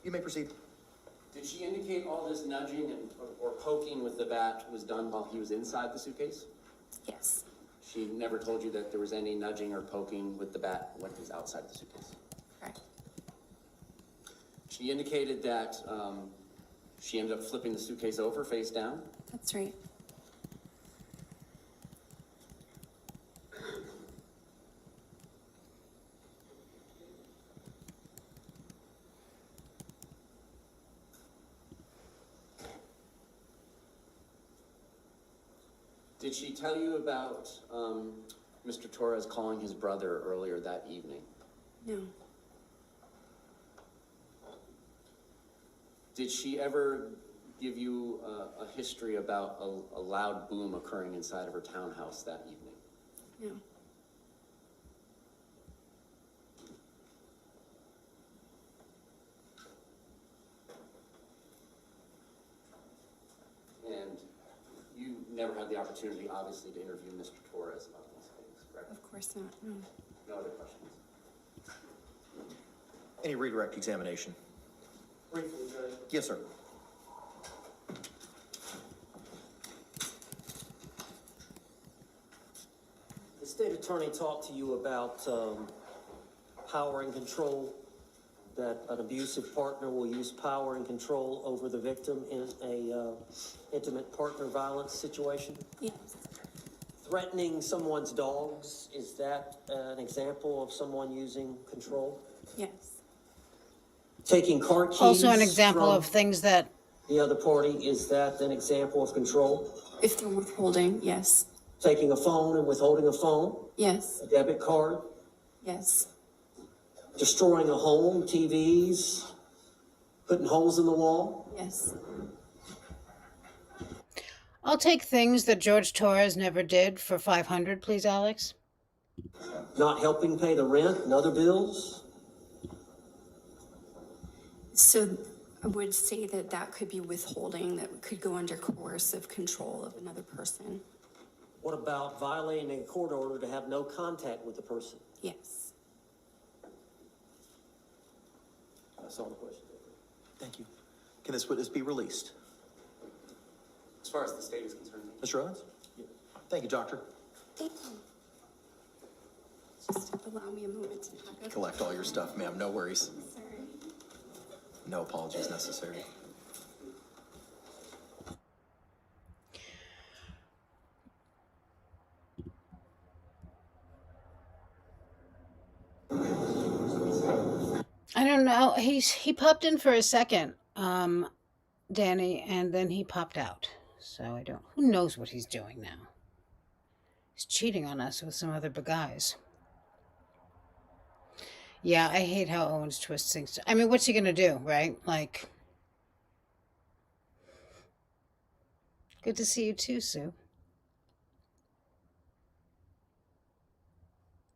You may proceed. Did she indicate all this nudging or poking with the bat was done while he was inside the suitcase? yes, She never told you that there was any nudging or poking with the bat when he was outside the suitcase? correct. She indicated that she ended up flipping the suitcase over face down. That's right. Did she tell you about Mr. Torres calling his brother earlier that evening? No, Did she ever give you a history about a loud boom occurring inside of her townhouse that evening? no, And you never had the opportunity, obviously, to interview Mr. Torres about these things, correct? of course not. No. No other questions? Any redirect examination? Briefly, Judge. Yes, sir. attorney talk to you about power and control, that an abusive partner will use power and control over the victim in a intimate partner violence situation? Yes. Threatening someone's dogs, is that an example of someone using control? Yes. Taking car keys Also an example from of things that, the other party, is that an example of control? If they're withholding, yes. Taking a phone and withholding a phone, Yes. a debit card, Yes. destroying a home, TVs, putting holes in the wall. Yes. I'll take things that George Torres never did for 500, please, Alex. Not helping pay the rent and other bills. So I would say that that could be withholding, that could go under coercive control of another person. What about violating a court order to have no contact with the person? Yes. That's all the question. Thank you. Can this witness be released? As far as the state is concerned. Mr. Owens? Thank you, doctor. Thank you. Just allow me a moment to pack up. Collect all your stuff, ma'am. No worries. Sorry. No apologies necessary. I don't know. He popped in for a second, Danny, and then he popped out. So I don't. Who knows what he's doing now? He's cheating on us with some other guys. Yeah, I hate how Owens twists things. I mean, what's he gonna do, right? Like, good to see you too, Sue.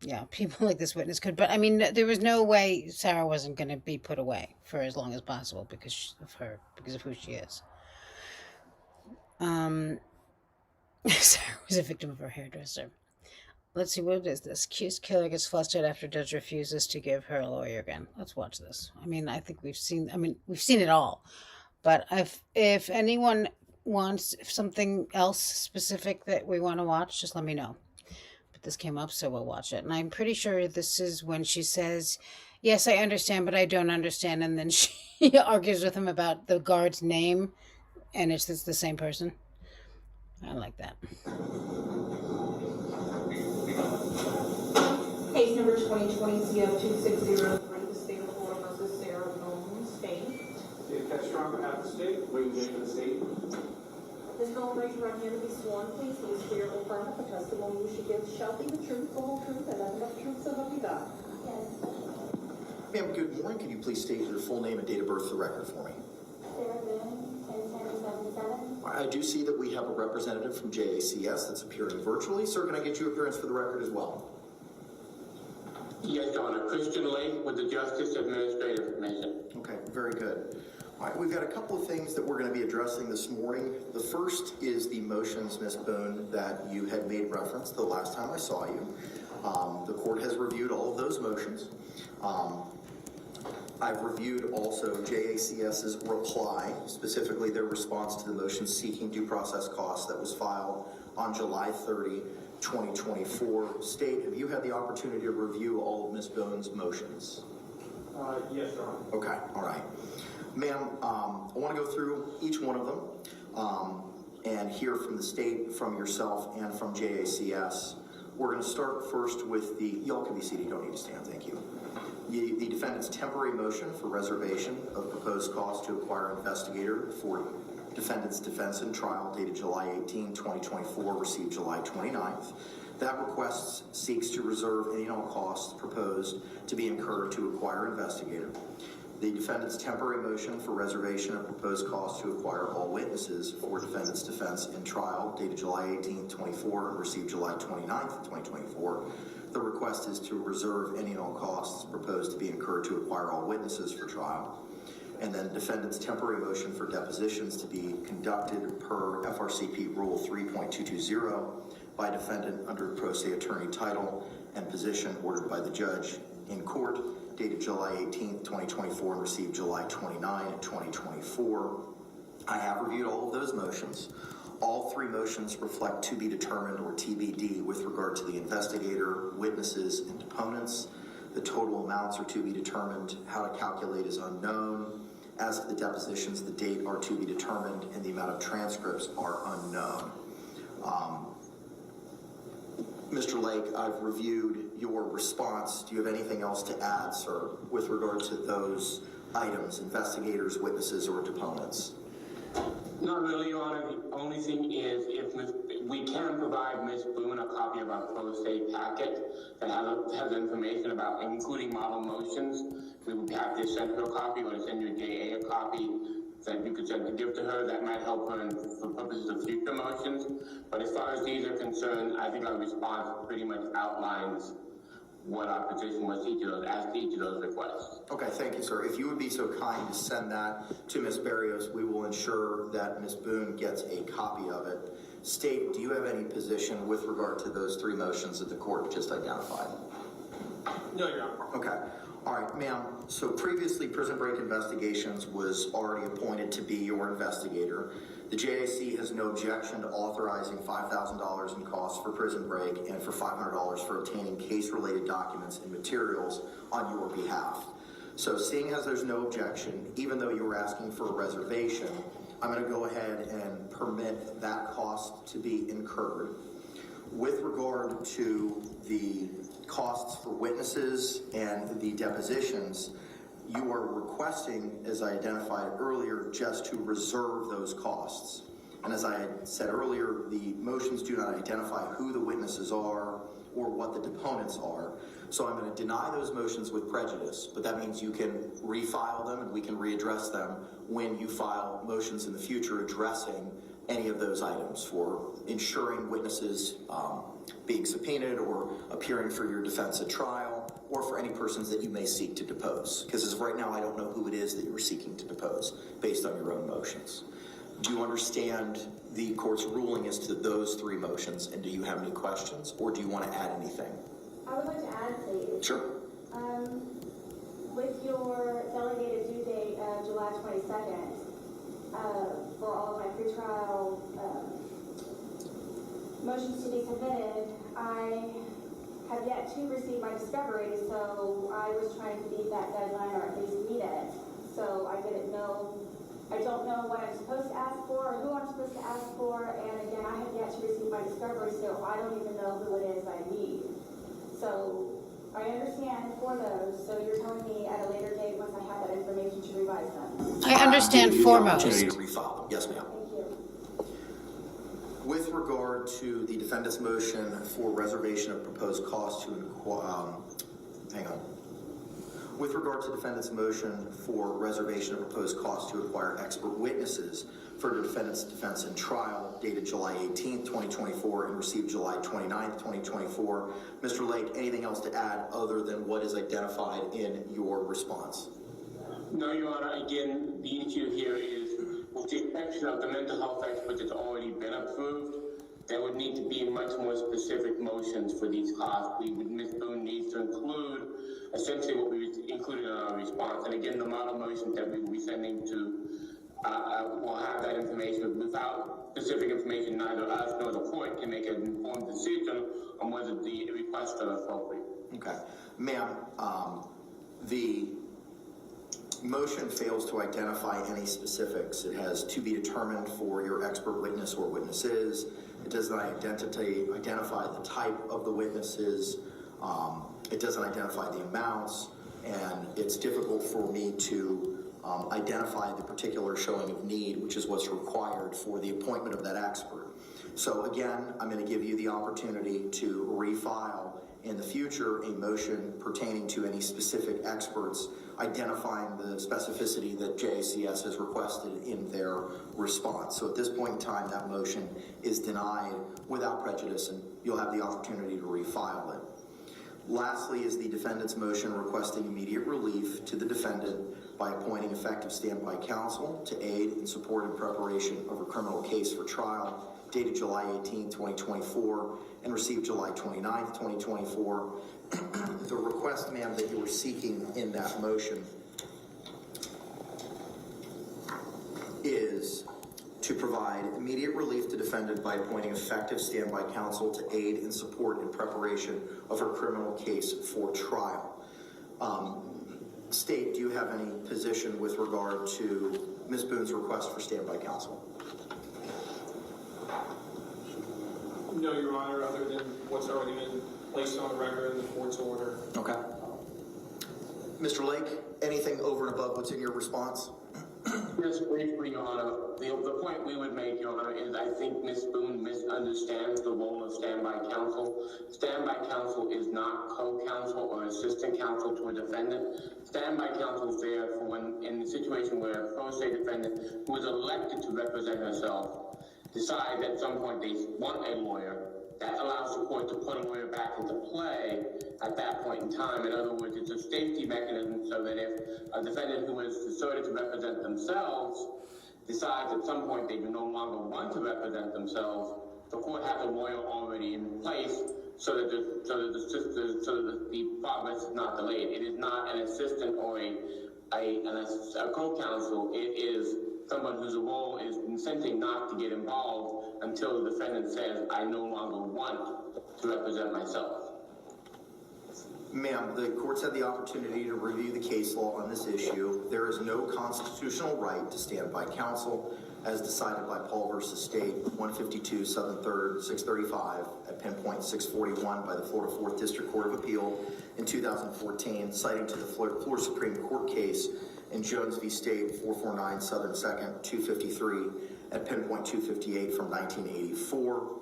Yeah, people like this witness could, but I mean, there was no way Sarah wasn't going to be put away for as long as possible because of who she is. Sarah was a victim of her hairdresser. Let's see, what is this? Accused killer gets flustered after judge refuses to give her a lawyer again. Let's watch this. I mean, I think we've seen it all. But if anyone wants something else specific that we want to watch, just let me know. But this came up, so we'll watch it. And I'm pretty sure this is when she says, yes, I understand, but I don't understand. And then she argues with him about the guard's name, and it's the same person. I like that. Case number 2020-CO2603, the state of Florida versus Sarah Boone, state. Dave Ketchner on behalf of the state, William J. for the state. Ms. Boone, raise your right hand to be sworn, please. Do you swear or affirm that the testimony you should give shall be the truth, the whole truth, and nothing but the truth, so help you God? Yes. Ma'am, good morning. Can you please state your full name and date of birth for the record for me? Sarah Boone, 1077. I do see that we have a representative from JACS that's appearing virtually. Sir, can I get your appearance for the record as well? Yes, Your Honor. Christian Lake with the Justice Administrative Commission. Okay, very good. All right, we've got a couple of things that we're going to be addressing this morning. The first is the motions, Ms. Boone, that you had made reference the last time I saw you. The court has reviewed all of those motions. I've reviewed also JACS's reply, specifically their response to the motion seeking due process costs that was filed on July 30, 2024. State, have you had the opportunity to review all of Ms. Boone's motions? Yes, Your Honor. Okay, all right. Ma'am, I want to go through each one of them and hear from the state, from yourself, and from JACS. We're going to start first with y'all can be seated, you don't need to stand, thank you. The defendant's temporary motion for reservation of proposed costs to acquire investigator for defendant's defense and trial dated July 18, 2024, received July 29th. That request seeks to reserve any and all costs proposed to be incurred to acquire investigator. The defendant's temporary motion for reservation of proposed costs to acquire all witnesses for defendant's defense and trial dated July 18, 24, and received July 29th, 2024. The request is to reserve any and all costs proposed to be incurred to acquire all witnesses for trial. And then defendant's temporary motion for depositions to be conducted per FRCP Rule 3.220 by defendant under pro se attorney title and position ordered by the judge in court dated July 18th, 2024 and received July 29, 2024. I have reviewed all of those motions. All three motions reflect to be determined or TBD with regard to the investigator, witnesses, and deponents. The total amounts are to be determined. How to calculate is unknown. As for the depositions, the date are to be determined, and the amount of transcripts are unknown. Mr. Lake, I've reviewed your response. Do you have anything else to add, sir, with regard to those items, investigators, witnesses, or deponents? Not really, Your Honor. The only thing is if we can provide Ms. Boone a copy of our pro se packet that has information about including model motions. We would be happy to send her a copy or to send your JA a copy that you could send to give to her. That might help her for purposes of future motions. But as far as these are concerned, I think our response pretty much outlines what our position was to each of those requests. Okay, thank you, sir. If you would be so kind to send that to Ms. Barrios, we will ensure that Ms. Boone gets a copy of it. State, do you have any position with regard to those three motions that the court just identified? No, Your Honor. Okay. All right, ma'am. So previously, Prison Break Investigations was already appointed to be your investigator. The JAC has no objection to authorizing $5,000 in costs for Prison Break and for $500 for obtaining case-related documents and materials on your behalf. So seeing as there's no objection, even though you were asking for a reservation, I'm going to go ahead and permit that cost to be incurred. With regard to the costs for witnesses and the depositions, you are requesting, as I identified earlier, just to reserve those costs. And as I had said earlier, the motions do not identify who the witnesses are or what the deponents are. So I'm going to deny those motions with prejudice, but that means you can refile them and we can readdress them when you file motions in the future addressing any of those items for ensuring witnesses being subpoenaed or appearing for your defense at trial, or for any persons that you may seek to depose. Because as of right now, I don't know who it is that you're seeking to depose based on your own motions. Do you understand the court's ruling as to those three motions, and do you have any questions, or do you want to add anything? I would like to add, please. Sure. With your delegated due date of July 22nd, for all of my pretrial motions to be submitted, I have yet to receive my discovery, so I was trying to meet that deadline or at least meet it. So I don't know what I'm supposed to ask for or who I'm supposed to ask for, and again, I have yet to receive my discovery, so I don't even know who it is I need. So I understand for those, so you're telling me at a later date once I have that information to revise them. I understand foremost. Opportunity to refile them. Yes, ma'am. Thank you. With regard to the defendant's motion for reservation of proposed costs to With regard to defendant's motion for reservation of proposed costs to acquire expert witnesses for the defendant's defense and trial dated July 18th, 2024 and received July 29th, 2024. Mr. Lake, anything else to add other than what is identified in your response? No, Your Honor. Again, the issue here is with the exception of the mental health expert that's already been approved, there would need to be much more specific motions for these costs. Ms. Boone needs to include essentially what we included in our response. And again, the model motions that we will be sending to will have that information. Without specific information, neither us nor the court can make an informed decision on whether the requests are appropriate. Okay. Ma'am, the motion fails to identify any specifics. It has to be determined for your expert witness or witnesses. It does not identify the type of the witnesses. It doesn't identify the amounts, and it's difficult for me to identify the particular showing of need, which is what's required for the appointment of that expert. So again, I'm going to give you the opportunity to refile in the future a motion pertaining to any specific experts, identifying the specificity that JACS has requested in their response. So at this point in time, that motion is denied without prejudice, and you'll have the opportunity to refile it. Lastly is the defendant's motion requesting immediate relief to the defendant by appointing effective standby counsel to aid in support and preparation of a criminal case for trial dated July 18, 2024 and received July 29, 2024. The request, ma'am, that you were seeking in that motion is to provide immediate relief to defendant by appointing effective standby counsel to aid and support in preparation of her criminal case for trial. State, do you have any position with regard to Ms. Boone's request for standby counsel? No, Your Honor, other than what's already been placed on the record in the court's order. Okay. Mr. Lake, anything over and above what's in your response? Just briefly, Your Honor, the point we would make, Your Honor, is I think Ms. Boone misunderstands the role of standby counsel. Standby counsel is not co-counsel or assistant counsel to a defendant. Standby counsel is there for when, in the situation where a pro se defendant who is elected to represent herself decides at some point they want a lawyer. That allows the court to put a lawyer back into play at that point in time. In other words, it's a safety mechanism so that if a defendant who is asserted to represent themselves decides at some point they do no longer want to represent themselves, the court has a lawyer already in place so that the progress is not delayed. It is not an assistant or a co-counsel. It is someone whose role is consenting not to get involved until the defendant says, I no longer want to represent myself. Ma'am, the court's had the opportunity to review the case law on this issue. There is no constitutional right to standby counsel as decided by Paul v. State, 152 Southern 3rd, 635 at pinpoint 641 by the Florida 4th District Court of Appeal in 2014, citing to the Florida Supreme Court case in Jones v. State, 449 Southern 2nd, 253 at pinpoint 258 from 1984.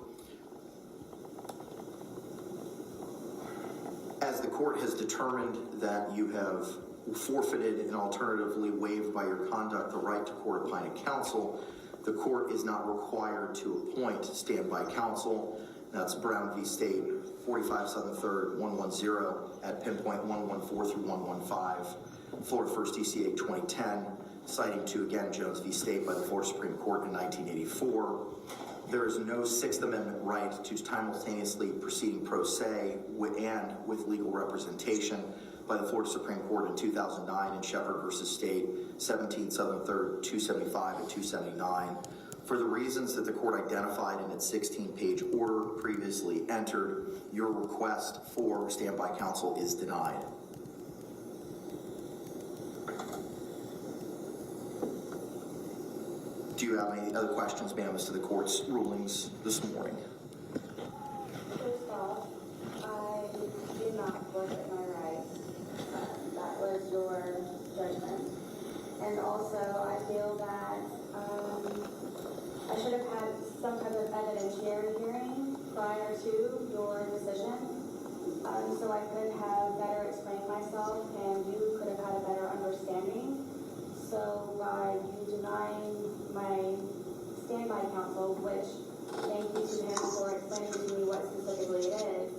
As the court has determined that you have forfeited and alternatively waived by your conduct the right to court-appointed counsel, the court is not required to appoint standby counsel. That's Brown v. State, 45 Southern 3rd, 110 at pinpoint 114 through 115. Florida 1st DCA 2010, citing to, again, Jones v. State by the Florida Supreme Court in 1984. There is no Sixth Amendment right to simultaneously proceeding pro se and with legal representation by the Florida Supreme Court in 2009 in Shepherd v. State, 17 Southern 3rd, 275 and 279. For the reasons that the court identified in its 16-page order previously entered, your request for standby counsel is denied. Do you have any other questions, ma'am, as to the court's rulings this morning? First off, I did not forfeit my rights. That was your judgment. And also, I feel that I should have had some type of evidentiary hearing prior to your decision, so I could have better explained myself and you could have had a better understanding. So by you denying my standby counsel, which thank you to him for explaining to me what specifically it is,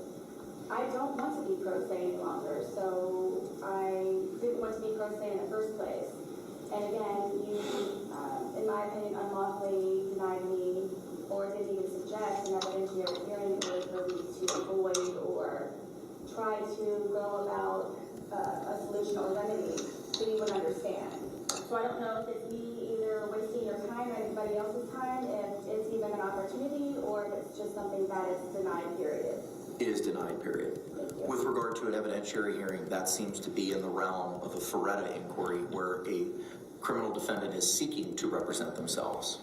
I don't want to be pro se any longer, so I didn't want to be pro se in the first place. And again, you, in my opinion, unlawfully denied me or didn't even suggest an evidentiary hearing in order for me to avoid or try to go about a solution or remedy so you would understand. So I don't know if it's me either wasting your time or anybody else's time, if it's even an opportunity, or if it's just something that is denied, period. It is denied, period. With regard to an evidentiary hearing, that seems to be in the realm of a Ferretta inquiry where a criminal defendant is seeking to represent themselves.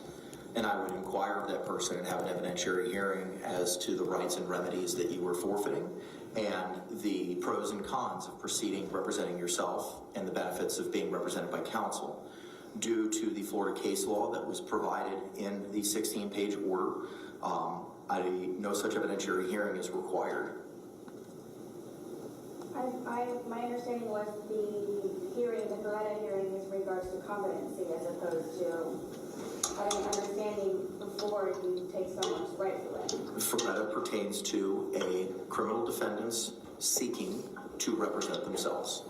And I would inquire of that person and have an evidentiary hearing as to the rights and remedies that you were forfeiting and the pros and cons of proceeding representing yourself and the benefits of being represented by counsel. Due to the Florida case law that was provided in the 16-page order, no such evidentiary hearing is required. My understanding was the hearing, the Ferretta hearing, is in regards to competency as opposed to having an understanding before you take someone's right away. Ferretta pertains to a criminal defendant's seeking to represent themselves.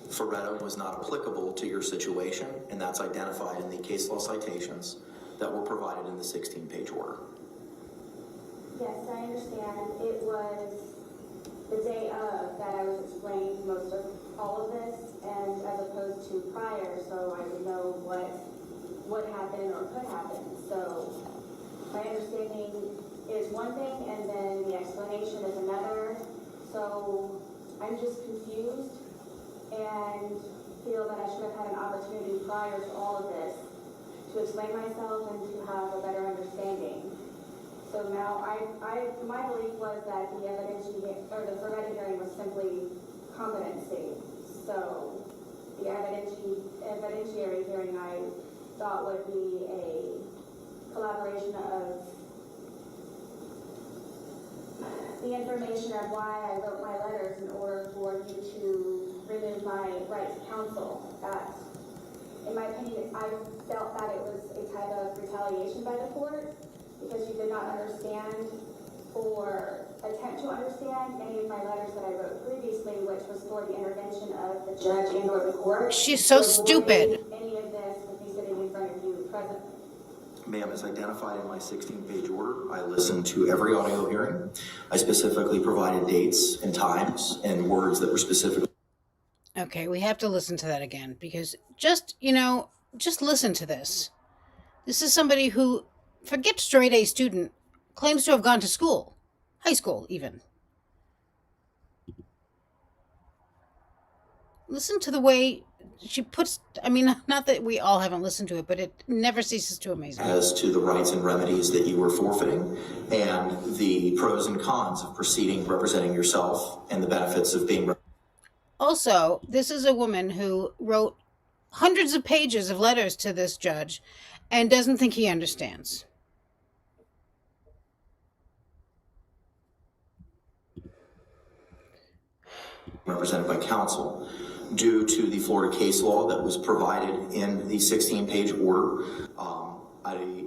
Ferretta was not applicable to your situation, and that's identified in the case law citations that were provided in the 16-page order. Yes, I understand. It was the day of that I was explained most of all of this, and as opposed to prior, so I would know what happen or could happen. So my understanding is one thing and then the explanation is another. So I'm just confused and feel that I should have had an opportunity prior to all of this to explain myself and to have a better understanding. So now my belief was that the the Ferretti hearing was simply competency. So the evidentiary hearing I thought would be a collaboration of the information of why I wrote my letters in order for you to remove my right to counsel. That, in my opinion, I felt that it was a type of retaliation by the court because you did not understand or attempt to understand any of my letters that I wrote previously, which was for the intervention of the judge and or the court. She's so stupid. Any of this with me sitting in front of you presently. Ma'am, as identified in my 16-page order, I listened to every audio hearing. I specifically provided dates and times and words that were specifically... Okay, we have to listen to that again because just listen to this. This is somebody who, forget straight A student, claims to have gone to school, high school even. Listen to the way she puts, not that we all haven't listened to it, but it never ceases to amaze me. As to the rights and remedies that you were forfeiting and the pros and cons of proceeding representing yourself and the benefits of being... Also, this is a woman who wrote hundreds of pages of letters to this judge and doesn't think he understands. Represented by counsel due to the Florida case law that was provided in the 16-page order.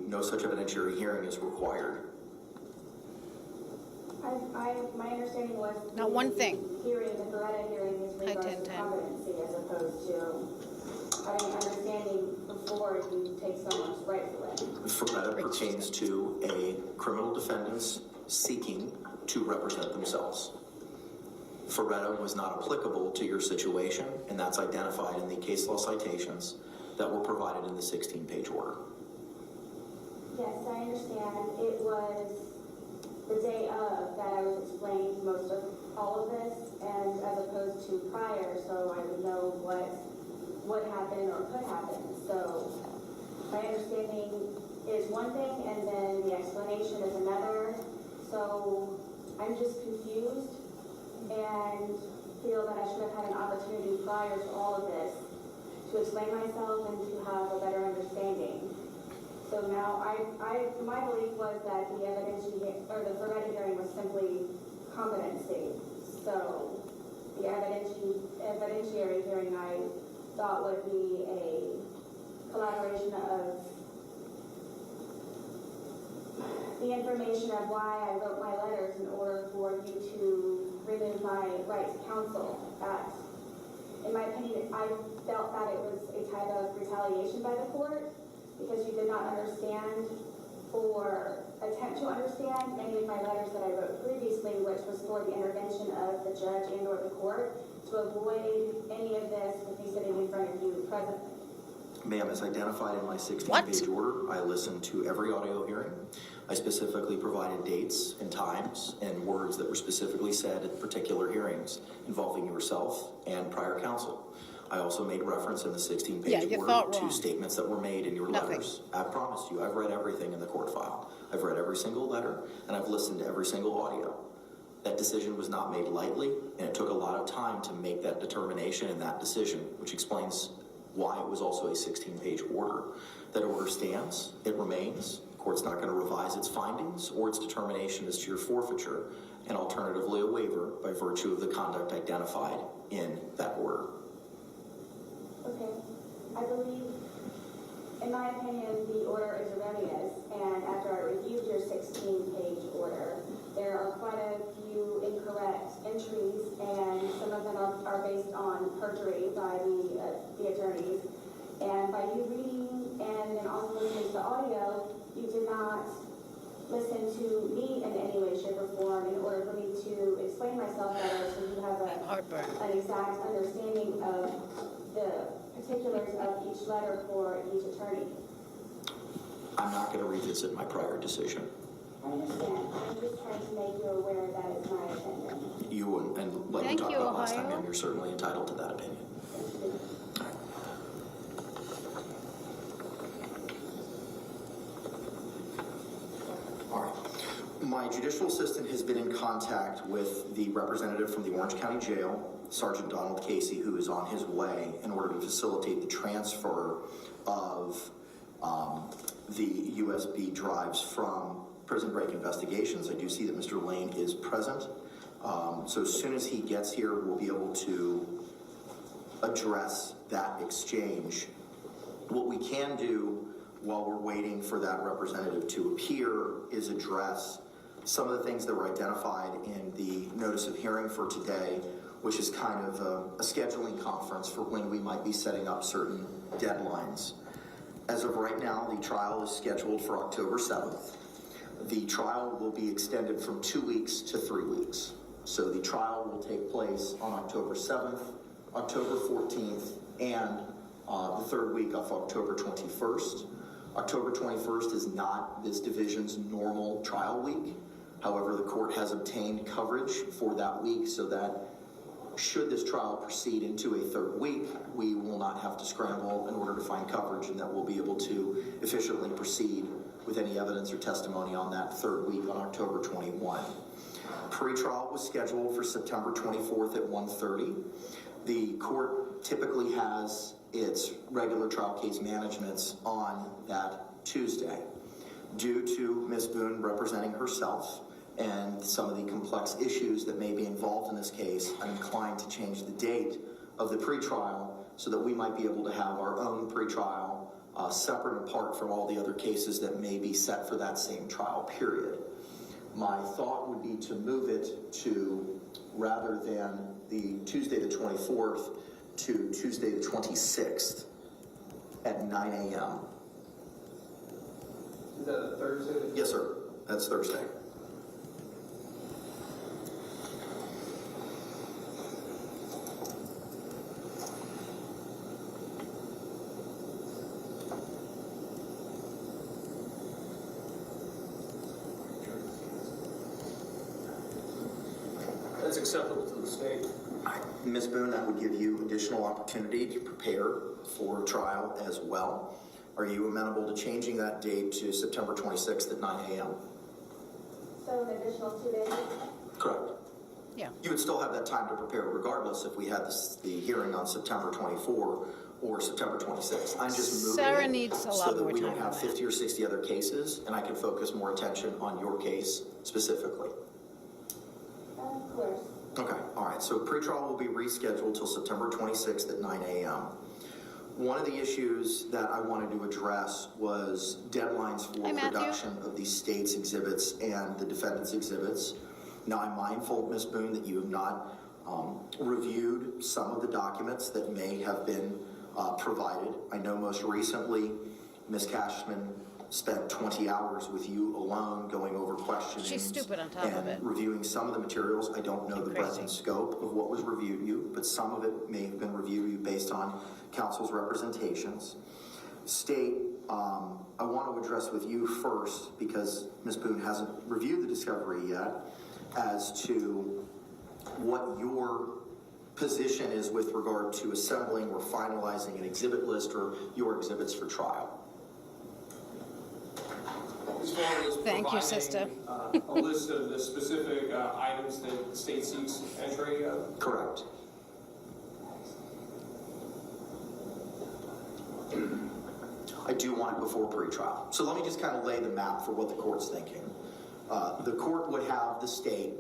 No such evidentiary hearing is required. My understanding was Not one thing. Hearing the Beretta hearing is regards to competency as opposed to having an understanding before you take someone's rights away. Beretta pertains to a criminal defendants seeking to represent themselves. Ferretta was not applicable to your situation, and that's identified in the case law citations that were provided in the 16-page order. Yes, I understand. It was the day of that I was explaining most of all of this, and as opposed to prior, so I would know what would happen or could happen. So my understanding is one thing, and then the explanation is another. So I'm just confused and feel that I should have had an opportunity prior to all of this to explain myself and to have a better understanding. So now my belief was that the Ferretti hearing was simply competency. So the evidentiary hearing I thought would be a collaboration of the information of why I wrote my letters in order for you to remove my right to counsel. That, in my opinion, I felt that it was a type of retaliation by the court because you did not understand or attempt to understand any of my letters that I wrote previously, which was for the intervention of the judge and or the court to avoid any of this with me sitting in front of you presently. Ma'am, as identified in my 16-page order, I listened to every audio hearing. I specifically provided dates and times and words that were specifically said at particular hearings involving yourself and prior counsel. I also made reference in the 16-page order to statements that were made in your letters. I promised you, I've read everything in the court file. I've read every single letter, and I've listened to every single audio. That decision was not made lightly, and it took a lot of time to make that determination and that decision, which explains why it was also a 16-page order. That order stands, it remains. The court's not going to revise its findings or its determination as to your forfeiture, and alternatively a waiver by virtue of the conduct identified in that order. Okay. I believe, in my opinion, the order is erroneous, and after I reviewed your 16-page order, there are quite a few incorrect entries, and some of them are based on perjury by the attorneys. And by you reading and then also listening to the audio, you did not listen to me in any way, shape, or form in order for me to explain myself better so you have an exact understanding of the particulars of each letter for each attorney. I'm not going to revisit my prior decision. I understand. I'm just trying to make you aware that it's my opinion. You and like Thank we talked you, about last Ohio. time, ma'am, you're certainly entitled to that opinion. All right. My judicial assistant has been in contact with the representative from the Orange County Jail, Sergeant Donald Casey, who is on his way in order to facilitate the transfer of the USB drives from Prison Break Investigations. I do see that Mr. Lane is present. So as soon as he gets here, we'll be able to address that exchange. What we can do while we're waiting for that representative to appear is address some of the things that were identified in the notice of hearing for today, which is kind of a scheduling conference for when we might be setting up certain deadlines. As of right now, the trial is scheduled for October 7th. The trial will be extended from 2 weeks to 3 weeks. So the trial will take place on October 7th, October 14th, and the third week of October 21st. October 21st is not this division's normal trial week. However, the court has obtained coverage for that week so that should this trial proceed into a third week, we will not have to scramble in order to find coverage, and that we'll be able to efficiently proceed with any evidence or testimony on that third week on October 21. Pre-trial was scheduled for September 24th at 1:30. The court typically has its regular trial case managements on that Tuesday. Due to Ms. Boone representing herself and some of the complex issues that may be involved in this case, I'm inclined to change the date of the pretrial so that we might be able to have our own pretrial separate and apart from all the other cases that may be set for that same trial period. My thought would be to move it to, rather than the Tuesday the 24th, to Tuesday the 26th at 9 a.m. Is that a Thursday? Yes, sir. That's Thursday. That's acceptable to the state. Ms. Boone, that would give you additional opportunity to prepare for trial as well. Are you amenable to changing that date to September 26th at 9 a.m.? So an additional 2 days? Correct. Yeah. You would still have that time to prepare regardless if we had the hearing on September 24 or September 26th. I'm just moving Sarah it needs a lot so that more we don't time have on 50 or 60 other cases, and I can focus more attention on your case specifically. Of course. Okay, all right, so pretrial will be rescheduled till September 26th at 9 a.m. One of the issues that I wanted to address was deadlines for Hi, Matthew. production of the state's exhibits and the defendant's exhibits. Now, I'm mindful, Ms. Boone, that you have not reviewed some of the documents that may have been provided. I know most recently, Ms. Cashman spent 20 hours with you alone going over questions. She's stupid on top of and it. reviewing some of the materials. I don't know the breadth and scope of what was reviewed to you, but some of it may have been reviewed to you based on counsel's representations. State, I want to address with you first, because Ms. Boone hasn't reviewed the discovery yet, as to what your position is with regard to assembling or finalizing an exhibit list or your exhibits for trial. As far as Thank you, providing, sister. A list of the specific items that the state seeks entry of? Correct. I do want it before pre-trial. So let me just kind of lay the map for what the court's thinking. The court would have the state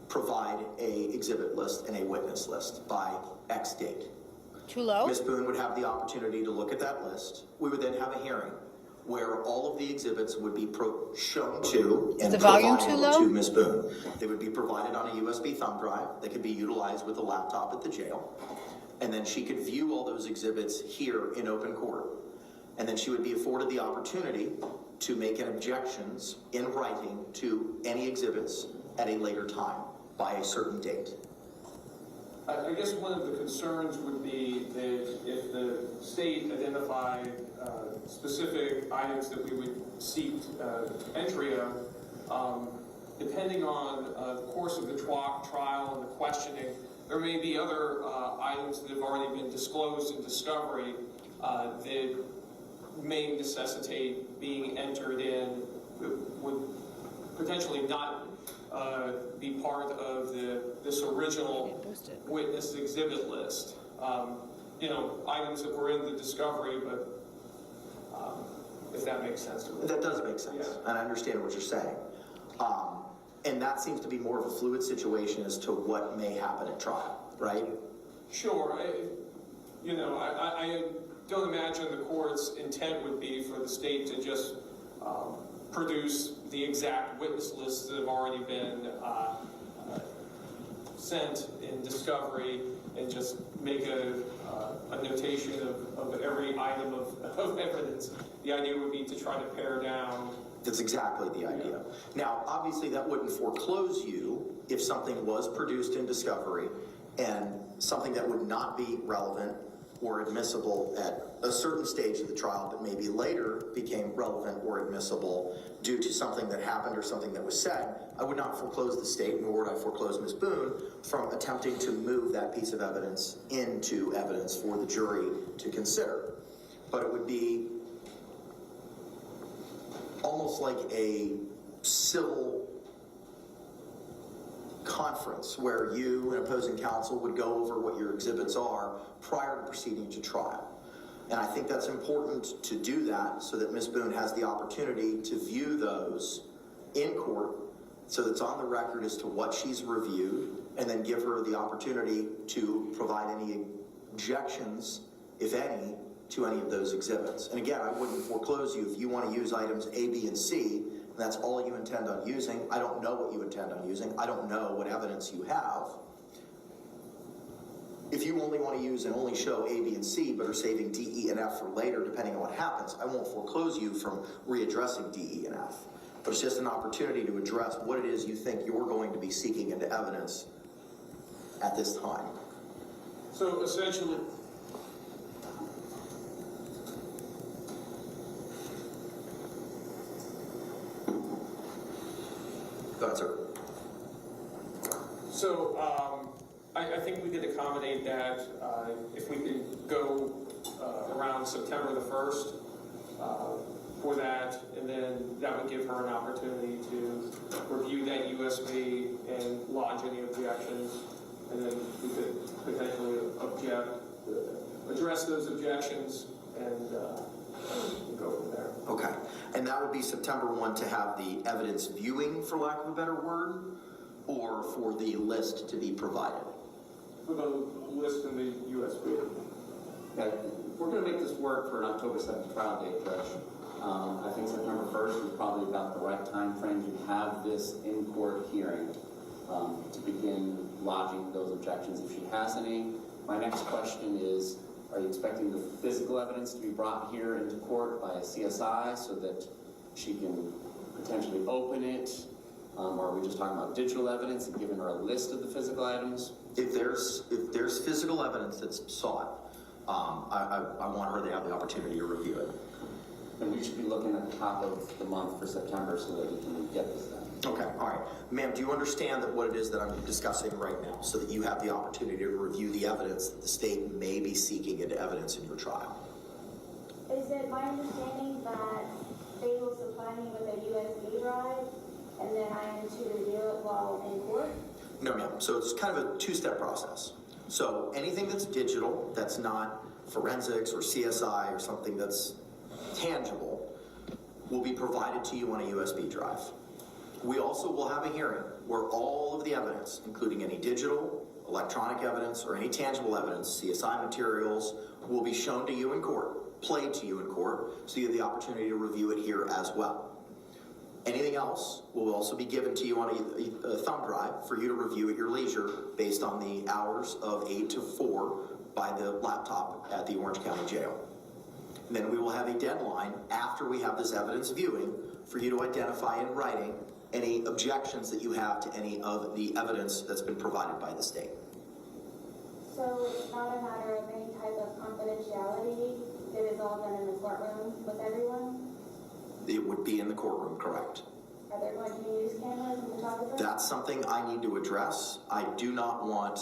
provide a exhibit list and a witness list by X date. Too low? Ms. Boone would have the opportunity to look at that list. We would then have a hearing where all of the exhibits would be shown to and the volume provided too low? to Ms. Boone. They would be provided on a USB thumb drive that could be utilized with a laptop at the jail. And then she could view all those exhibits here in open court. And then she would be afforded the opportunity to make an objections in writing to any exhibits at a later time by a certain date. I guess one of the concerns would be that if the state identified specific items that we would seek entry of, depending on the course of the trial and the questioning, there may be other items that have already been disclosed in discovery that may necessitate being entered in, would potentially not be part of this original witness exhibit list. You know, items that were in the discovery, but if that makes sense to me. That does make sense, Yeah. and I understand what you're saying. And that seems to be more of a fluid situation as to what may happen at trial, right? Sure. I don't imagine the court's intent would be for the state to just produce the exact witness lists that have already been sent in discovery and just make a notation of every item of evidence. The idea would be to try to pare down. That's exactly the idea. Now, obviously, that wouldn't foreclose you if something was produced in discovery and something that would not be relevant or admissible at a certain stage of the trial, but maybe later became relevant or admissible due to something that happened or something that was said. I would not foreclose the state, nor would I foreclose Ms. Boone from attempting to move that piece of evidence into evidence for the jury to consider. But it would be almost like a civil conference where you and opposing counsel would go over what your exhibits are prior to proceeding to trial. And I think that's important to do that so that Ms. Boone has the opportunity to view those in court so that's on the record as to what she's reviewed, and then give her the opportunity to provide any objections, if any, to any of those exhibits. And again, I wouldn't foreclose you if you want to use items A, B, and C, and that's all you intend on using. I don't know what you intend on using. I don't know what evidence you have. If you only want to use and only show A, B, and C, but are saving D, E, and F for later, depending on what happens, I won't foreclose you from readdressing D, E, and F. But it's just an opportunity to address what it is you think you're going to be seeking into evidence at this time. So essentially, Go ahead, sir. so I think we could accommodate that if we could go around September the 1st for that, and then that would give her an opportunity to review that USB and lodge any objections, and then we could potentially address those objections and go from there. Okay. And that would be September 1 to have the evidence viewing, for lack of a better word, or for the list to be provided? For the list in the USB. Okay, we're going to make this work for an October 7th trial date, Judge. I think September 1st is probably about the right time frame to have this in-court hearing to begin lodging those objections if she has any. My next question is, are you expecting the physical evidence to be brought here into court by a CSI so that she can potentially open it? Or are we just talking about digital evidence and giving her a list of the physical items? If there's physical evidence that's sought, I want her to have the opportunity to review it. And we should be looking at the top of the month for September so that we can get this done. Okay, all right. Ma'am, do you understand that what it is that I'm discussing right now, so that you have the opportunity to review the evidence that the state may be seeking into evidence in your trial? Is it my understanding that they will supply me with a USB drive and then I am to review it while in court? No, ma'am. So it's kind of a two-step process. So anything that's digital, that's not forensics or CSI or something that's tangible, will be provided to you on a USB drive. We also will have a hearing where all of the evidence, including any digital, electronic evidence, or any tangible evidence, CSI materials, will be shown to you in court, played to you in court, so you have the opportunity to review it here as well. Anything else will also be given to you on a thumb drive for you to review at your leisure based on the hours of 8 to 4 by the laptop at the Orange County Jail. And then we will have a deadline after we have this evidence viewing for you to identify in writing any objections that you have to any of the evidence that's been provided by the state. So it's not a matter of any type of confidentiality? It is all done in the courtroom with everyone? It would be in the courtroom, correct? Are there going to be news cameras and photographers? That's something I need to address. I do not want,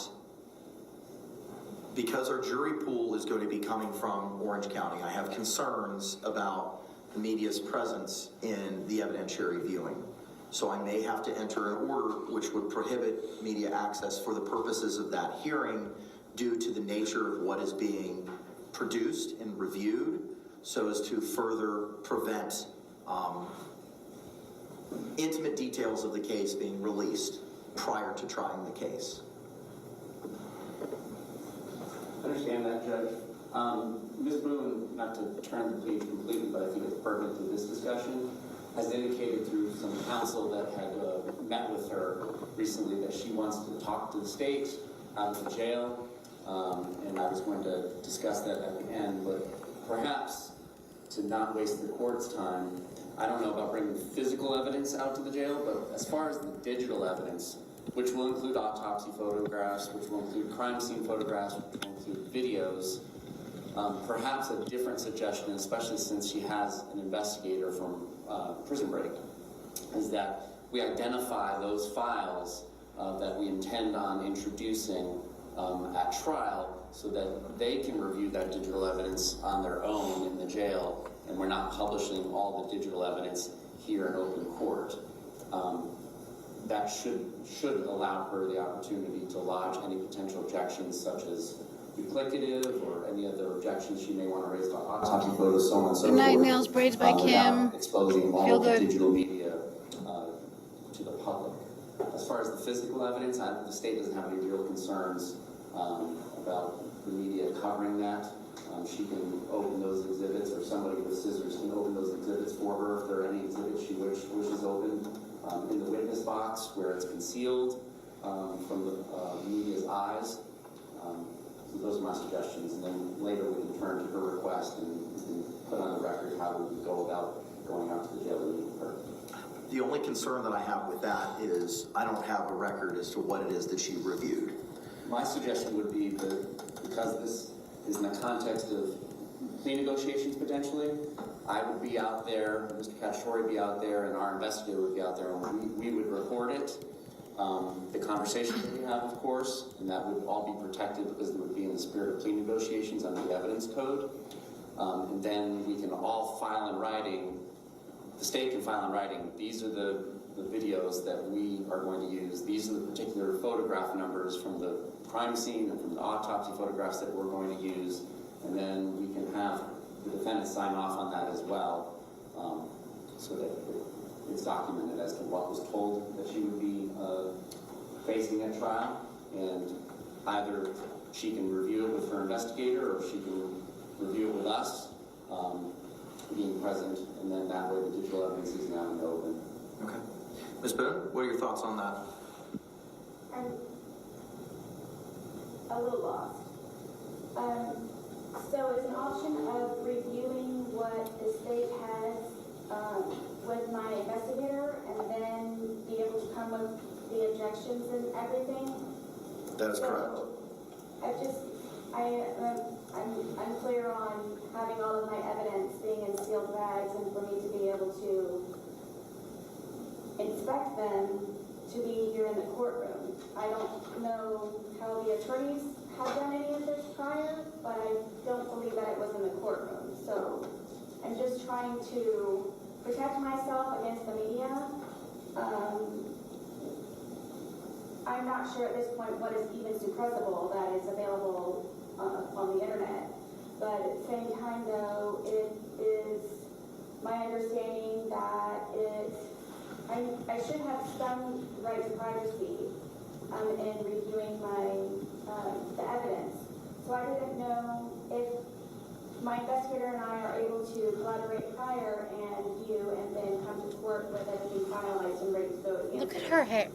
because our jury pool is going to be coming from Orange County, I have concerns about the media's presence in the evidentiary viewing. So I may have to enter an order which would prohibit media access for the purposes of that hearing due to the nature of what is being produced and reviewed, so as to further prevent intimate details of the case being released prior to trying the case. I understand that, Judge. Ms. Boone, not to turn the page completely, but I think it's pertinent to this discussion, has indicated through some counsel that had met with her recently that she wants to talk to the state out of the jail, and I was going to discuss that at the end, but perhaps to not waste the court's time, I don't know about bringing physical evidence out to the jail, but as far as the digital evidence, which will include autopsy photographs, which will include crime scene photographs, which will include videos, perhaps a different suggestion, especially since she has an investigator from Prison Break, is that we identify those files that we intend on introducing at trial so that they can review that digital evidence on their own in the jail, and we're not publishing all the digital evidence here in open court. That should allow her the opportunity to lodge any potential objections, such as duplicative or any other objections she may want to raise to autopsy photos, so on and so forth. Good night, nails, braids by Kim. Without exposing all Feel the good. digital media to the public. As far as the physical evidence, the state doesn't have any real concerns about the media covering that. She can open those exhibits, or somebody with scissors can open those exhibits for her if there are any exhibits she wishes opened in the witness box where it's concealed from the media's eyes. So those are my suggestions, and then later we can turn to her request and we can put on the record how we would go about going out to the jail and meeting her. The only concern that I have with that is I don't have a record as to what it is that she reviewed. My suggestion would be that because this is in the context of plea negotiations potentially, I would be out there, Mr. Cacciatore would be out there, and our investigator would be out there, and we would record it. The conversation that we have, of course, and that would all be protected because it would be in the spirit of plea negotiations under the evidence code. And then we can all file in writing, the state can file in writing, these are the videos that we are going to use. These are the particular photograph numbers from the crime scene and from the autopsy photographs that we're going to use. And then we can have the defendant sign off on that as well, so that it's documented as to what was told that she would be facing at trial. And either she can review it with her investigator, or she can review it with us, being present, and then that way the digital evidence is now in the open. Okay. Ms. Boone, what are your thoughts on that? I'm a little lost. So it's an option of reviewing what the state has with my investigator, and then be able to come with the objections and everything. That is correct. I'm clear on having all of my evidence being in sealed bags, and for me to be able to inspect them to be here in the courtroom. I don't know how the attorneys have done any of this prior, but I don't believe that it was in the courtroom. So I'm just trying to protect myself against the media. I'm not sure at this point what is even suppressible that is available on the internet. But at the same time, though, it is my understanding that I should have some right to privacy in reviewing the evidence. So I didn't know if my investigator and I are able to collaborate prior and view, and then come to court with everything finalized and ready to go. Look at her hair.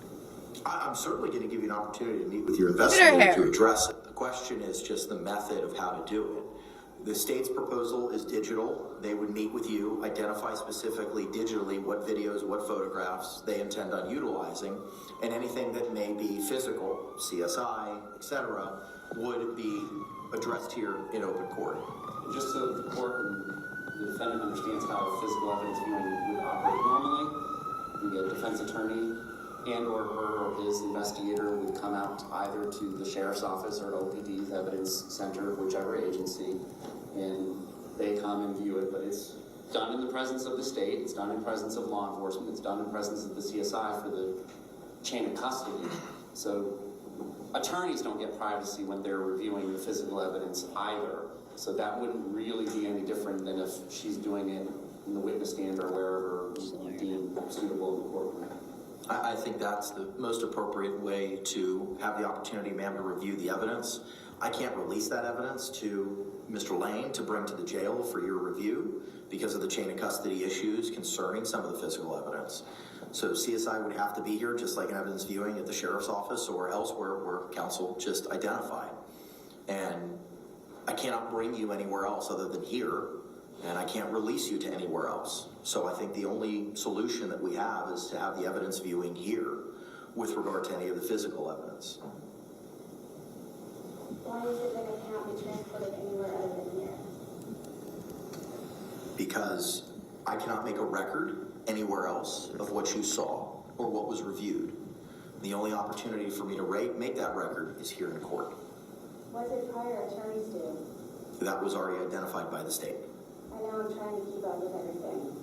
I'm certainly going to give you an opportunity to meet with your at her investigator hair. to address it. The question is just the method of how to do it. The state's proposal is digital. They would meet with you, identify specifically digitally what videos, what photographs they intend on utilizing, and anything that may be physical, CSI, etc., would be addressed here in open court. Just so the court and the defendant understands how physical evidence viewing would operate normally, the defense attorney and or her or his investigator would come out either to the sheriff's office or OPD's evidence center, whichever agency, and they come and view it, but it's done in the presence of the state, it's done in presence of law enforcement, it's done in presence of the CSI for the chain of custody. So attorneys don't get privacy when they're reviewing the physical evidence either. So that wouldn't really be any different than if she's doing it in the witness stand or wherever deemed suitable in the courtroom. I think that's the most appropriate way to have the opportunity, ma'am, to review the evidence. I can't release that evidence to Mr. Lane to bring to the jail for your review because of the chain of custody issues concerning some of the physical evidence. So CSI would have to be here just like an evidence viewing at the sheriff's office or elsewhere where counsel just identified. And I cannot bring you anywhere else other than here, and I can't release you to anywhere else. So I think the only solution that we have is to have the evidence viewing here with regard to any of the physical evidence. Why is it that it can't be transported anywhere other than here? Because I cannot make a record anywhere else of what you saw or what was reviewed. The only opportunity for me to make that record is here in court. What did prior attorneys do? That was already identified by the state. I know I'm trying to keep up with everything.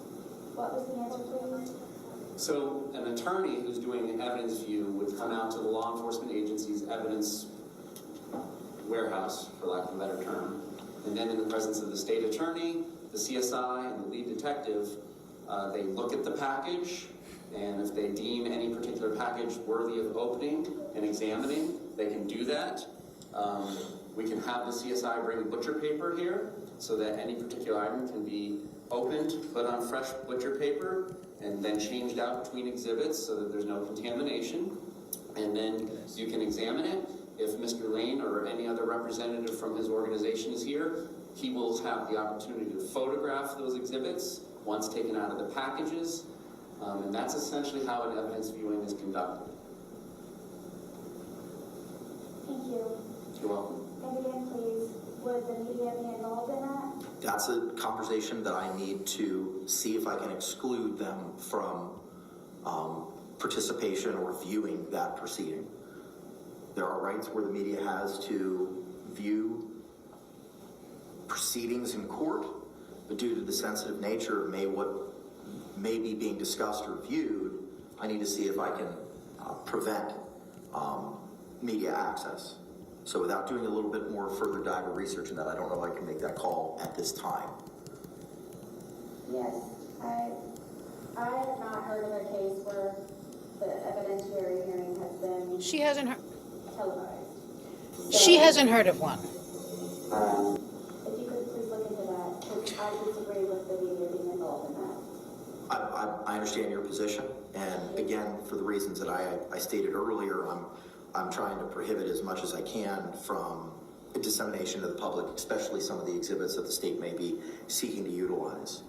What was the answer, please? So an attorney who's doing an evidence view would come out to the law enforcement agency's evidence warehouse, for lack of a better term, and then in the presence of the state attorney, the CSI, and the lead detective, they look at the package, and if they deem any particular package worthy of opening and examining, they can do that. We can have the CSI bring butcher paper here so that any particular item can be opened, put on fresh butcher paper, and then changed out between exhibits so that there's no contamination. And then you can examine it. If Mr. Lane or any other representative from his organization is here, he will have the opportunity to photograph those exhibits once taken out of the packages. And that's essentially how an evidence viewing is conducted. Thank you. You're welcome. And again, please, would the media be involved in that? That's a conversation that I need to see if I can exclude them from participation or viewing that proceeding. There are rights where the media has to view proceedings in court, but due to the sensitive nature of what may be being discussed or viewed, I need to see if I can prevent media access. So without doing a little bit more further dive or research in that, I don't know if I can make that call at this time. Yes, I have not heard of a case where the evidentiary hearing has been She hasn't heard. televised. She hasn't heard of one. If you could please look into that, because I disagree with the media being involved in that. I understand your position, and again, for the reasons that I stated earlier, I'm trying to prohibit as much as I can from dissemination to the public, especially some of the exhibits that the state may be seeking to utilize.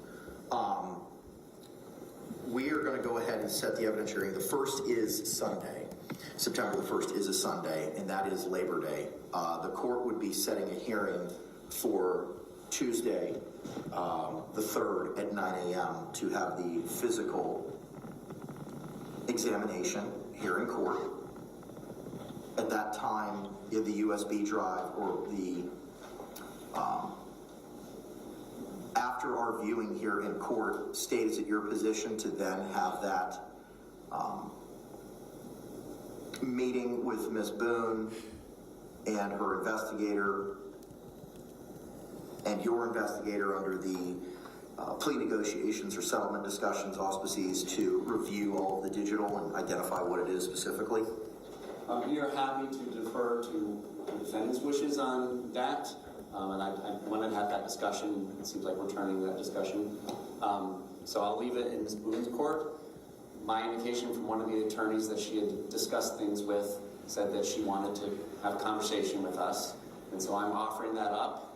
We are going to go ahead and set the evidence hearing. The first is Sunday. September the 1st is a Sunday, and that is Labor Day. The court would be setting a hearing for Tuesday, the 3rd at 9 a.m. to have the physical examination here in court. At that time, if the USB drive or the after our viewing here in court, state, is it your position to then have that meeting with Ms. Boone and her investigator and your investigator under the plea negotiations or settlement discussions auspices to review all of the digital and identify what it is specifically? We are happy to defer to the defendant's wishes on that. And I wanted to have that discussion. It seems like we're turning that discussion. So I'll leave it in Ms. Boone's court. My indication from one of the attorneys that she had discussed things with said that she wanted to have a conversation with us. And so I'm offering that up.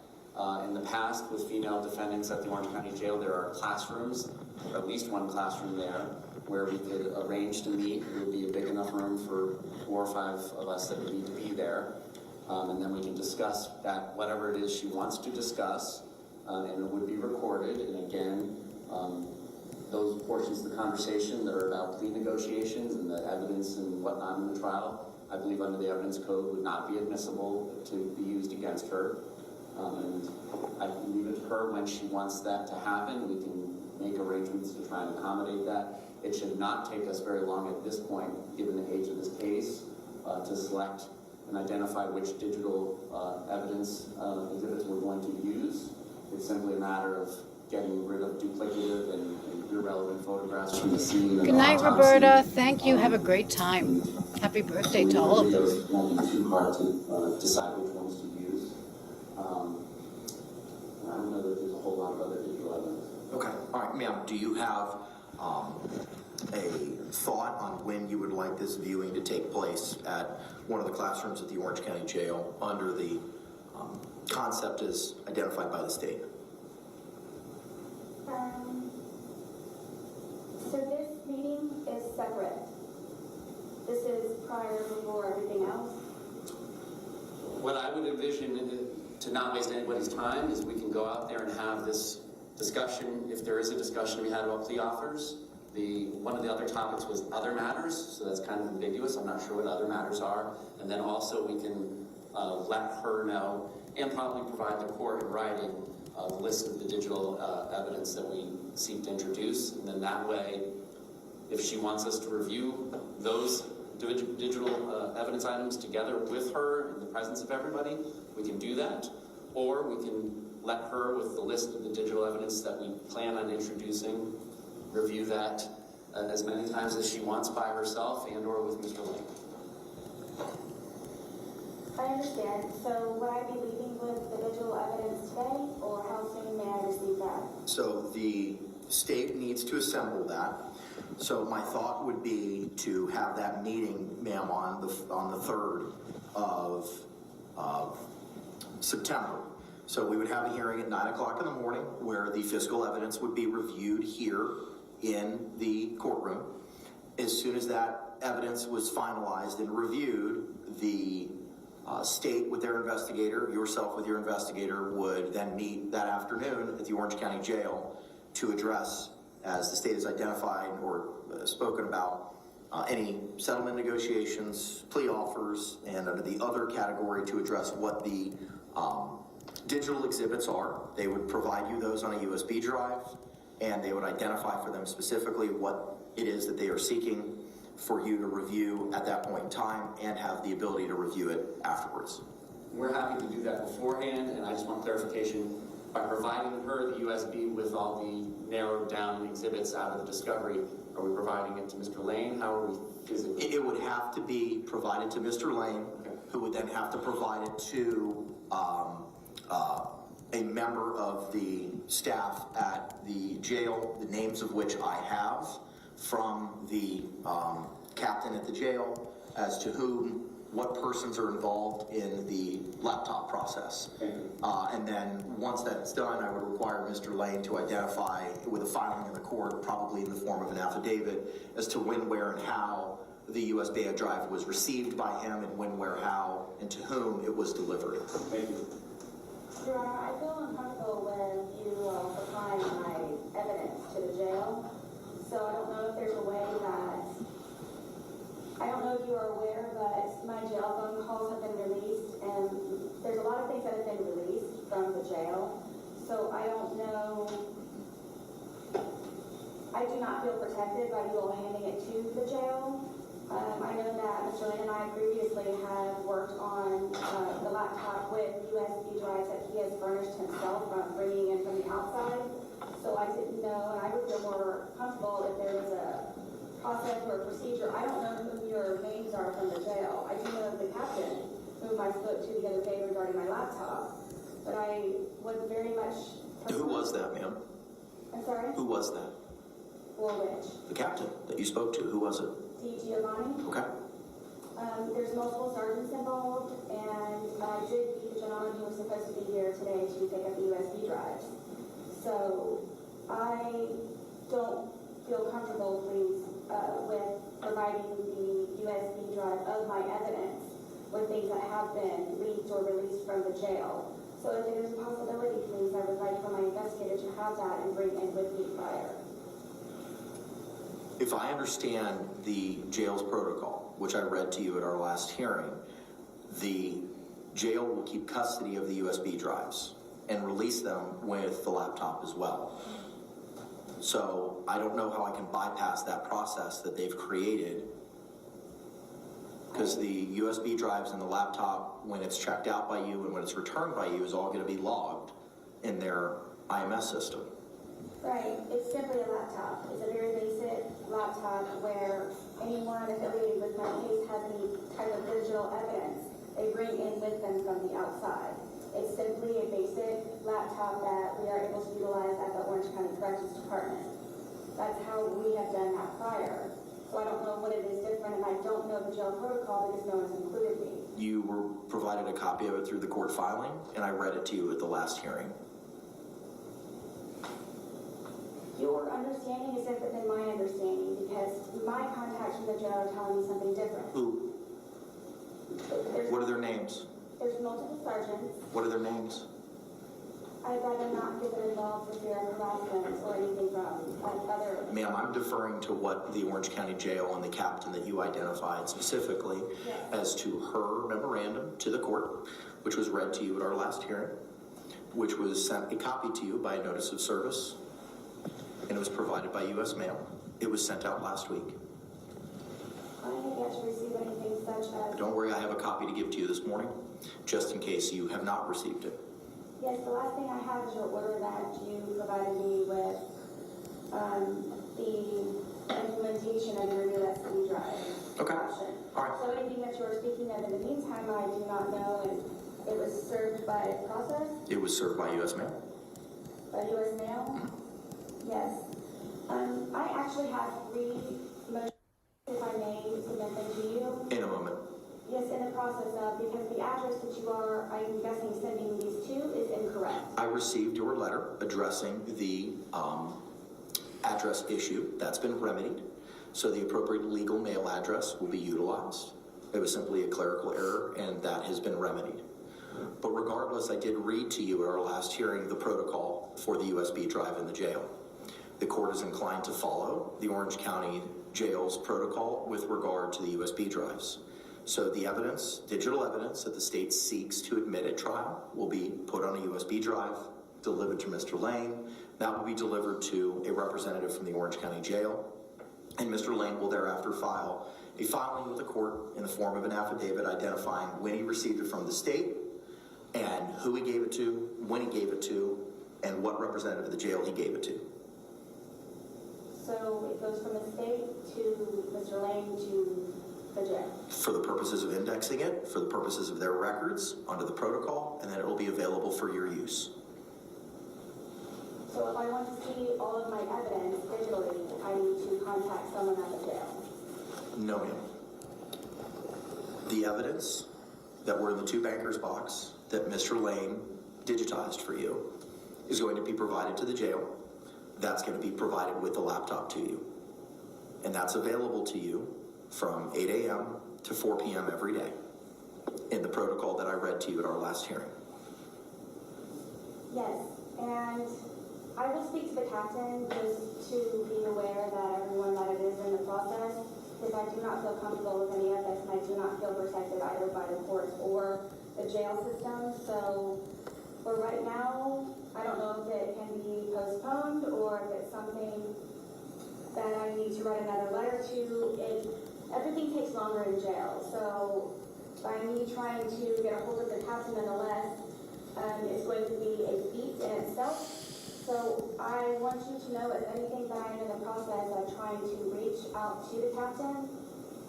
In the past, with female defendants at the Orange County Jail, there are classrooms, or at least one classroom there, where we could arrange to meet. It would be a big enough room for 4 or 5 of us that would need to be there. And then we can discuss that, whatever it is she wants to discuss, and it would be recorded. And again, those portions of the conversation that are about plea negotiations and the evidence and whatnot in the trial, I believe under the evidence code would not be admissible to be used against her. And I can leave it to her when she wants that to happen. We can make arrangements to try and accommodate that. It should not take us very long at this point, given the age of this case, to select and identify which digital evidence exhibits we're going to use. It's simply a matter of getting rid of duplicative and irrelevant photographs from the scene. Good night, Roberta. Thank you. Have a great time. Happy birthday to all of them. It won't be too hard to decide which ones to use. I don't know that there's a whole lot of other digital evidence. Okay, all right, ma'am, do you have a thought on when you would like this viewing to take place at one of the classrooms at the Orange County Jail under the concept as identified by the state? So this meeting is separate. This is prior before everything else. What I would envision, to not waste anybody's time, is we can go out there and have this discussion, if there is a discussion we had about plea offers. One of the other topics was other matters, so that's kind of ambiguous. I'm not sure what other matters are. And then also we can let her know, and probably provide the court in writing a list of the digital evidence that we seek to introduce. And then that way, if she wants us to review those digital evidence items together with her in the presence of everybody, we can do that. Or we can let her, with the list of the digital evidence that we plan on introducing, review that as many times as she wants by herself and or with Mr. Lane. I understand. So would I be leaving with the digital evidence today, or how soon may I receive that? So the state needs to assemble that. So my thought would be to have that meeting, ma'am, on the 3rd of September. So we would have a hearing at 9 o'clock in the morning where the physical evidence would be reviewed here in the courtroom. As soon as that evidence was finalized and reviewed, the state with their investigator, yourself with your investigator, would then meet that afternoon at the Orange County Jail to address, as the state has identified or spoken about, any settlement negotiations, plea offers, and under the other category to address what the digital exhibits are. They would provide you those on a USB drive, and they would identify for them specifically what it is that they are seeking for you to review at that point in time and have the ability to review it afterwards. We're happy to do that beforehand, and I just want clarification. By providing her the USB with all the narrowed down exhibits out of the discovery, are we providing it to Mr. Lane? How are we physically? It would have to be provided to Mr. Lane, okay, who would then have to provide it to a member of the staff at the jail, the names of which I have from the captain at the jail as to what persons are involved in the laptop process. And then once that's done, I would require Mr. Lane to identify with a filing in the court, probably in the form of an affidavit, as to when, where, and how the USB drive was received by him, and when, where, how, and to whom it was delivered. Thank you. Your Honor, I feel uncomfortable when you supplying my evidence to the jail. So I don't know if there's a way that, I don't know if you are aware, but my jail phone calls have been released, and there's a lot of things that have been released from the jail. So I don't know, I do not feel protected by you all handing it to the jail. I know that Mr. Lane and I previously have worked on the laptop with USB drives that he has furnished himself from bringing in from the outside. So I didn't know, and I would feel more comfortable if there was a process or a procedure. I don't know who your names are from the jail. I do know the captain, whom I spoke to the other day regarding my laptop. But I would very much... Who was that, ma'am? I'm sorry? Who was that? For which? The captain that you spoke to. Who was it? D. Giovanni. Okay. There's multiple sergeants involved, and I did meet the gentleman who was supposed to be here today to pick up the USB drives. So I don't feel comfortable, please, with providing the USB drive of my evidence with things that have been leaked or released from the jail. So if there's a possibility, please, I would like for my investigator to have that and bring in with me prior. If I understand the jail's protocol, which I read to you at our last hearing, the jail will keep custody of the USB drives and release them with the laptop as well. So I don't know how I can bypass that process that they've created, because the USB drives and the laptop, when it's checked out by you and when it's returned by you, is all going to be logged in their IMS system. Right, it's simply a laptop. It's a very basic laptop where anyone affiliated with my case has any type of digital evidence they bring in with them from the outside. It's simply a basic laptop that we are able to utilize at the Orange County Corrections Department. That's how we have done that prior. So I don't know what it is different, and I don't know the jail protocol because no one's included me. You were provided a copy of it through the court filing, and I read it to you at the last hearing. Your understanding is different than my understanding because my contacts from the jail are telling me something different. Who? What are their names? There's multiple sergeants. What are their names? I'd rather not get involved with fear of harassment or anything from other. Ma'am, I'm deferring to what the Orange County Jail and the captain that you identified specifically as to her memorandum to the court, which was read to you at our last hearing, which was sent a copy to you by a notice of service, and it was provided by U.S. mail. It was sent out last week. I have yet to receive anything such as... Don't worry, I have a copy to give to you this morning, just in case you have not received it. Yes, the last thing I have is your order that you provided me with the implementation of your new SD drive. Okay. Option. All right. So anything that you're speaking of in the meantime, I do not know, and it was served by process? It was served by U.S. mail. By U.S. mail? Yes. I actually have 3 motions, if I may, submit them to you. In a moment. Yes, in the process of, because the address that you are, I'm guessing, sending these to is incorrect. I received your letter addressing the address issue. That's been remedied. So the appropriate legal mail address will be utilized. It was simply a clerical error, and that has been remedied. But regardless, I did read to you at our last hearing the protocol for the USB drive in the jail. The court is inclined to follow the Orange County Jail's protocol with regard to the USB drives. So the evidence, digital evidence that the state seeks to admit at trial will be put on a USB drive, delivered to Mr. Lane. That will be delivered to a representative from the Orange County Jail, and Mr. Lane will thereafter file a filing with the court in the form of an affidavit identifying when he received it from the state and who he gave it to, when he gave it to, and what representative of the jail he gave it to. So it goes from the state to Mr. Lane to the jail. For the purposes of indexing it, for the purposes of their records, under the protocol, and then it will be available for your use. So if I want to see all of my evidence digitally, I need to contact someone at the jail. No, ma'am. The evidence that were in the 2 bankers box that Mr. Lane digitized for you is going to be provided to the jail. That's going to be provided with the laptop to you. And that's available to you from 8 a.m. to 4 p.m. every day in the protocol that I read to you at our last hearing. Yes, and I will speak to the captain just to be aware that everyone that it is in the process, because I do not feel comfortable with any of this, and I do not feel protected either by the courts or the jail system. So for right now, I don't know if it can be postponed or if it's something that I need to write another letter to. Everything takes longer in jail, so by me trying to get a hold of the captain nonetheless is going to be a feat in itself. So I want you to know, if anything, that I'm in the process of trying to reach out to the captain.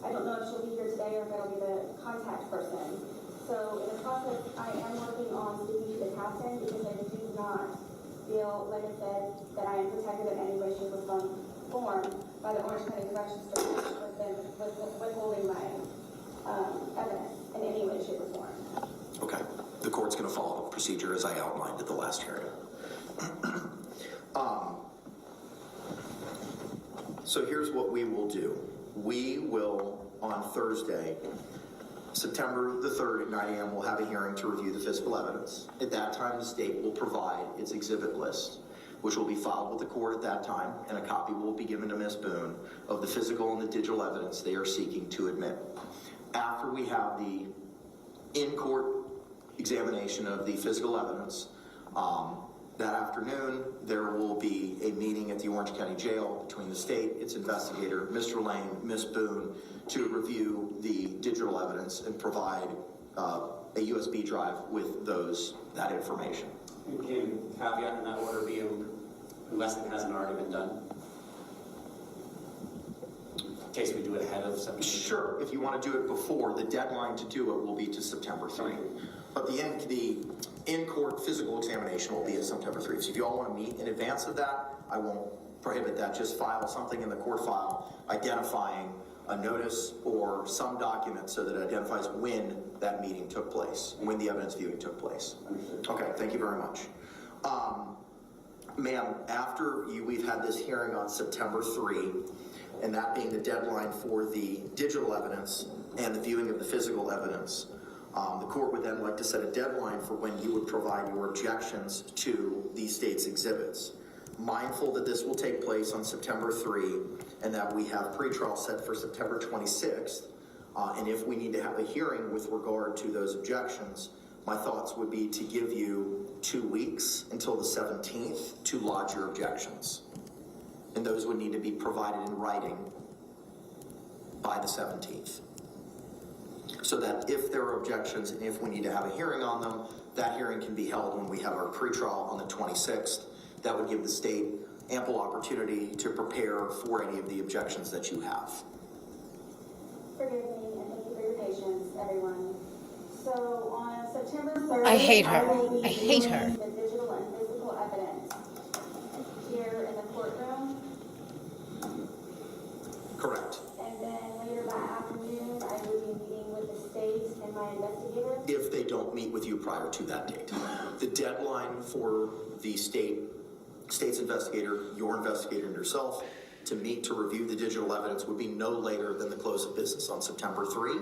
I don't know if she'll be here today or if it'll be the contact person. So in the process, I am working on speaking to the captain because I do not feel, like I said, that I am protected in any way, shape, or form by the Orange County Corrections Department with withholding my evidence in any way, shape, or form. Okay. The court's going to follow the procedure as I outlined at the last hearing. So here's what we will do. We will, on Thursday, September the 3rd at 9 a.m. we'll have a hearing to review the physical evidence. At that time, the state will provide its exhibit list, which will be filed with the court at that time, and a copy will be given to Ms. Boone of the physical and the digital evidence they are seeking to admit. After we have the in-court examination of the physical evidence, that afternoon, there will be a meeting at the Orange County Jail between the state, its investigator, Mr. Lane, Ms. Boone, to review the digital evidence and provide a USB drive with that information. Can caveat in that order be unless it hasn't already been done? In case we do it ahead of September? Sure, if you want to do it before, the deadline to do it will be to September 3. But the in-court physical examination will be at September 3. So if you all want to meet in advance of that, I won't prohibit that. Just file something in the court file identifying a notice or some document so that it identifies when that meeting took place, when the evidence viewing took place. Understood. Okay, thank you very much. Ma'am, after we've had this hearing on September 3, and that being the deadline for the digital evidence and the viewing of the physical evidence, the court would then like to set a deadline for when you would provide your objections to the state's exhibits. Mindful that this will take place on September 3 and that we have pretrial set for September 26th, and if we need to have a hearing with regard to those objections, my thoughts would be to give you 2 weeks until the 17th to lodge your objections. And those would need to be provided in writing by the 17th. So that if there are objections and if we need to have a hearing on them, that hearing can be held when we have our pretrial on the 26th. That would give the state ample opportunity to prepare for any of the objections that you have. Forgive me, and thank you for your patience, everyone. So on September 3rd, I hate her. will be I hate her. viewing the digital and physical evidence here in the courtroom. Correct. And then later that afternoon, I will be meeting with the state and my investigator. If they don't meet with you prior to that date. The deadline for the state's investigator, your investigator and yourself, to meet to review the digital evidence would be no later than the close of business on September 3.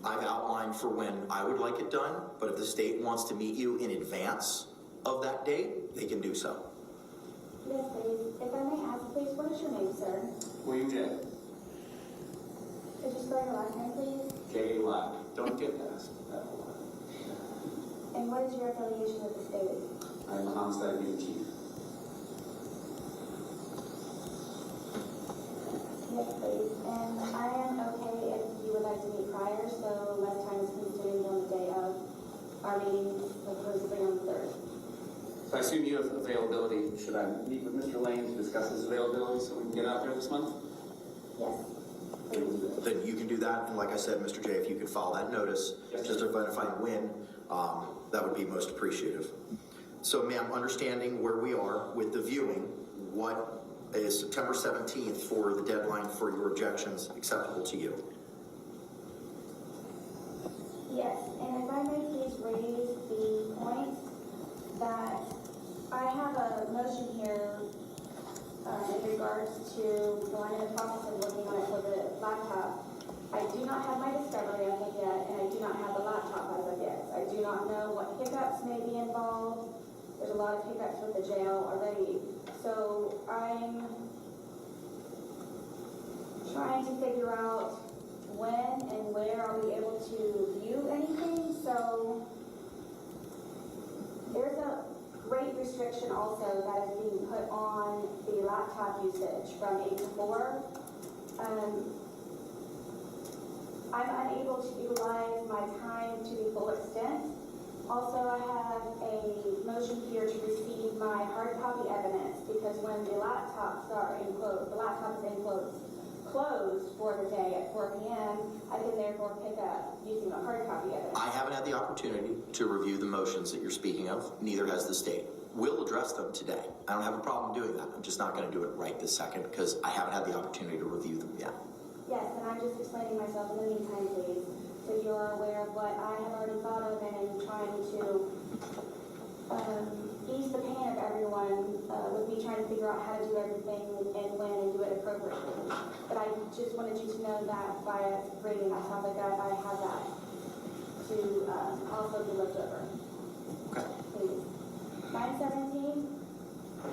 I've outlined for when I would like it done, but if the state wants to meet you in advance of that date, they can do so. Yes, please. If I may ask, please, what is your name, sir? William J. Could you spell your last name, please? J. Lack. Don't get past that. And what is your affiliation with the state? I'm a homicide unit chief. Yes, please. And I am okay if you would like to meet prior, so less time is consumed on the day of our meeting, supposedly on the 3rd. So I assume you have availability. Should I meet with Mr. Lane to discuss his availability so we can get out there this month? Yes, please. Then you can do that, and like I said, Mr. J, if you could file that notice, Yes, just identifying when, that would be most appreciative. So, ma'am, understanding where we are with the viewing, what is September 17th for the deadline for your objections acceptable to you? Yes, and if I may please raise the point that I have a motion here in regards to going in the process of looking on it for the laptop. I do not have my discovery as of yet, and I do not have the laptop as of yet. I do not know what hiccups may be involved. There's a lot of hiccups with the jail already. So I'm trying to figure out when and where I'll be able to view anything. So there's a great restriction also that is being put on the laptop usage from 8 to 4. I'm unable to utilize my time to the full extent. Also, I have a motion here to receive my hard copy evidence because when the laptops are enclosed, the laptop is closed for the day at 4 p.m., I can therefore pick up using the hard copy evidence. I haven't had the opportunity to review the motions that you're speaking of, neither has the state. We'll address them today. I don't have a problem doing that. I'm just not going to do it right this second because I haven't had the opportunity to review them yet. Yes, and I'm just explaining myself in the meantime, please, so you're aware of what I have already thought of and am trying to ease the pain of everyone with me trying to figure out how to do everything and when and do it appropriately. But I just wanted you to know that by reading that topic, I have that to also be looked over. Okay. Please. 9/17,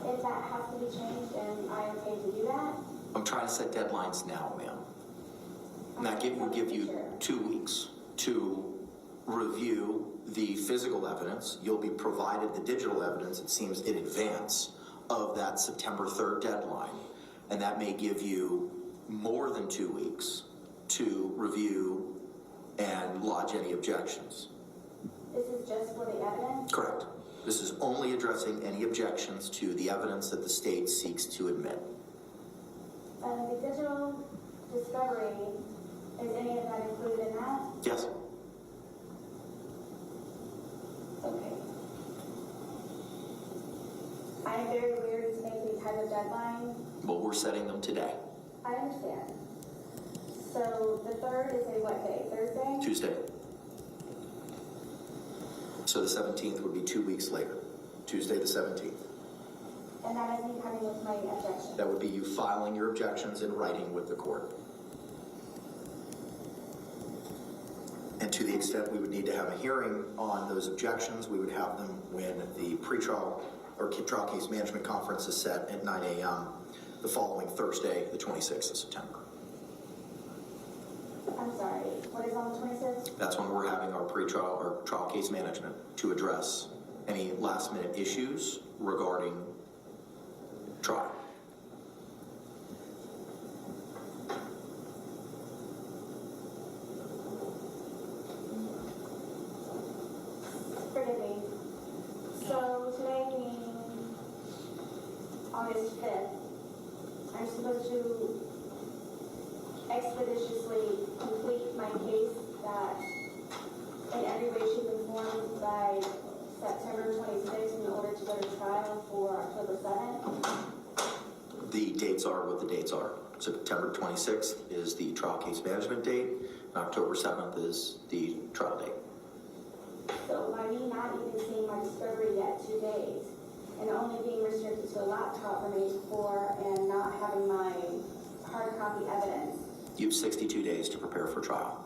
if that has to be changed, then I am okay to do that. I'm trying to set deadlines now, ma'am. And that will give you 2 weeks to review the physical evidence. You'll be provided the digital evidence, it seems, in advance of that September 3rd deadline. And that may give you more than 2 weeks to review and lodge any objections. This is just for the evidence? Correct. This is only addressing any objections to the evidence that the state seeks to admit. The digital discovery, is any of that included in that? Yes. Okay. I am very weary to make these type of deadlines. Well, we're setting them today. I understand. So the 3rd is a what day? Thursday? Tuesday. So the 17th would be 2 weeks later. Tuesday the 17th. And that is me coming with my objection. That would be you filing your objections in writing with the court. And to the extent we would need to have a hearing on those objections, we would have them when the pretrial or trial case management conference is set at 9 a.m. the following Thursday, the 26th of September. I'm sorry, what is on the 26th? That's when we're having our pretrial or trial case management to address any last minute issues regarding trial. Forgive me. So today being August 5th, I'm supposed to expeditiously complete my case that in every way, shape, and form by September 26th in order to go to trial for October 7th. The dates are what the dates are. September 26th is the trial case management date, and October 7th is the trial date. So by me not even seeing my discovery yet 2 days, and only being restricted to a laptop from age 4 and not having my hard copy evidence. You have 62 days to prepare for trial,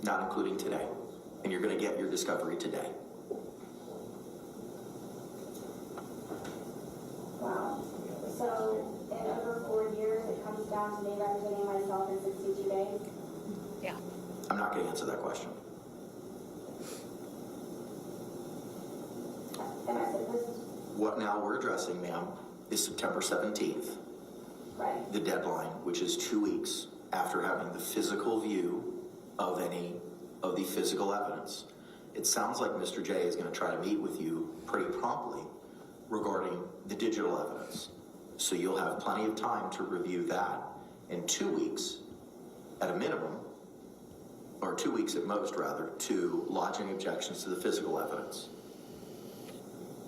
not including today. And you're going to get your discovery today. Wow. So in over 4 years, it comes down to me representing myself in 62 days? Yeah. I'm not going to answer that question. Am I supposed to? What now we're addressing, ma'am, is September 17th, Right. the deadline, which is 2 weeks after having the physical view of any of the physical evidence. It sounds like Mr. J is going to try to meet with you pretty promptly regarding the digital evidence. So you'll have plenty of time to review that in 2 weeks at a minimum, or 2 weeks at most rather, to lodge any objections to the physical evidence.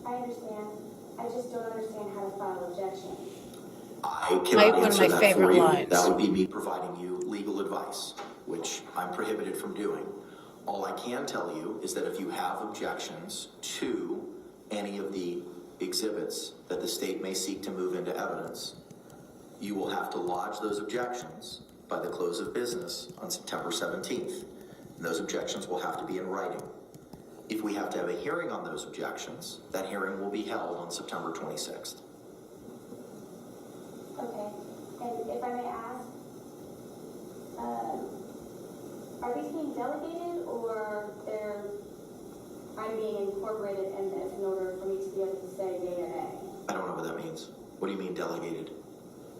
I understand. I just don't understand how to file objections. I cannot One of answer my that favorite for you. lines. That would be me providing you legal advice, which I'm prohibited from doing. All I can tell you is that if you have objections to any of the exhibits that the state may seek to move into evidence, you will have to lodge those objections by the close of business on September 17th. And those objections will have to be in writing. If we have to have a hearing on those objections, that hearing will be held on September 26th. Okay. And if I may ask, are these being delegated or I'm being incorporated in this in order for me to be able to say yea or nay? I don't know what that means. What do you mean delegated?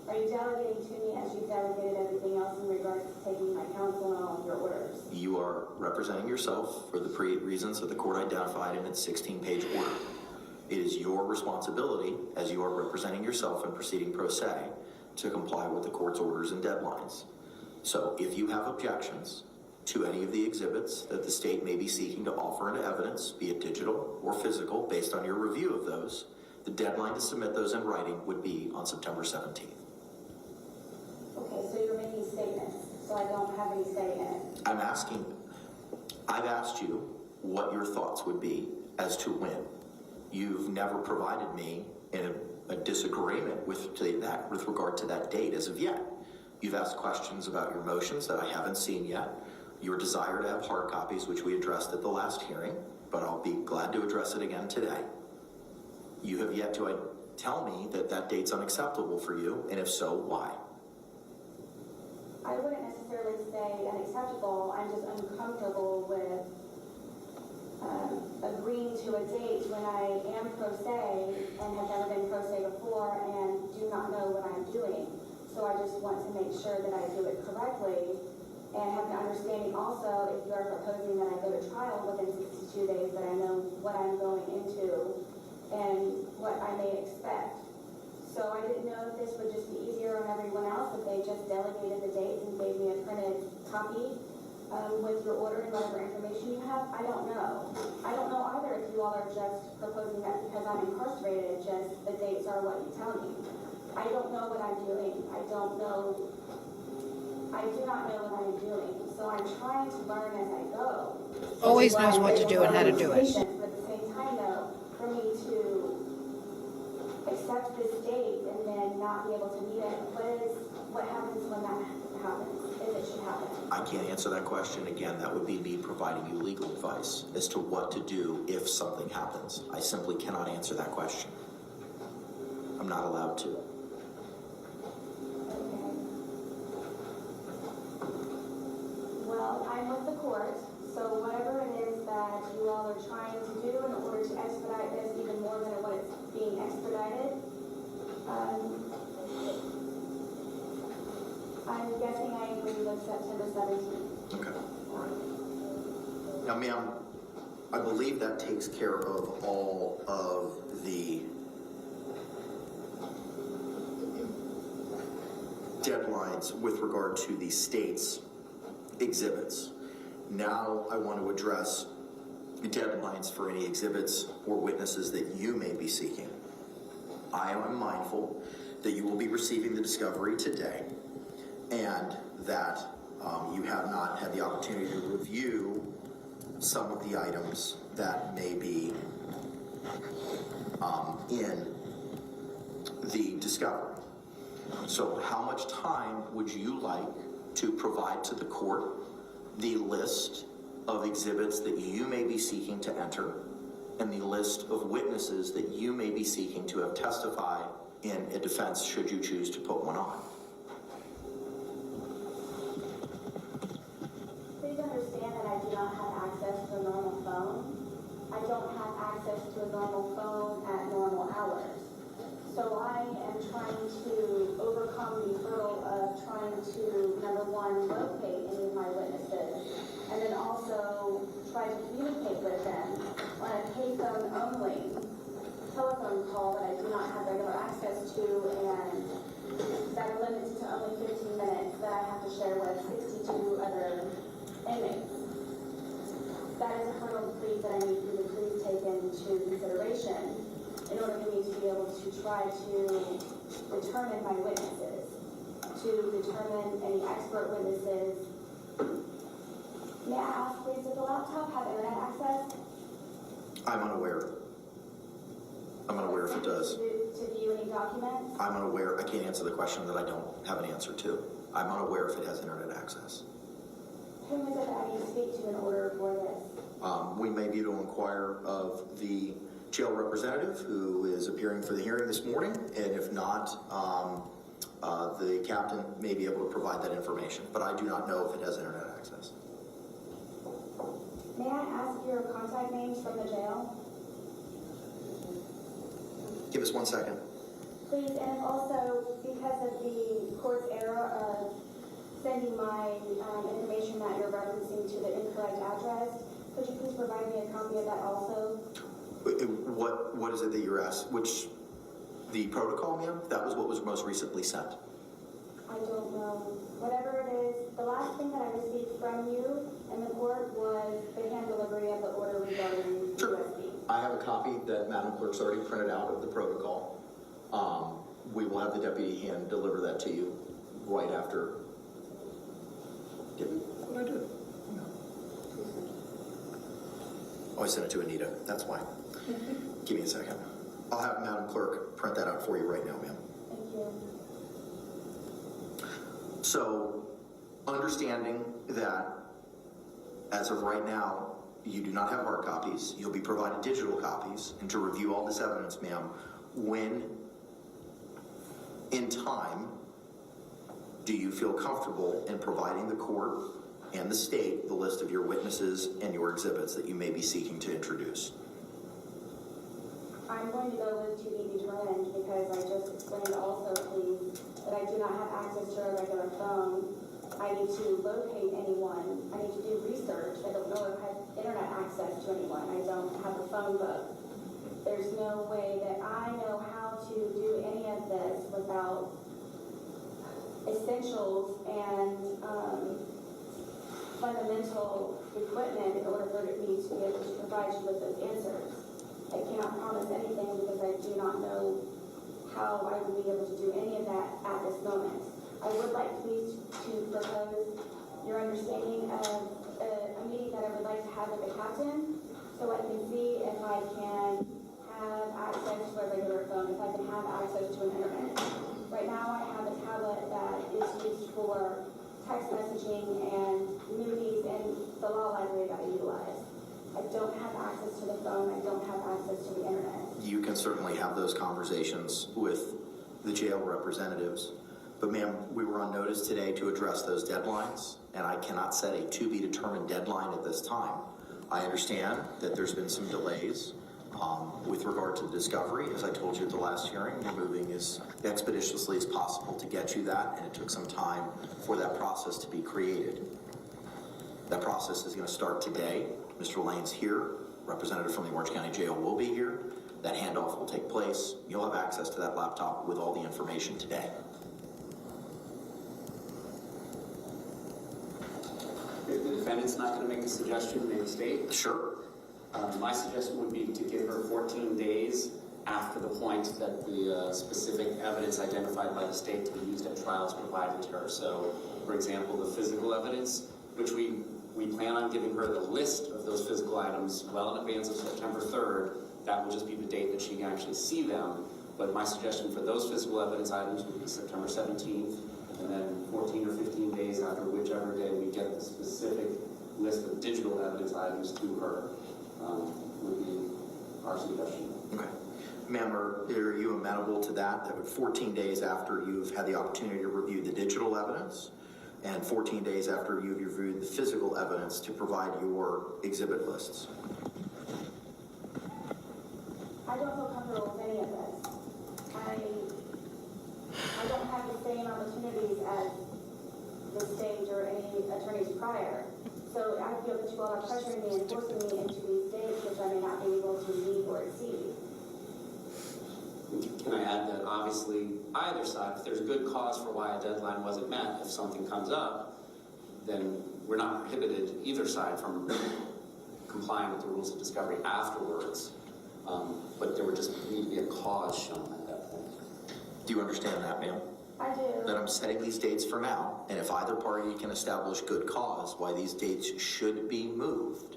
Are you delegating to me as you delegated everything else in regards to taking my counsel and all of your orders? You are representing yourself for the reasons that the court identified in its 16-page order. It is your responsibility, as you are representing yourself and proceeding pro se, to comply with the court's orders and deadlines. So if you have objections to any of the exhibits that the state may be seeking to offer into evidence, be it digital or physical, based on your review of those, the deadline to submit those in writing would be on September 17th. Okay, so you're making statements, so I don't have any say in it. I've asked you what your thoughts would be as to when. you've never provided me in a disagreement with regard to that date as of yet. You've asked questions about your motions that I haven't seen yet. Your desire to have hard copies, which we addressed at the last hearing, but I'll be glad to address it again today. You have yet to tell me that that date's unacceptable for you, and if so, why? I wouldn't necessarily say unacceptable, I'm just uncomfortable with agreeing to a date when I am pro se and have never been pro se before and do not know what I'm doing. So I just want to make sure that I do it correctly and have an understanding also if you are proposing that I go to trial within 62 days that I know what I'm going into and what I may expect. So I didn't know if this would just be easier on everyone else if they just delegated the dates and gave me a printed copy with your order and whatever information you have. I don't know. I don't know either if you all are just proposing that because I'm incarcerated, just the dates are what you tell me. I don't know what I'm doing. I do not know what I'm doing. So I'm trying to learn as I go. Always knows what to do and how to do it. But at the same time though, for me to accept this date and then not be able to meet it, what happens when that happens, if it should happen? I can't answer that question. Again, that would be me providing you legal advice as to what to do if something happens. I simply cannot answer that question. I'm not allowed to. Okay. Well, I'm with the court, so whatever it is that you all are trying to do in order to expedite this even more than what it's being expedited, I'm guessing I agree with September 17th. Okay. All right. Now, ma'am, I believe that takes care of all of the deadlines with regard to the state's exhibits. Now I want to address the deadlines for any exhibits or witnesses that you may be seeking. I am mindful that you will be receiving the discovery today and that you have not had the opportunity to review some of the items that may be in the discovery. So how much time would you like to provide to the court the list of exhibits that you may be seeking to enter and the list of witnesses that you may be seeking to have testify in a defense should you choose to put one on? Please understand that I do not have access to a normal phone. I don't have access to a normal phone at normal hours. So I am trying to overcome the hurdle of trying to, number one, locate any of my witnesses, and then also try to communicate with them on a payphone only telephone call that I do not have regular access to and that are limited to only 15 minutes that I have to share with 62 other inmates. That is a hurdle, please, that I need you to please take into consideration in order for me to be able to try to determine my witnesses, to determine any expert witnesses. May I ask, please, does the laptop have internet access? I'm unaware. I'm unaware if it does. To view any documents? I'm unaware. I can't answer the question that I don't have an answer to. I'm unaware if it has internet access. Whom is it that I need to speak to in order for this? We may be able to inquire of the jail representative who is appearing for the hearing this morning, and if not, the captain may be able to provide that information, but I do not know if it has internet access. May I ask your contact names from the jail? Give us 1 second. Please, and also, because of the court's error of sending my information that you're referencing to the incorrect address, could you please provide me a copy of that also? What is it that you're asked? Which, the protocol, ma'am? That was what was most recently sent. I don't know. Whatever it is, the last thing that I received from you in the court was the hand delivery of the order regarding USB. I have a copy that Madam Clerk's already printed out of the protocol. We will have the deputy hand deliver that to you right after. What did I do? No. Oh, I sent it to Anita. That's why. Give me a second. I'll have Madam Clerk print that out for you right now, ma'am. Thank you. So, understanding that as of right now, you do not have hard copies, you'll be provided digital copies, and to review all this evidence, ma'am, when in time do you feel comfortable in providing the court and the state the list of your witnesses and your exhibits that you may be seeking to introduce? I'm going to go with to be determined because I just explained also, please, that I do not have access to a regular phone. I need to locate anyone. I need to do research. I don't know if I have internet access to anyone. I don't have a phone book. There's no way that I know how to do any of this without essentials and fundamental equipment in order for me to be able to provide you with those answers. I cannot promise anything because I do not know how I would be able to do any of that at this moment. I would like please to propose your understanding of a meeting that I would like to have with the captain so I can see if I can have access to a regular phone, if I can have access to an internet. Right now I have a tablet that is used for text messaging and movies and the law library that I utilize. I don't have access to the phone, I don't have access to the internet. You can certainly have those conversations with the jail representatives. But ma'am, we were on notice today to address those deadlines, and I cannot set a to-be-determined deadline at this time. I understand that there's been some delays with regard to the discovery. As I told you at the last hearing, we're moving as expeditiously as possible to get you that, and it took some time for that process to be created. That process is going to start today. Mr. Lane's here. Representative from the Orange County Jail will be here. That handoff will take place. You'll have access to that laptop with all the information today. If the defendant's not going to make a suggestion, may the state? Sure. My suggestion would be to give her 14 days after the point that the specific evidence identified by the state to be used at trial is provided to her. So, for example, the physical evidence, which we plan on giving her the list of those physical items well in advance of September 3rd. That will just be the date that she can actually see them. But my suggestion for those physical evidence items would be September 17th, and then 14 or 15 days after whichever day we get the specific list of digital evidence items to her, would be our suggestion. Okay. Ma'am, are you amenable to that? That would 14 days after you've had the opportunity to review the digital evidence, and 14 days after you've reviewed the physical evidence to provide your exhibit lists. I don't feel comfortable with any of this. I don't have the same opportunities as the state or any attorneys prior. So I feel that you all are pressuring me and forcing me into these dates which I may not be able to meet or exceed. Can I add that obviously either side, if there's good cause for why a deadline wasn't met, if something comes up, then we're not prohibited either side from complying with the rules of discovery afterwards. But there would just need to be a cause shown at that point. Do you understand that, ma'am? I do. That I'm setting these dates for now, and if either party can establish good cause why these dates should be moved.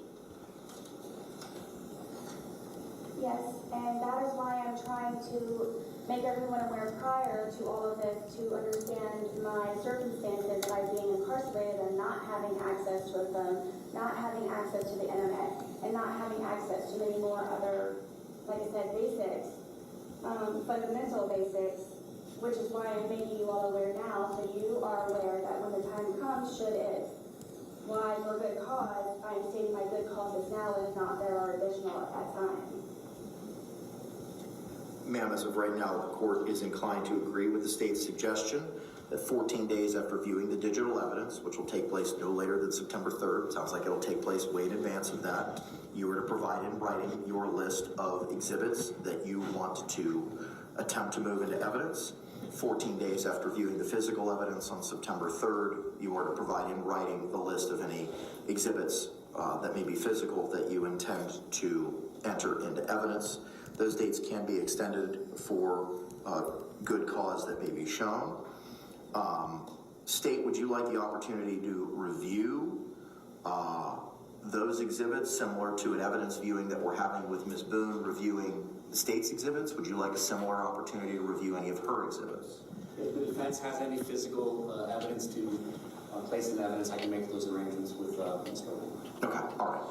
Yes, and that is why I'm trying to make everyone aware prior to all of this to understand my circumstances by being incarcerated and not having access to a phone, not having access to the internet, and not having access to many more other, like I said, basics, fundamental basics, which is why I'm making you all aware now, so you are aware that when the time comes, should it, why for good cause, I'm stating my good cause is now, and if not, there are additional at that time. Ma'am, as of right now, the court is inclined to agree with the state's suggestion that 14 days after viewing the digital evidence, which will take place no later than September 3rd, sounds like it'll take place way in advance of that, you are to provide in writing your list of exhibits that you want to attempt to move into evidence. 14 days after viewing the physical evidence on September 3rd, you are to provide in writing the list of any exhibits that may be physical that you intend to enter into evidence. Those dates can be extended for good cause that may be shown. State, would you like the opportunity to review those exhibits similar to an evidence viewing that we're having with Ms. Boone reviewing the state's exhibits? Would you like a similar opportunity to review any of her exhibits? If the defense has any physical evidence to place in evidence, I can make those arrangements with Ms. Boone. Okay, all right.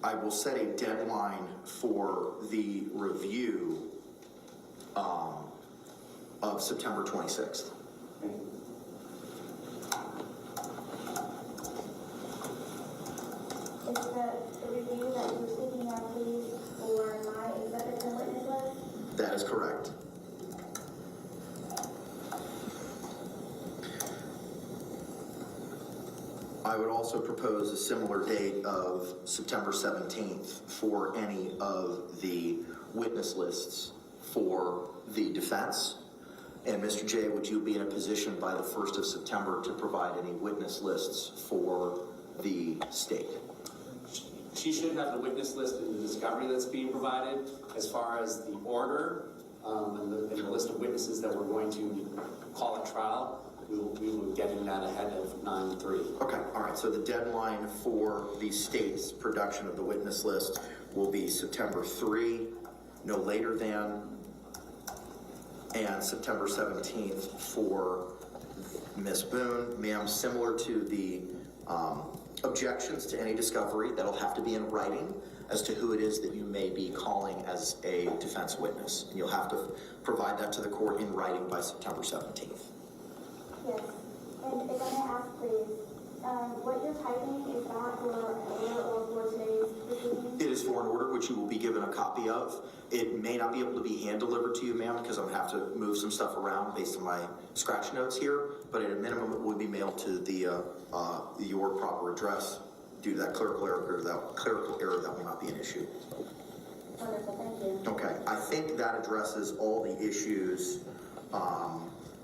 I will set a deadline for the review of September 26th. Thank you. Is the review that you're speaking of, please, for my exhibit and witness list? That is correct. I would also propose a similar date of September 17th for any of the witness lists for the defense. And Mr. J, would you be in a position by the 1st of September to provide any witness lists for the state? She should have the witness list in the discovery that's being provided. As far as the order and the list of witnesses that we're going to call at trial, we will get in that ahead of 9/3. Okay, all right, so the deadline for the state's production of the witness list will be September 3, no later than, and September 17th for Ms. Boone. Ma'am, similar to the objections to any discovery, that'll have to be in writing as to who it is that you may be calling as a defense witness. And you'll have to provide that to the court in writing by September 17th. Yes. And if I may ask, please, what you're typing, is that for an order or for today's proceeding? It is for an order which you will be given a copy of. It may not be able to be hand delivered to you, ma'am, because I'm gonna have to move some stuff around based on my scratch notes here, but at a minimum, it will be mailed to the, your proper address. Due to that clerical error, that will not be an issue. Wonderful, thank you. Okay, I think that addresses all the issues,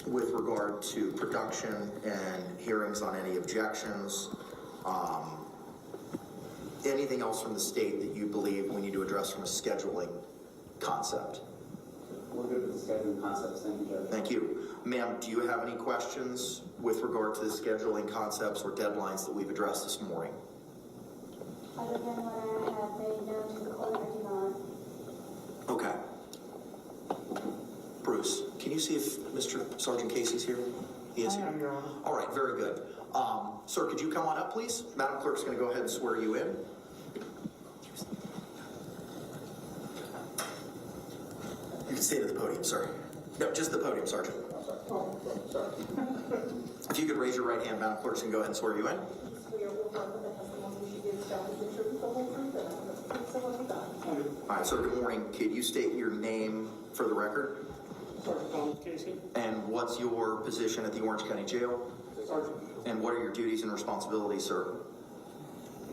with regard to production and hearings on any objections. Anything else from the state that you believe we need to address from a scheduling concept? We're good with the scheduling concepts. Thank you, Judge. Thank you. Ma'am, do you have any questions with regard to the scheduling concepts or deadlines that we've addressed this morning? Other than what I have made known to the court, I do not. Okay. Bruce, can you see if Mr. Sergeant Casey's here? He is here. Your Honor. All right, very good. Sir, could you come on up, please? Madam Clerk's going to go ahead and swear you in. You can stay to the podium, sir. No, just the podium, Sergeant. Oh, sorry. If you could raise your right hand, Madam Clerk's going to go ahead and swear you in. Swear or affirm that the testimony she gives shall be the truth, the whole truth, and nothing but the truth, so help you God. All right, sir, good morning. Could you state your name for the record? Sergeant Thomas Casey. And what's your position at the Orange County Jail? Sergeant. And what are your duties and responsibilities, sir?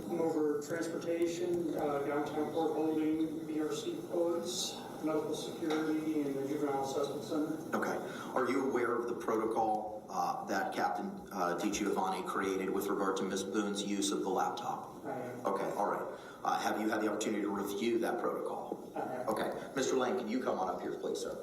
I'm over transportation, downtown port holding, BRC codes, medical security, and the juvenile assessment center. Okay. Are you aware of the protocol that Captain DiGiovanni created with regard to Ms. Boone's use of the laptop? I am. Okay, all right. Have you had the opportunity to review that protocol? I have. Okay. Mr. Lane, can you come on up here, please, sir?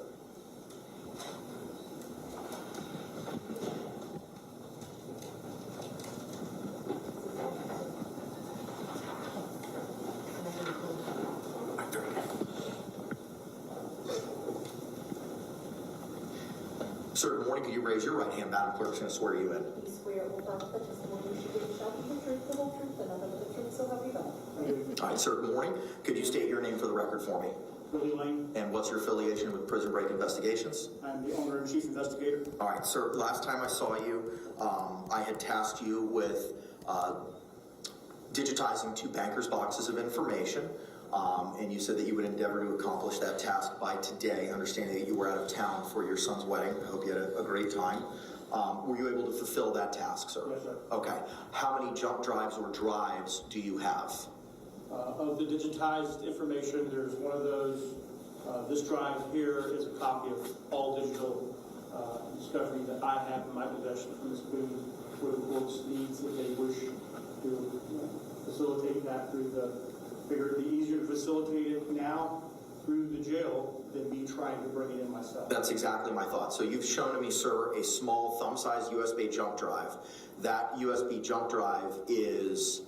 Sir, good morning. Could you raise your right hand? Madam Clerk's going to swear you in. You swear or affirm that the testimony she gives shall be the truth, the whole truth, and nothing but the truth, so help you God. All right, sir, good morning. Could you state your name for the record for me? Billy Lane. And what's your affiliation with Prison Break Investigations? I'm the owner and chief investigator. All right, sir, last time I saw you, I had tasked you with digitizing 2 bankers' boxes of information, and you said that you would endeavor to accomplish that task by today, understanding that you were out of town for your son's wedding. I hope you had a great time. Were you able to fulfill that task, sir? Yes, sir. Okay. How many jump drives or drives do you have? Of the digitized information, there's one of those. This drive here is a copy of all digital discovery that I have in my possession from Ms. Boone for the court's needs if they wish to facilitate that through the. Figure it'd be easier to facilitate it now through the jail than me trying to bring it in myself. That's exactly my thought. So you've shown to me, sir, a small thumb-sized USB jump drive. That USB jump drive is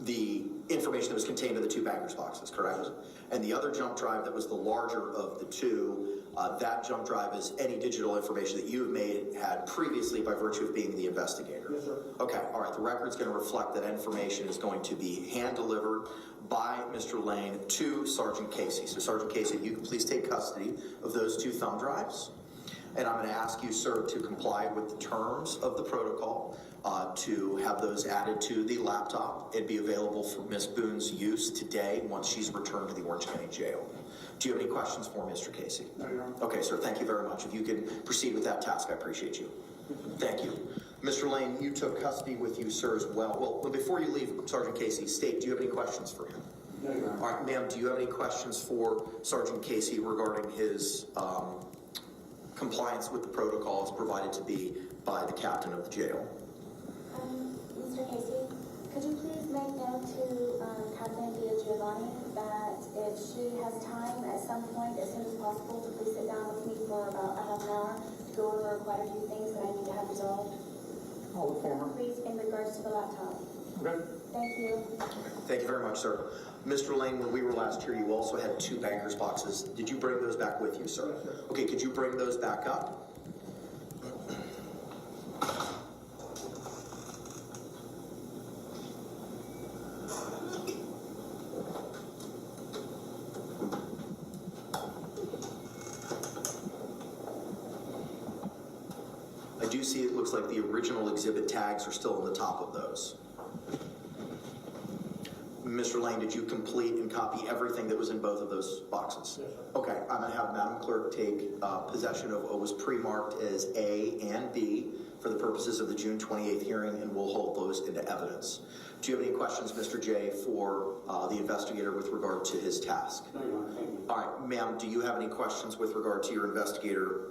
the information that was contained in the two bankers boxes, correct? And the other jump drive that was the larger of the two, that jump drive is any digital information that you had previously by virtue of being the investigator. Yes, sir. Okay, all right, the record's going to reflect that information is going to be hand-delivered by Mr. Lane to Sergeant Casey. So Sergeant Casey, if you can please take custody of those two thumb drives. And I'm going to ask you, sir, to comply with the terms of the protocol, to have those added to the laptop and be available for Ms. Boone's use today once she's returned to the Orange County Jail. Do you have any questions for Mr. Casey? No, Your Honor. Okay, sir, thank you very much. If you could proceed with that task, I appreciate you. Thank you. Mr. Lane, you took custody with you, sir, as well. Well, before you leave, Sergeant Casey, state, do you have any questions for him? No, Your Honor. All right, ma'am, do you have any questions for Sergeant Casey regarding his compliance with the protocols provided to be by the captain of the jail? Mr. Casey, could you please make note to Captain Giovanni that if she has time at some point, as soon as possible, to please sit down with me for about a half an hour to go over quite a few things that I need to have resolved? All the former. Please, in regards to the laptop. Okay. Thank you. Thank you very much, sir. Mr. Lane, when we were last here, you also had two bankers boxes. Did you bring those back with you, sir? Yes, sir. Okay, could you bring those back up? I do see it looks like the original exhibit tags are still on the top of those. Mr. Lane, did you complete and copy everything that was in both of those boxes? Yes, sir. Okay, I'm going to have Madam Clerk take possession of what was pre-marked as A and B for the purposes of the June 28th hearing, and we'll hold those into evidence. Do you have any questions, Mr. J, for the investigator with regard to his task? No, Your Honor. Thank you. All right, ma'am, do you have any questions with regard to your investigator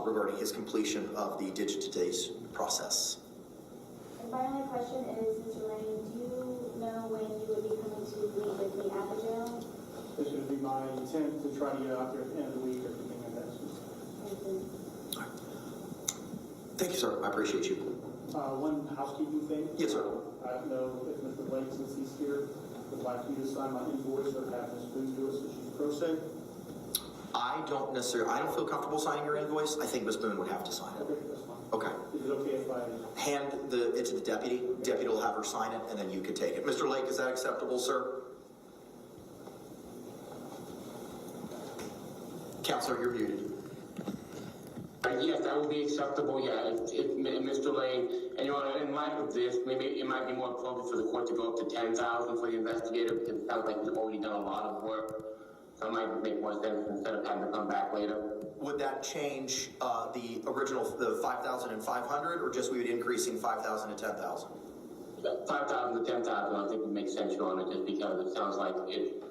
regarding his completion of the digitization process? And my only question is, Mr. Lane, do you know when you would be coming to meet with me at the jail? It's going to be my intent to try to get out there at the end of the week or beginning of next week. Thank you. Thank you, sir. I appreciate you. One housekeeping thing. Yes, sir. I don't know if Mr. Blake, since he's here, would like you to sign my invoice or have Ms. Boone do it since she's pro se. I don't feel comfortable signing your invoice. I think Ms. Boone would have to sign it. Okay, that's fine. Okay. Is it okay if I... Hand it to the deputy. Deputy will have her sign it, and then you can take it. Mr. Lake, is that acceptable, sir? Counselor, you're muted. Yes, that would be acceptable, yeah, if Mr. Lane, and Your Honor, in light of this, maybe it might be more appropriate for the court to go up to $10,000 for the investigator, because it sounds like he's already done a lot of work, so it might make more sense instead of having to come back later. Would that change the original, the 5,500, or just we would increasing 5,000 to 10,000? 5,000 to 10,000, I think would make sense, Your Honor, just because it sounds like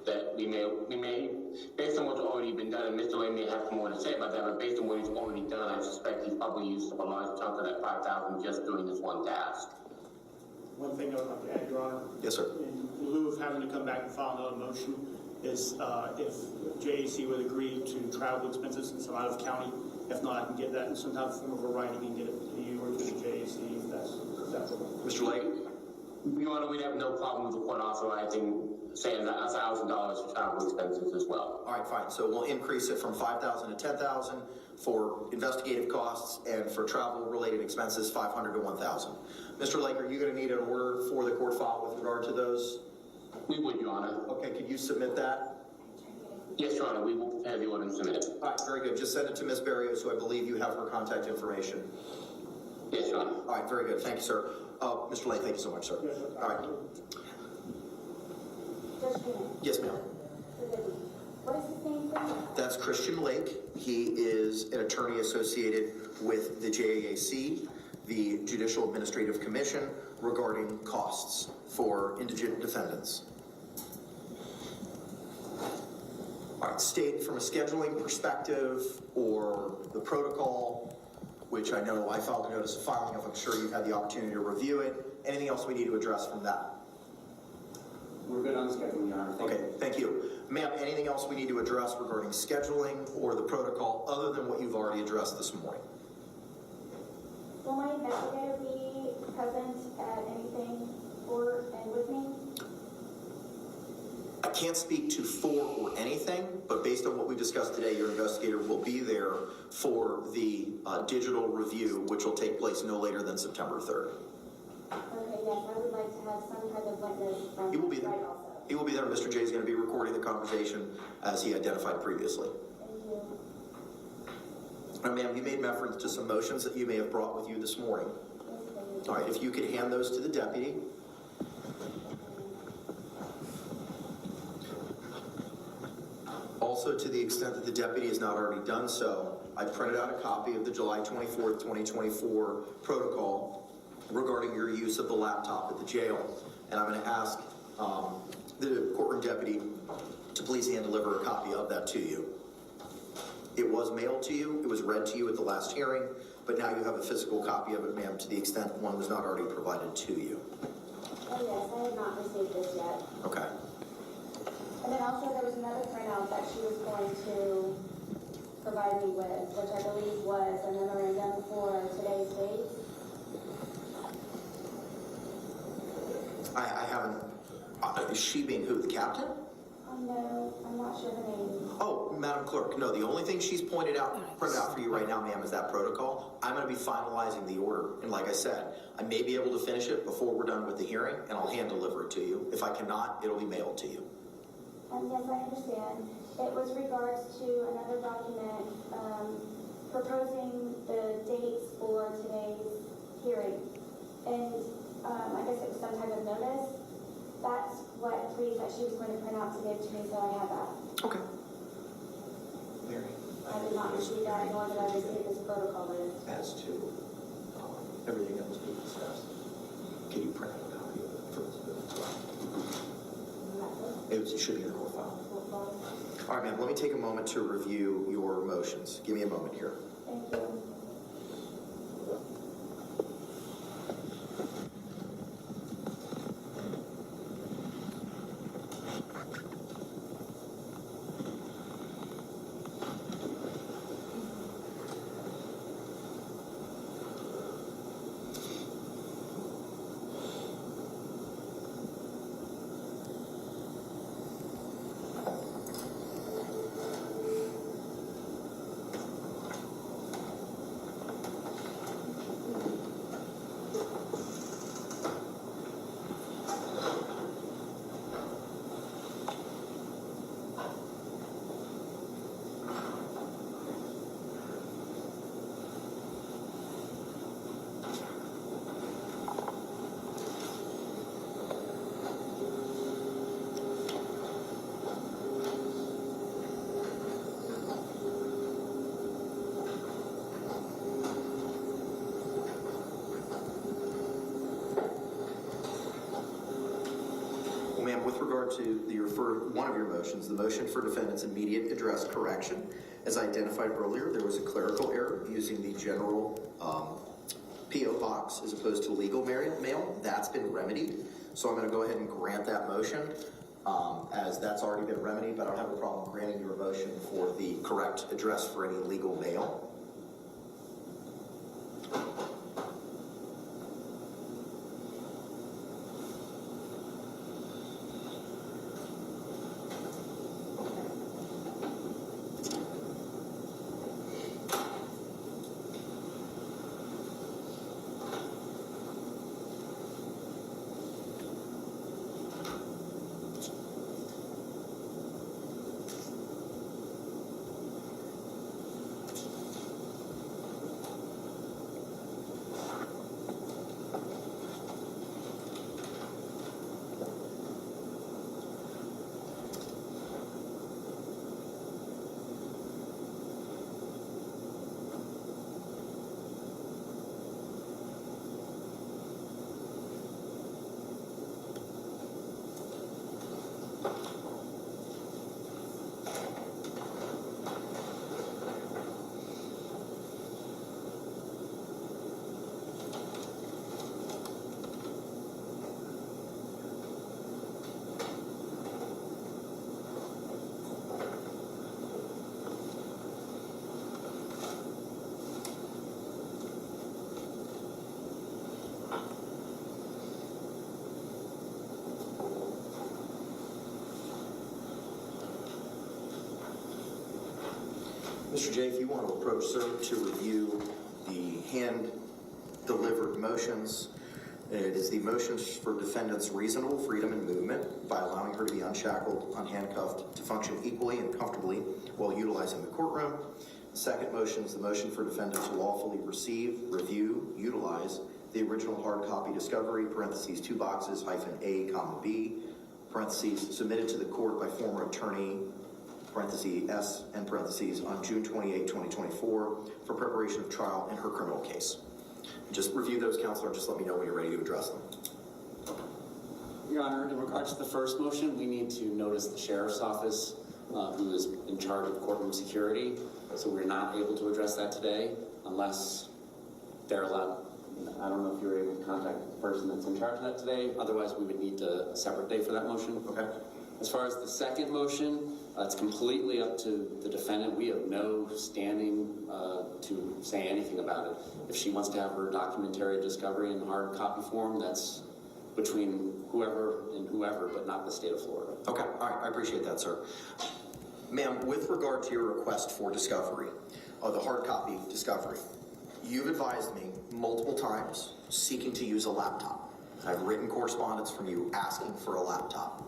that we may, based on what's already been done, and Mr. Lane may have more to say about that, but based on what he's already done, I suspect he's probably used a large chunk of that 5,000 just doing this one task. One thing I would like to add, Your Honor. Yes, sir. In lieu of having to come back and file another motion, is if JAC would agree to travel expenses since I'm out of county. If not, I can get that in some type of form of a writing and get it to you or to the JAC if that's acceptable. Mr. Lake? Your Honor, we'd have no problem with the court authorizing, say, $1,000 for travel expenses as well. All right, fine. So we'll increase it from 5,000 to 10,000 for investigative costs, and for travel-related expenses, 500 to 1,000. Mr. Lake, are you going to need an order for the court file with regard to those? We would, Your Honor. Okay, could you submit that? Yes, Your Honor, we will prepare the order and submit it. All right, very good. Just send it to Ms. Barrios, who I believe you have her contact information. Yes, Your Honor. All right, very good. Thank you, sir. Mr. Lake, thank you so much, sir. Yes, sir. All right. Judge Bennett, Yes, ma'am. what is his name, please? That's Christian Lake. He is an attorney associated with the JAC, the Judicial Administrative Commission, regarding costs for indigent defendants. All right, state from a scheduling perspective or the protocol, which I know I filed a notice of filing of, I'm sure you've had the opportunity to review it. Anything else we need to address from that? We're good on scheduling, Your Honor. Okay, thank you. Ma'am, anything else we need to address regarding scheduling or the protocol other than what you've already addressed this morning? Will my investigator be present at anything for and with me? can't speak to for or anything, but based on what we discussed today, your investigator will be there for the digital review, which will take place no later than September 3rd. Okay, yes, I would like to have some type of witness from He will be there. Right also. He will be there. Mr. J is going to be recording the conversation as he identified previously. Thank you. Now, ma'am, you made reference to some motions that you may have brought with you this morning. Yes, please. All right, if you could hand those to the deputy. Also, to the extent that the deputy has not already done so, I printed out a copy of the July 24th, 2024 protocol regarding your use of the laptop at the jail. And I'm going to ask the courtroom deputy to please hand deliver a copy of that to you. It was mailed to you, it was read to you at the last hearing, but now you have a physical copy of it, ma'am, to the extent one was not already provided to you. Oh, yes, I have not received this yet. Okay. And then also there was another printout that she was going to provide me with, which I believe was a memorandum for today's date. I haven't, is she being who, the captain? No, I'm not sure her name. Oh, Madam Clerk, no, the only thing she's printed out for you right now, ma'am, is that protocol. I'm gonna be finalizing the order, and like I said, I may be able to finish it before we're done with the hearing, and I'll hand deliver it to you. If I cannot, it'll be mailed to you. Yes, I understand. It was regards to another document, proposing the dates for today's hearing. And, I guess it was some type of notice. That's what brief that she was going to print out to give to me, so I have that. Okay. Mary? I did not receive that, nor did I receive this protocol list. As to everything that was being discussed, can you print out a copy of it for this as well? It should be in the court file. All right, ma'am, let me take a moment to review your motions. Give me a moment here. Thank you. Ma'am, with regard to one of your motions, the motion for defendant's immediate address correction, as identified earlier, there was a clerical error using the general P.O. box as opposed to legal mail. That's been remedied. So I'm going to go ahead and grant that motion as that's already been remedied, but I don't have a problem granting your motion for the correct address for any legal mail. Mr. J, if you want to approach, sir, to review the hand-delivered motions, it is the motions for defendant's reasonable freedom and movement by allowing her to be unshackled, unhandcuffed, to function equally and comfortably while utilizing the courtroom. The second motion is the motion for defendant to lawfully receive, review, utilize the original hard copy discovery, parentheses, 2 boxes, -A, B, parentheses, submitted to the court by former attorney, parentheses, S, and parentheses, on June 28, 2024, for preparation of trial in her criminal case. Just review those, Counselor, and just let me know when you're ready to address them. Your Honor, in regards to the first motion, we need to notice the Sheriff's Office, who is in charge of courtroom security, so we're not able to address that today unless they're allowed. I don't know if you're able to contact the person that's in charge of that today. Otherwise, we would need a separate day for that motion. Okay. As far as the second motion, it's completely up to the defendant. We have no standing to say anything about it. If she wants to have her documentary discovery in hard copy form, that's between whoever and whoever, but not the state of Florida. Okay, all right, I appreciate that, sir. Ma'am, with regard to your request for discovery, the hard copy discovery, you've advised me multiple times seeking to use a laptop. I've written correspondence from you asking for a laptop.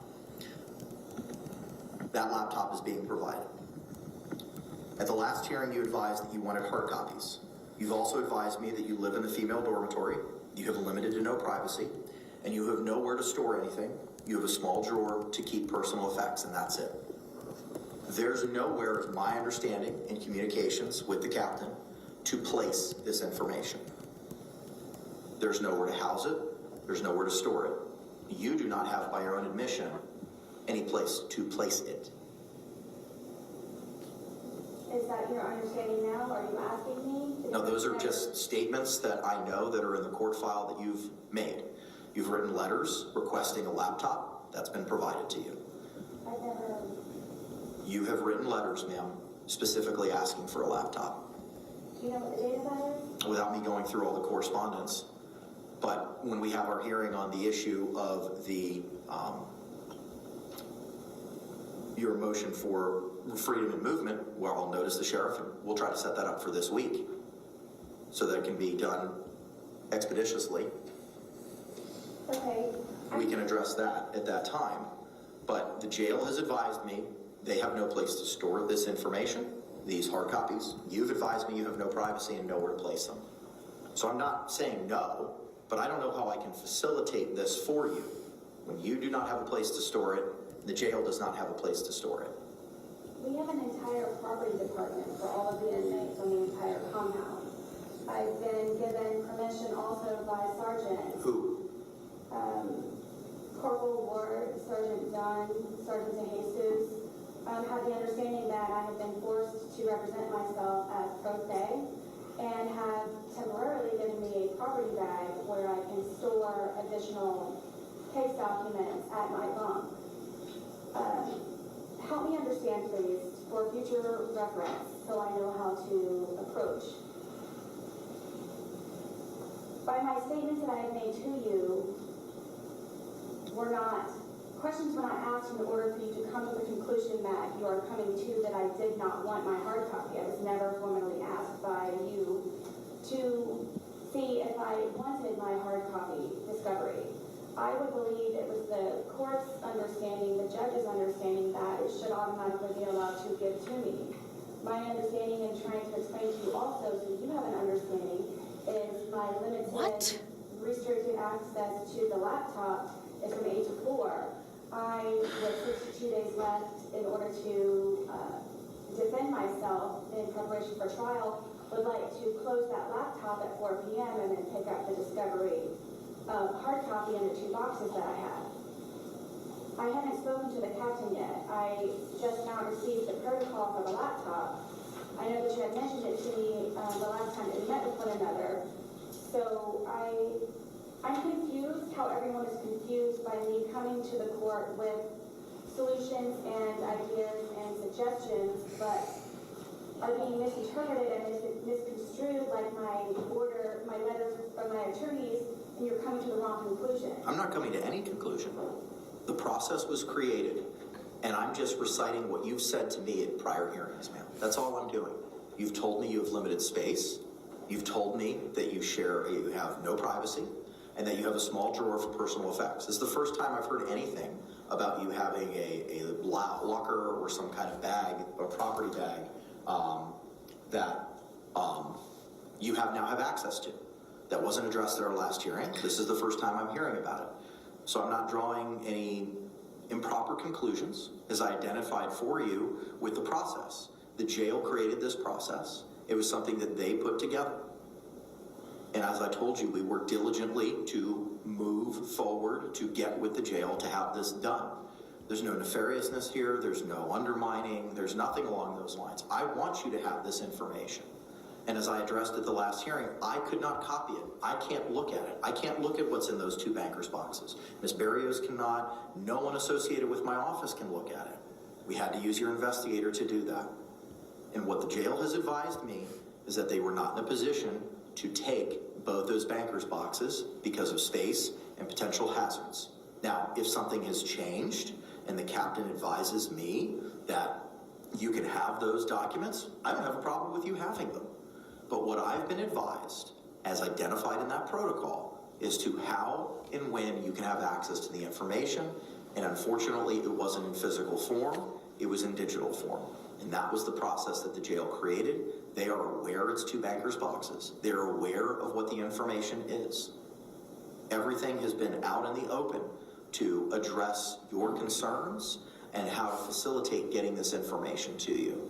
That laptop is being provided. At the last hearing, you advised that you wanted hard copies. You've also advised me that you live in the female dormitory, you have limited to no privacy, and you have nowhere to store anything. You have a small drawer to keep personal effects, and that's it. There's nowhere, in my understanding, in communications with the captain, to place this information. There's nowhere to house it. There's nowhere to store it. You do not have, by your own admission, any place to place it. Is that your understanding now? Are you asking me? No, those are just statements that I know that are in the court file that you've made. You've written letters requesting a laptop. That's been provided to you. I've never... You have written letters, ma'am, specifically asking for a laptop. Do you know what the date of that is? Without me going through all the correspondence. But when we have our hearing on the issue of the your motion for freedom and movement, well, I'll notice the sheriff, and we'll try to set that up for this week so that it can be done expeditiously. Okay. We can address that at that time. But the jail has advised me they have no place to store this information, these hard copies. You've advised me you have no privacy and nowhere to place them. So I'm not saying no, but I don't know how I can facilitate this for you when you do not have a place to store it. The jail does not have a place to store it. We have an entire property department for all of the inmates on the entire compound. I've been given permission also by sergeants. Who? Corporal Ward, Sergeant Dunn, Sergeant DeJesus, have the understanding that I have been forced to represent myself as pro se and have temporarily given me a property bag where I can store additional case documents at my bunk. Help me understand, please, for future reference, so I know how to approach. By my statements that I have made to you, questions were not asked in order for you to come to the conclusion that you are coming to that I did not want my hard copy. I was never formally asked by you to see if I wanted my hard copy discovery. I would believe it was the court's understanding, the judge's understanding, that it should automatically be allowed to give to me. My understanding and trying to explain to you also, so you have an understanding, is my limited restricted access to the laptop is from 8 to 4. I, with 62 days left in order to defend myself in preparation for trial, would like to close that laptop at 4 p.m. and then pick up the discovery hard copy in the 2 boxes that I have. I haven't spoken to the captain yet. I just now received the protocol for the laptop. I know that you had mentioned it to me the last time that we met with one another. So I'm confused how everyone is confused by me coming to the court with solutions and ideas and suggestions, but are being misinterpreted and misconstrued like my letters from my attorneys, and you're coming to the wrong conclusion. I'm not coming to any conclusion. The process was created, and I'm just reciting what you've said to me at prior hearings, ma'am. That's all I'm doing. You've told me you have limited space. You've told me that you have no privacy, and that you have a small drawer for personal effects. This is the first time I've heard anything about you having a locker or some kind of bag, or property bag, that you now have access to. That wasn't addressed at our last hearing. This is the first time I'm hearing about it. So I'm not drawing any improper conclusions, as I identified for you with the process. The jail created this process. It was something that they put together. And as I told you, we worked diligently to move forward to get with the jail to have this done. There's no nefariousness here. There's no undermining. There's nothing along those lines. I want you to have this information. And as I addressed at the last hearing, I could not copy it. I can't look at it. I can't look at what's in those 2 bankers' boxes. Ms. Barrios cannot. No one associated with my office can look at it. We had to use your investigator to do that. And what the jail has advised me is that they were not in a position to take both those bankers' boxes because of space and potential hazards. Now, if something has changed and the captain advises me that you can have those documents, I don't have a problem with you having them. But what I've been advised, as identified in that protocol, is to how and when you can have access to the information. And unfortunately, it wasn't in physical form, it was in digital form. And that was the process that the jail created. They are aware it's 2 bankers' boxes. They're aware of what the information is. Everything has been out in the open to address your concerns and how to facilitate getting this information to you.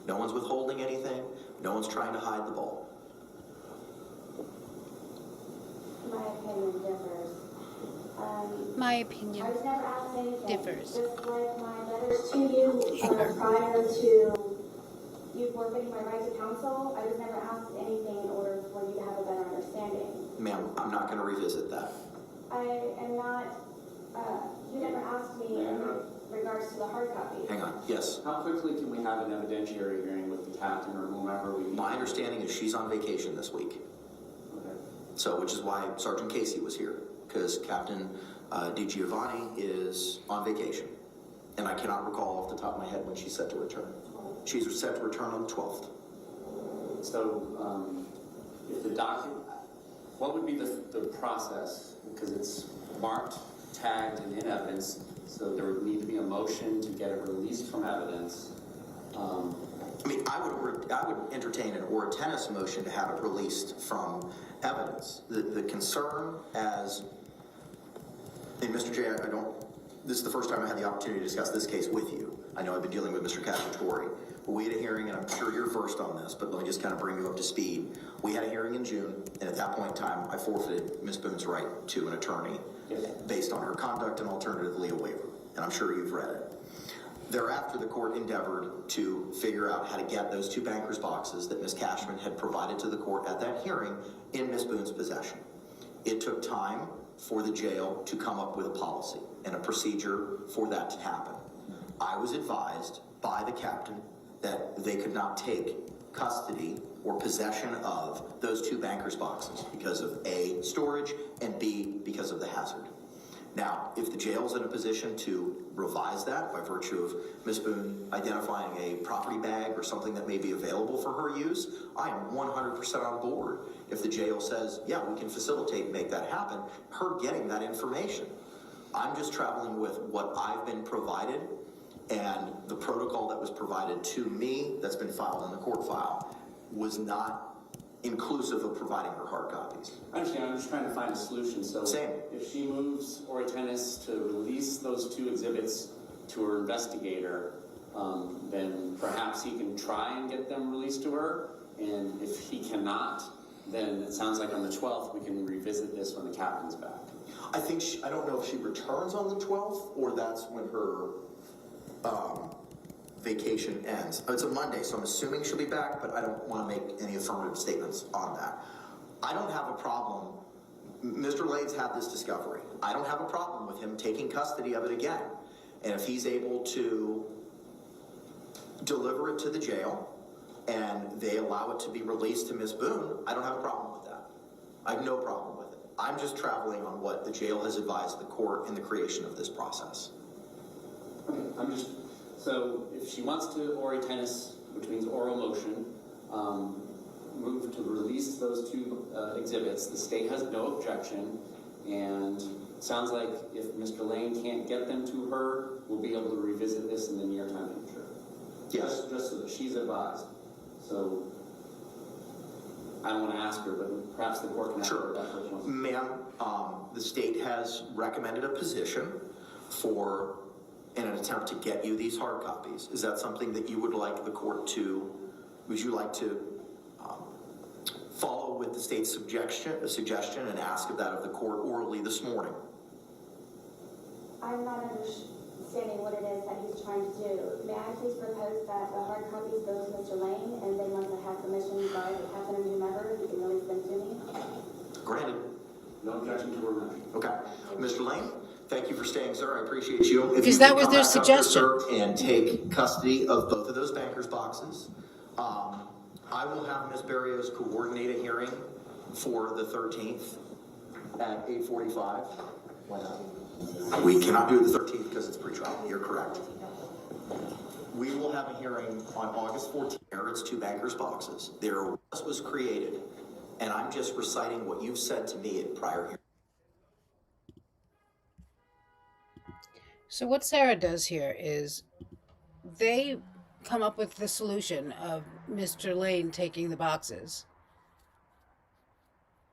No one's withholding anything. No one's trying to hide the ball. My opinion differs. My opinion I was never asked anything. differs. Just like my letters to you prior to you forfeiting my right to counsel, I was never asked anything in order for you to have a better understanding. Ma'am, I'm not going to revisit that. I am not, you never asked me in regards to the hard copy. Hang on. Yes. How quickly can we have an evidentiary hearing with the captain or whomever we need? My understanding is she's on vacation this week. Okay. So, which is why Sergeant Casey was here, because Captain DiGiovanni is on vacation. And I cannot recall off the top of my head when she's set to return. She's set to return on the 12th. So, if the document, what would be the process? Because it's marked, tagged, and in evidence, so there would need to be a motion to get it released from evidence. I mean, I would entertain an or tennis motion to have it released from evidence. The concern as, and Mr. J, this is the first time I had the opportunity to discuss this case with you. I know I've been dealing with Mr. Cacciatore. We had a hearing, and I'm sure you're versed on this, but let me just kind of bring you up to speed. We had a hearing in June, and at that point in time, I forfeited Ms. Boone's right to an attorney based on her conduct and alternatively a waiver, and I'm sure you've read it. Thereafter, the court endeavored to figure out how to get those 2 bankers' boxes that Ms. Cashman had provided to the court at that hearing in Ms. Boone's possession. It took time for the jail to come up with a policy and a procedure for that to happen. I was advised by the captain that they could not take custody or possession of those 2 bankers' boxes because of A, storage, and B, because of the hazard. Now, if the jail's in a position to revise that by virtue of Ms. Boone identifying a property bag or something that may be available for her use, I am 100% on board. If the jail says, yeah, we can facilitate and make that happen, her getting that information. I'm just traveling with what I've been provided and the protocol that was provided to me that's been filed in the court file was not inclusive of providing her hard copies. I understand. I'm just trying to find a solution. So Same. If she moves Tennis to release those 2 exhibits to her investigator, then perhaps he can try and get them released to her. And if he cannot, then it sounds like on the 12th we can revisit this when the captain's back. I think I don't know if she returns on the 12th or that's when her vacation ends. It's a Monday, so I'm assuming she'll be back, but I don't want to make any affirmative statements on that. I don't have a problem. Mr. Lades had this discovery. I don't have a problem with him taking custody of it again. And if he's able to deliver it to the jail and they allow it to be released to Ms. Boone, I don't have a problem with that. I have no problem with it. I'm just traveling on what the jail has advised the court in the creation of this process. So if she wants to Tennis, which means oral motion, move to release those two exhibits. The state has no objection, and it sounds like if Mr. Lane can't get them to her, we'll be able to revisit this in the near time future. Yes. Just so that she's advised. So I don't want to ask her, but perhaps the court can ask her that first. Ma'am, the state has recommended a position for, in an attempt to get you these hard copies. Is that something that you would like the court to, would you like to follow with the state's suggestion and ask of that of the court orally this morning? I'm not understanding what it is that he's trying to do. May I please propose that the hard copies go to Mr. Lane, and then once I have permission by the captain or whomever, he can release them to me? Granted. No objection to her motion. Okay. Mr. Lane, thank you for staying, sir. I appreciate you. If Because you that could was come their back up here, suggestion. sir, and take custody of both of those banker's boxes. I will have Ms. Barrios coordinate a hearing for the 13th at 8:45. Why not? We cannot do it the 13th because it's pre-trial. You're correct. We will have a hearing on August 14th. It's two bankers' boxes. Their was created, and I'm just reciting what you've said to me at prior hearings. So what Sarah does here is they come up with the solution of Mr. Lane taking the boxes.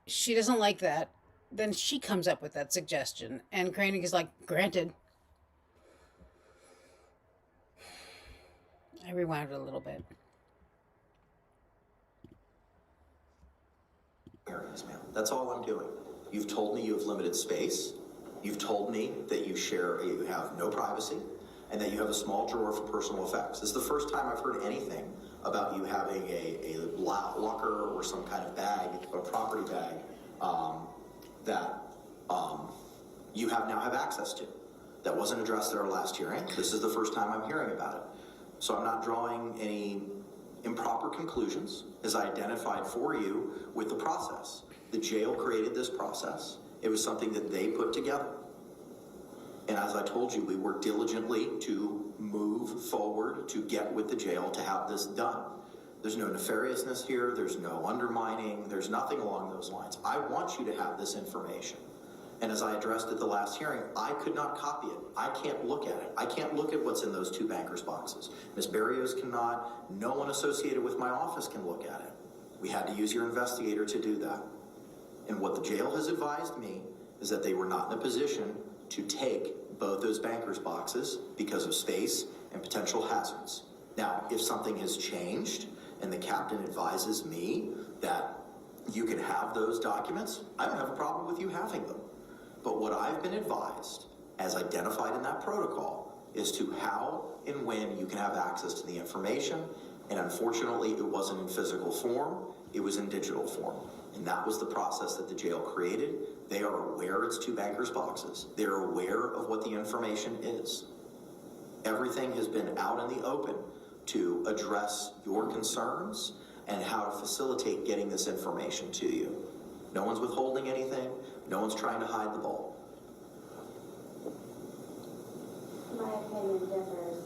She doesn't like that. Then she comes up with that suggestion. And Koenig is like, granted. I rewound it a little bit. Areas, ma'am. That's all I'm doing. You've told me you have limited space. You've told me that you have no privacy, and that you have a small drawer for personal effects. This is the first time I've heard anything about you having a locker or some kind of bag, a property bag, that you now have access to. That wasn't addressed at our last hearing. This is the first time I'm hearing about it. So I'm not drawing any improper conclusions, as I identified for you with the process. The jail created this process. It was something that they put together. And as I told you, we worked diligently to move forward to get with the jail to have this done. There's no nefariousness here. There's no undermining. There's nothing along those lines. I want you to have this information. And as I addressed at the last hearing, I could not copy it. I can't look at it. I can't look at what's in those two bankers' boxes. Ms. Barrios cannot. No one associated with my office can look at it. We had to use your investigator to do that. And what the jail has advised me is that they were not in a position to take both those bankers' boxes because of space and potential hazards. Now, if something has changed and the captain advises me that you can have those documents, I don't have a problem with you having them. But what I've been advised, as identified in that protocol, is to how and when you can have access to the information. And unfortunately, it wasn't in physical form, it was in digital form. And that was the process that the jail created. They are aware it's two bankers' boxes. They're aware of what the information is. Everything has been out in the open to address your concerns and how to facilitate getting this information to you. No one's withholding anything. No one's trying to hide the ball. My opinion differs.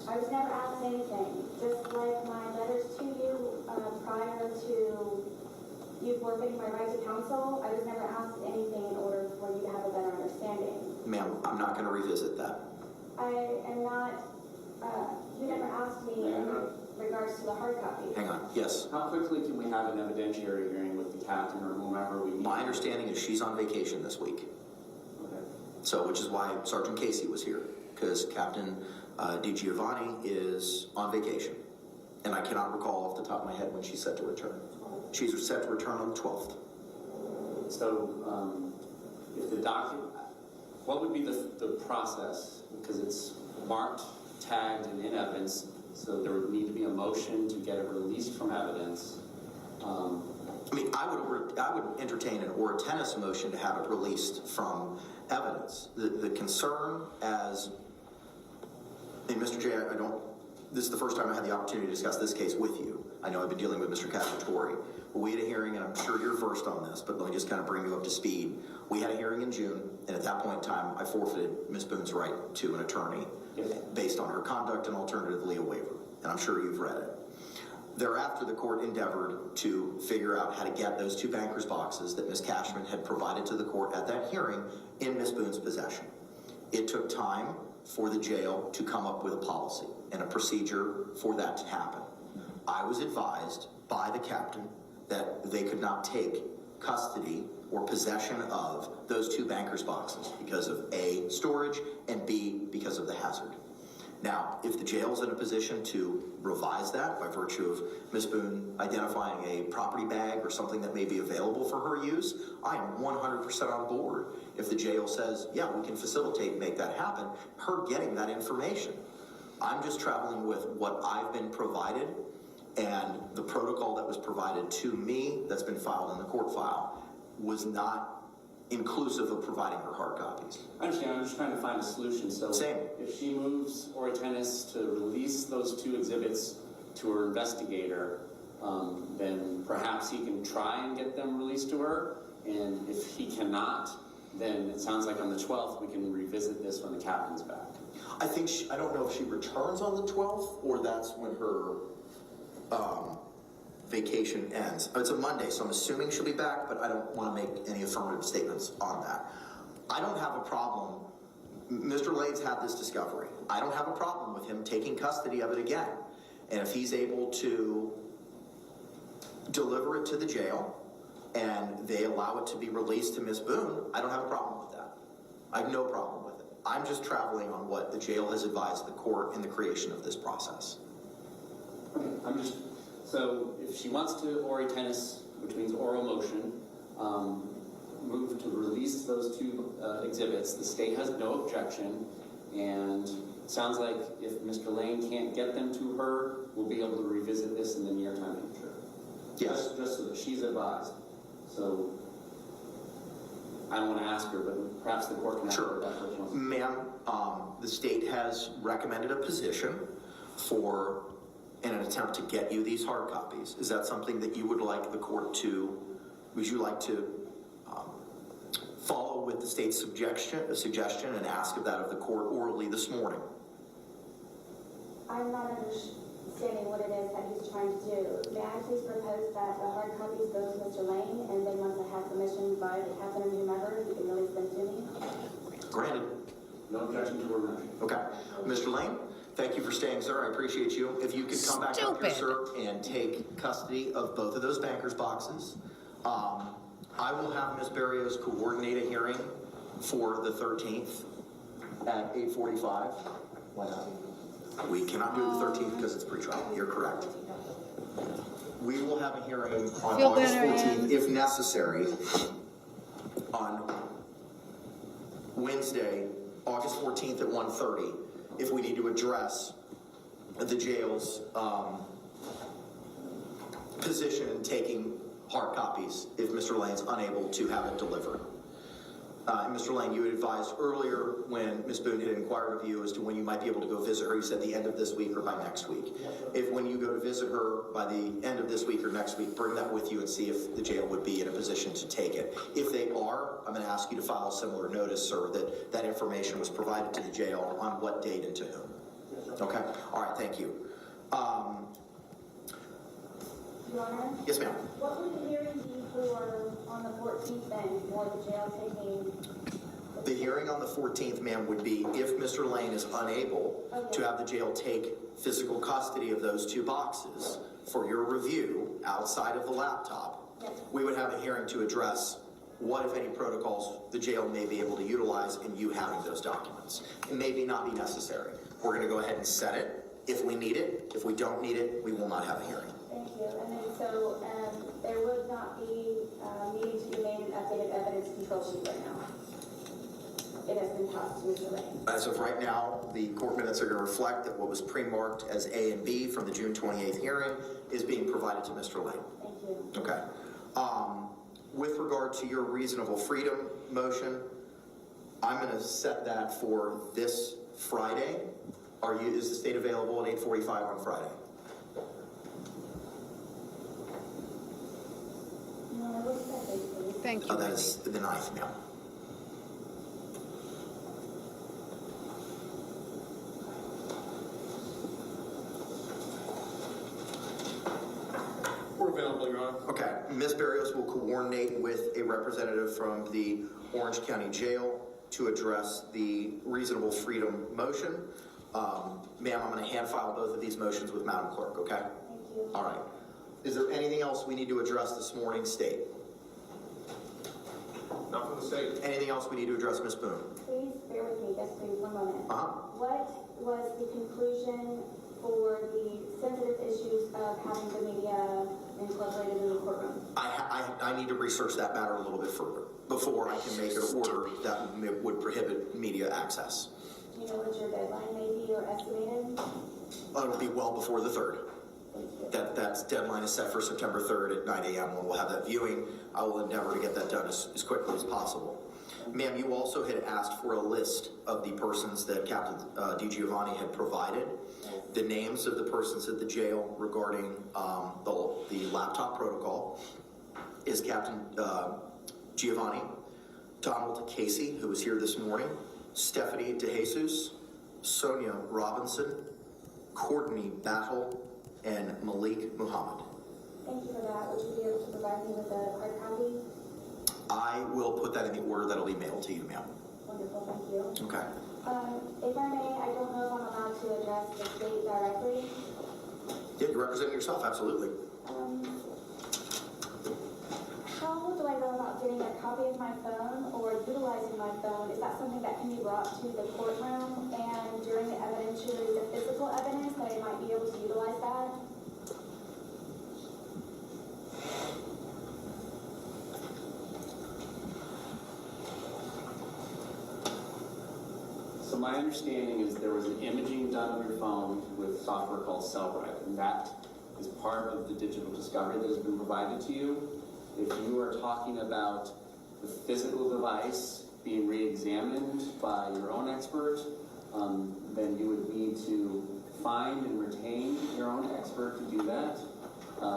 I was never asked anything. Just like my letters to you prior to you forfeiting my right to counsel, I was never asked anything in order for you to have a better understanding. Ma'am, I'm not going to revisit that. I am not, you never asked me in regards to the hard copy. Hang on. Yes. How quickly can we have an evidentiary hearing with the captain or whomever we need? My understanding is she's on vacation this week. Okay. So, which is why Sergeant Casey was here, because Captain DiGiovanni is on vacation. And I cannot recall off the top of my head when she's set to return. She's set to return on the 12th. So, if the document, what would be the process? Because it's marked, tagged, and in evidence, so there would need to be a motion to get it released from evidence. I mean, I would entertain an or tennis motion to have it released from evidence. The concern as, and Mr. J, this is the first time I had the opportunity to discuss this case with you. I know I've been dealing with Mr. Cacciatore. We had a hearing, and I'm sure you're versed on this, but let me just kind of bring you up to speed. We had a hearing in June, and at that point in time, I forfeited Ms. Boone's right to an attorney based on her conduct and alternatively a waiver. And I'm sure you've read it. Thereafter, the court endeavored to figure out how to get those 2 banker's boxes that Ms. Cashman had provided to the court at that hearing in Ms. Boone's possession. It took time for the jail to come up with a policy and a procedure for that to happen. I was advised by the captain that they could not take custody or possession of those 2 banker's boxes because of A, storage, and B, because of the hazard. Now, if the jail's in a position to revise that by virtue of Ms. Boone identifying a property bag or something that may be available for her use, I am 100% on board. If the jail says, yeah, we can facilitate and make that happen, her getting that information. I'm just traveling with what I've been provided and the protocol that was provided to me that's been filed in the court file was not inclusive of providing her hard copies. I understand, I'm just trying to find a solution, so. Same. If she moves Ori Tennis to release those 2 exhibits to her investigator, then perhaps he can try and get them released to her, and if he cannot, then it sounds like on the 12th we can revisit this when the captain's back. I think I don't know if she returns on the 12th or that's when her vacation ends. It's a Monday, so I'm assuming she'll be back, but I don't want to make any affirmative statements on that. I don't have a problem. Mr. Lane's had this discovery. I don't have a problem with him taking custody of it again. And if he's able to deliver it to the jail and they allow it to be released to Ms. Boone, I don't have a problem with that. I have no problem with it. I'm just traveling on what the jail has advised the court in the creation of this process. So if she wants to Ori Tennis, which means oral motion, move to release those 2 exhibits, the state has no objection, and it sounds like if Mr. Lane can't get them to her, we'll be able to revisit this in the near time future. Yes. Just so that she's advised. So I don't want to ask her, but perhaps the court can ask her that first. Ma'am, the state has recommended a position for in an attempt to get you these hard copies. Is that something that you would like the court to, would you like to follow with the state's suggestion and ask of that of the court orally this morning? I'm not understanding what it is that he's trying to do. May I please propose that the hard copies go to Mr. Lane, and then once I have permission by the captain or whomever, he can release them to me? Granted. No objection to her motion. Okay. Mr. Lane, thank you for staying, sir. I appreciate you. If you could come back up here, sir, and take custody of both of those banker's boxes. I will have Ms. Barrios coordinate a hearing for the 13th at 8:45. Why not? We cannot do it the 13th because it's pre-trial. You're correct. We will have a hearing on August 14th, if necessary, on Wednesday, August 14th at 1:30, if we need to address the jail's position in taking hard copies if Mr. Lane's unable to have it delivered. Mr. Lane, you had advised earlier when Ms. Boone had inquired of you as to when you might be able to go visit her. You said the end of this week or by next week. If when you go to visit her by the end of this week or next week, bring that with you and see if the jail would be in a position to take it. If they are, I'm going to ask you to file a similar notice, sir, that that information was provided to the jail on what date and to whom. Okay? All right, thank you. Your Honor? Yes, ma'am. What would the hearing be for on the 14th then, for the jail taking? The hearing on the 14th, ma'am, would be if Mr. Lane is unable to have the jail take physical custody of those 2 boxes for your review outside of the laptop, we would have a hearing to address what, if any, protocols the jail may be able to utilize in you having those documents. It may not be necessary. We're going to go ahead and set it if we need it. If we don't need it, we will not have a hearing. Thank you. And then so there would not be needing to be made an updated evidence control sheet right now. It has been passed to Mr. Lane. As of right now, the court minutes are going to reflect that what was pre-marked as A and B from the June 28th hearing is being provided to Mr. Lane. Thank you. Okay. With regard to your reasonable freedom motion, I'm going to set that for this Friday. Is the state available at 8:45 on Friday? Thank you. That is the 9th now. Okay, Ms. Barrios will coordinate with a representative from the Orange County Jail to address the reasonable freedom motion. Ma'am, I'm going to hand file both of these motions with Madam Clerk, okay? Thank you. All right. Is there anything else we need to address this morning, State? Not from the state. Anything else we need to address, Ms. Boone? Please bear with me, just please, 1 moment. Uh-huh. What was the conclusion for the sensitive issues of having the media incorporated in the courtroom? I need to research that matter a little bit further before I can make an order that would prohibit media access. Do you know what your deadline may be or estimated? It'll be well before the 3rd. Thank you. That deadline is set for September 3rd at 9 a.m. when we'll have that viewing. I will endeavor to get that done as quickly as possible. Ma'am, you also had asked for a list of the persons that Captain DiGiovanni had provided. The names of the persons at the jail regarding the laptop protocol is Captain Giovanni, Donald Casey, who was here this morning, Stephanie DeJesus, Sonia Robinson, Courtney Battle, and Malik Muhammad. Thank you for that. Would you be able to provide me with a hard copy? I will put that in the order that'll be mailed to you, ma'am. Wonderful, thank you. Okay. If I may, I don't know if I'm allowed to address the state directly. Yeah, you're representing yourself, absolutely. How do I go about getting a copy of my phone or utilizing my phone? Is that something that can be brought to the courtroom and during the evidentiary, the physical evidence, that I might be able to utilize that? So my understanding is there was an imaging done on your phone with software called Cellrite, and that is part of the digital discovery that has been provided to you. If you are talking about the physical device being re-examined by your own expert, then you would need to find and retain your own expert to do that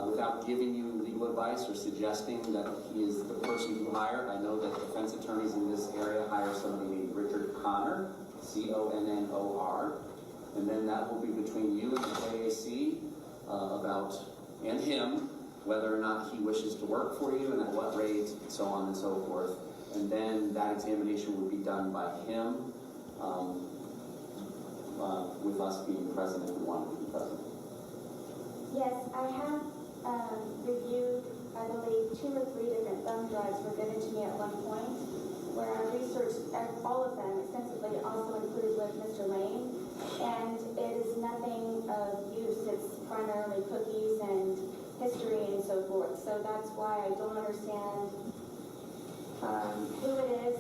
without giving you legal advice or suggesting that he is the person to hire. I know that defense attorneys in this area hire somebody named Richard Connor, C-O-N-N-O-R, and then that will be between you and the JAC and him, whether or not he wishes to work for you and at what rate, and so on and so forth. And then that examination would be done by him, with us being present if we wanted to be present. Yes, I have reviewed, I believe, 2 or 3 different thumb drives were given to me at one point, where I researched all of them extensively, also included with Mr. Lane, and it is nothing of use. It's primarily cookies and history and so forth. So that's why I don't understand who it is,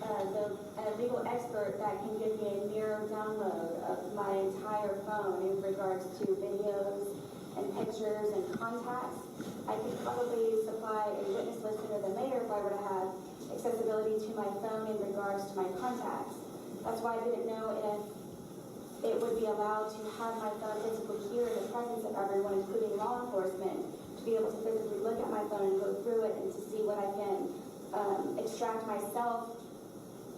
a legal expert that can give me a mirror download of my entire phone in regards to videos and pictures and contacts. I could probably supply a witness list sooner than later if I were to have accessibility to my phone in regards to my contacts. That's why I didn't know if it would be allowed to have my phone physically here in the presence of everyone, including law enforcement, to be able to physically look at my phone and go through it and to see what I can extract myself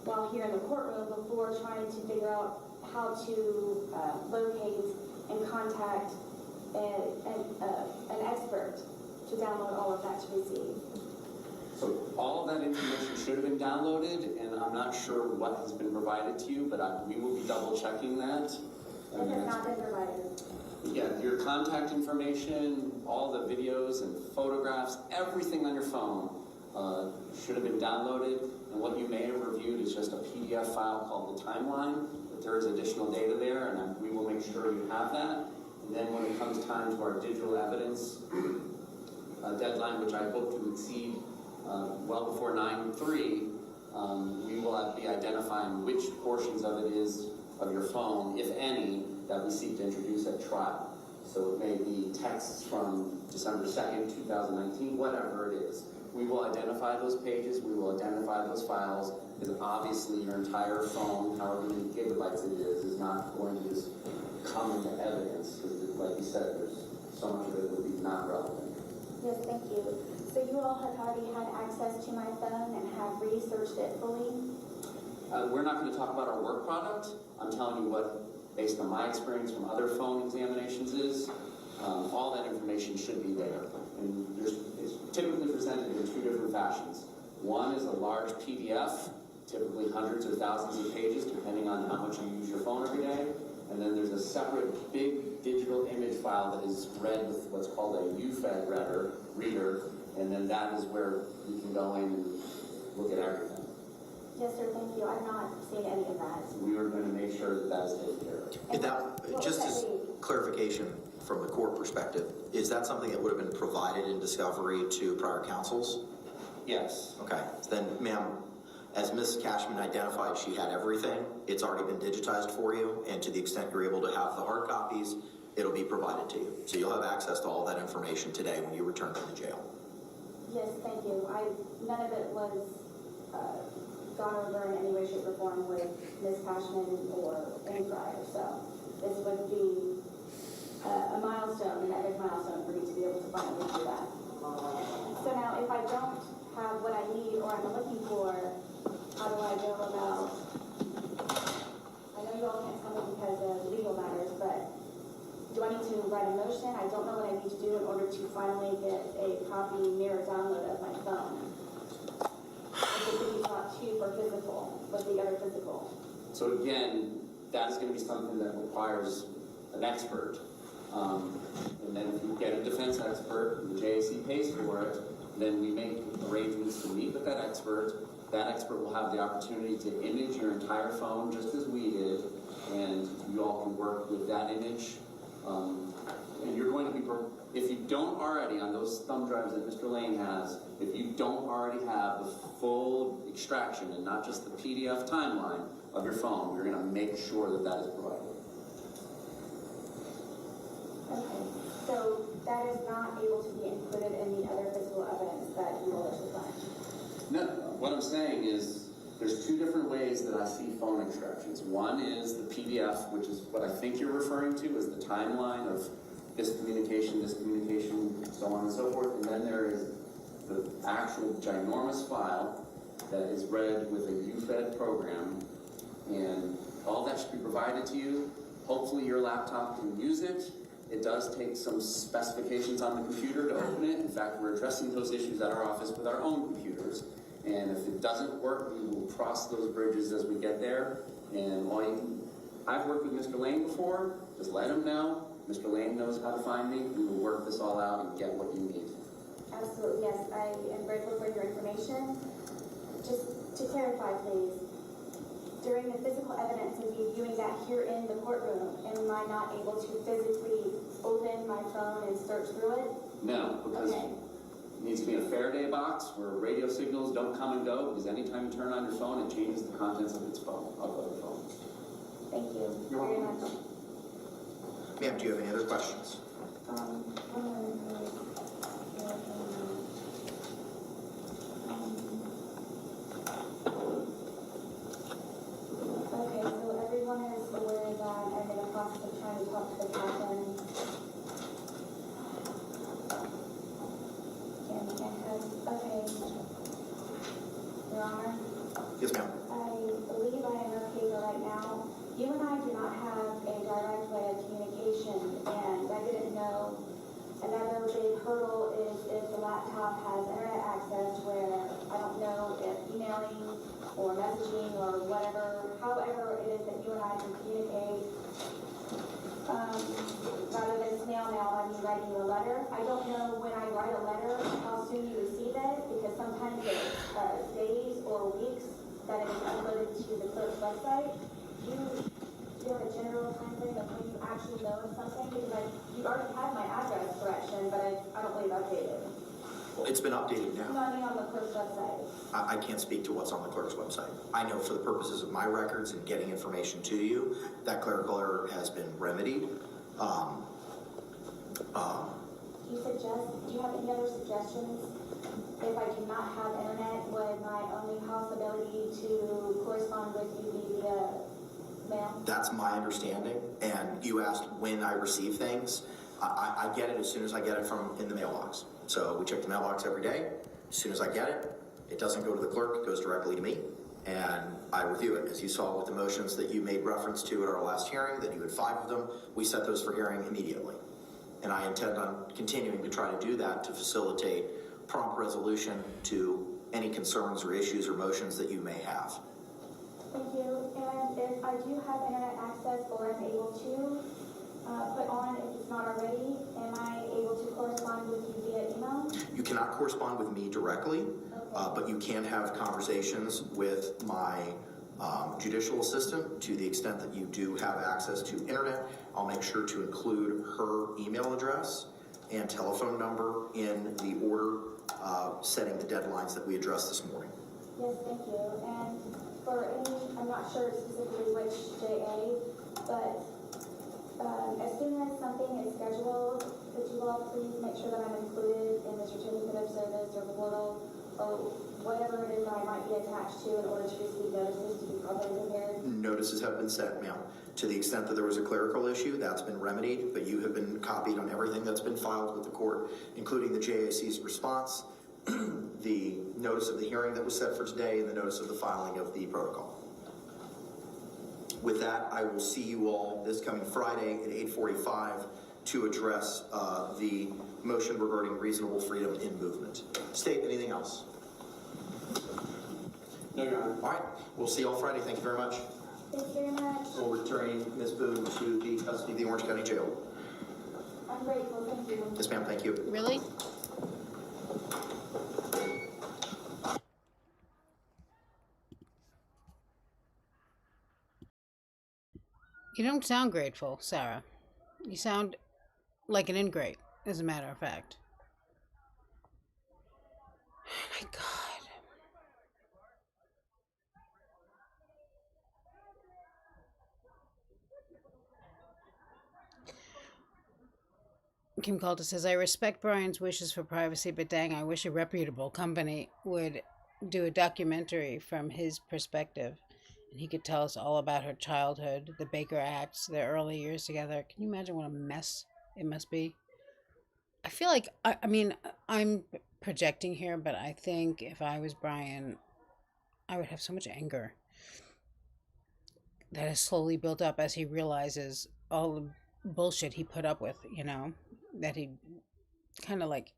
while here in the courtroom before trying to figure out how to locate and contact an expert to download all of that to receive. So all of that information should have been downloaded, and I'm not sure what has been provided to you, but we will be double checking that. It has not been provided. Yeah, your contact information, all the videos and photographs, everything on your phone should have been downloaded. And what you may have reviewed is just a PDF file called the timeline, but there is additional data there, and we will make sure you have that. And then when it comes time to our digital evidence deadline, which I hope to exceed well before 9/3, we will be identifying which portions of it is of your phone, if any, that we seek to introduce at trial. So it may be texts from December 2nd, 2019, whatever it is. We will identify those pages, we will identify those files, because obviously your entire phone, however many gigabytes it is not going to just come into evidence, because like you said, there's so much of it would be not relevant. Yes, thank you. So you all have already had access to my phone and have researched it fully? We're not going to talk about our work product. I'm telling you what, based on my experience from other phone examinations, is all that information should be there. And it's typically presented in two different fashions. One is a large PDF, typically hundreds or thousands of pages, depending on how much you use your phone every day. And then there's a separate big digital image file that is read with what's called a UFED reader, and then that is where you can go in and look at everything. Yes, sir, thank you. I've not seen any of that. We are going to make sure that that is taken care of. Is that, just as clarification from the court perspective, is that something that would have been provided in discovery to prior counsels? Yes. Okay, then ma'am, as Ms. Cashman identified, she had everything. It's already been digitized for you, and to the extent you're able to have the hard copies, it'll be provided to you. So you'll have access to all that information today when you return to the jail. Yes, thank you. None of it was gone over in any way, shape, or form with Ms. Cashman or any prior. So this would be a milestone, an epic milestone for me to be able to finally do that. So now, if I don't have what I need or I'm looking for, how do I go about? I know you all can't tell me because of legal matters, but do I need to write a motion? I don't know what I need to do in order to finally get a copy mirror download of my phone. If it could be taught to for physical, with the other physical. So again, that is going to be something that requires an expert. And then if you get a defense expert, and the JAC pays for it, then we make arrangements to meet with that expert. That expert will have the opportunity to image your entire phone just as we did, and you all can work with that image. And you're going to be, if you don't already, on those thumb drives that Mr. Lane has, if you don't already have the full extraction and not just the PDF timeline of your phone, you're going to make sure that that is provided. Okay, so that is not able to be included in the other physical evidence that you will supply? No, what I'm saying is there's two different ways that I see phone extractions. One is the PDF, which is what I think you're referring to as the timeline of this communication, so on and so forth. And then there is the actual ginormous file that is read with a UFED program, and all that should be provided to you. Hopefully your laptop can use it. It does take some specifications on the computer to open it. In fact, we're addressing those issues at our office with our own computers. And if it doesn't work, we will cross those bridges as we get there. And I've worked with Mr. Lane before. Just let him know. Mr. Lane knows how to find me. We will work this all out and get what you need. Absolutely, yes. I am grateful for your information. Just to clarify, please, during the physical evidence and me viewing that here in the courtroom, am I not able to physically open my phone and search through it? No, because it needs to be in a Faraday box where radio signals don't come and go, because anytime you turn on your phone, it changes the contents of its phone, of the phone. Thank you You're very welcome. much. Ma'am, do you have any other questions? Okay, so everyone is aware that I'm in the process of trying to talk to the captain. Okay. Your Honor? Yes, ma'am. I believe I am okay for right now. You and I do not have a direct way of communication, and I didn't know. Another big hurdle is if the laptop has internet access where I don't know if emailing or messaging or whatever, however it is that you and I can communicate, rather than snail mail, I mean writing you a letter. I don't know when I write a letter how soon you receive it, because sometimes it's days or weeks that it is uploaded to the clerk's website. Do you have a general time frame of when you actually know of something? Because you already have my address correction, but I don't believe updated. Well, it's been updated now. Not on the clerk's website. I can't speak to what's on the clerk's website. I know for the purposes of my records and getting information to you, that clerical error has been remedied. Do you have any other suggestions? If I do not have internet, would my only possibility to correspond with you be via mail? That's my understanding. And you asked when I receive things. I get it as soon as I get it from in the mailbox. So we check the mailbox every day. As soon as I get it, it doesn't go to the clerk, it goes directly to me. And I review it. As you saw with the motions that you made reference to at our last hearing, that you had 5 of them, we set those for hearing immediately. and I intend on continuing to try to do that to facilitate prompt resolution to any concerns or issues or motions that you may have. Thank you. And if I do have internet access or am able to put on, if it's not already, am I able to correspond with you via email? You cannot correspond with me directly, but you can have conversations with my judicial assistant to the extent that you do have access to internet. I'll make sure to include her email address and telephone number in the order setting the deadlines that we addressed this morning. Yes, thank you. And for any, I'm not sure specifically which JA, but as soon as something is scheduled, could you all please make sure that I'm included in the certificate of service or portal or whatever it is that I might be attached to in order to receive notices to be properly prepared? Notices have been sent, ma'am. To the extent that there was a clerical issue, that's been remedied, but you have been copied on everything that's been filed with the court, including the JAC's response, the notice of the hearing that was set for today, and the notice of the filing of the protocol. With that, I will see you all this coming Friday at 8:45 to address the motion regarding reasonable freedom in movement. State, anything else? No, Your Honor. All right, we'll see you all Friday. Thank you very much. Thank you very much. We'll return Ms. Boone to the custody of the Orange County Jail. I'm grateful. Thank you. Yes, ma'am. Thank you. Really? You don't sound grateful, Sarah. You sound like an ingrate, as a matter of fact. Oh my God. Kim Calder says, I respect Brian's wishes for privacy, but dang, I wish a reputable company would do a documentary from his perspective. And he could tell us all about her childhood, the Baker Acts, their early years together. Can you imagine what a mess it must be? I feel like, I mean, I'm projecting here, but I think if I was Brian, I would have so much anger that has slowly built up as he realizes all the bullshit he put up with, you know, that he kind of like,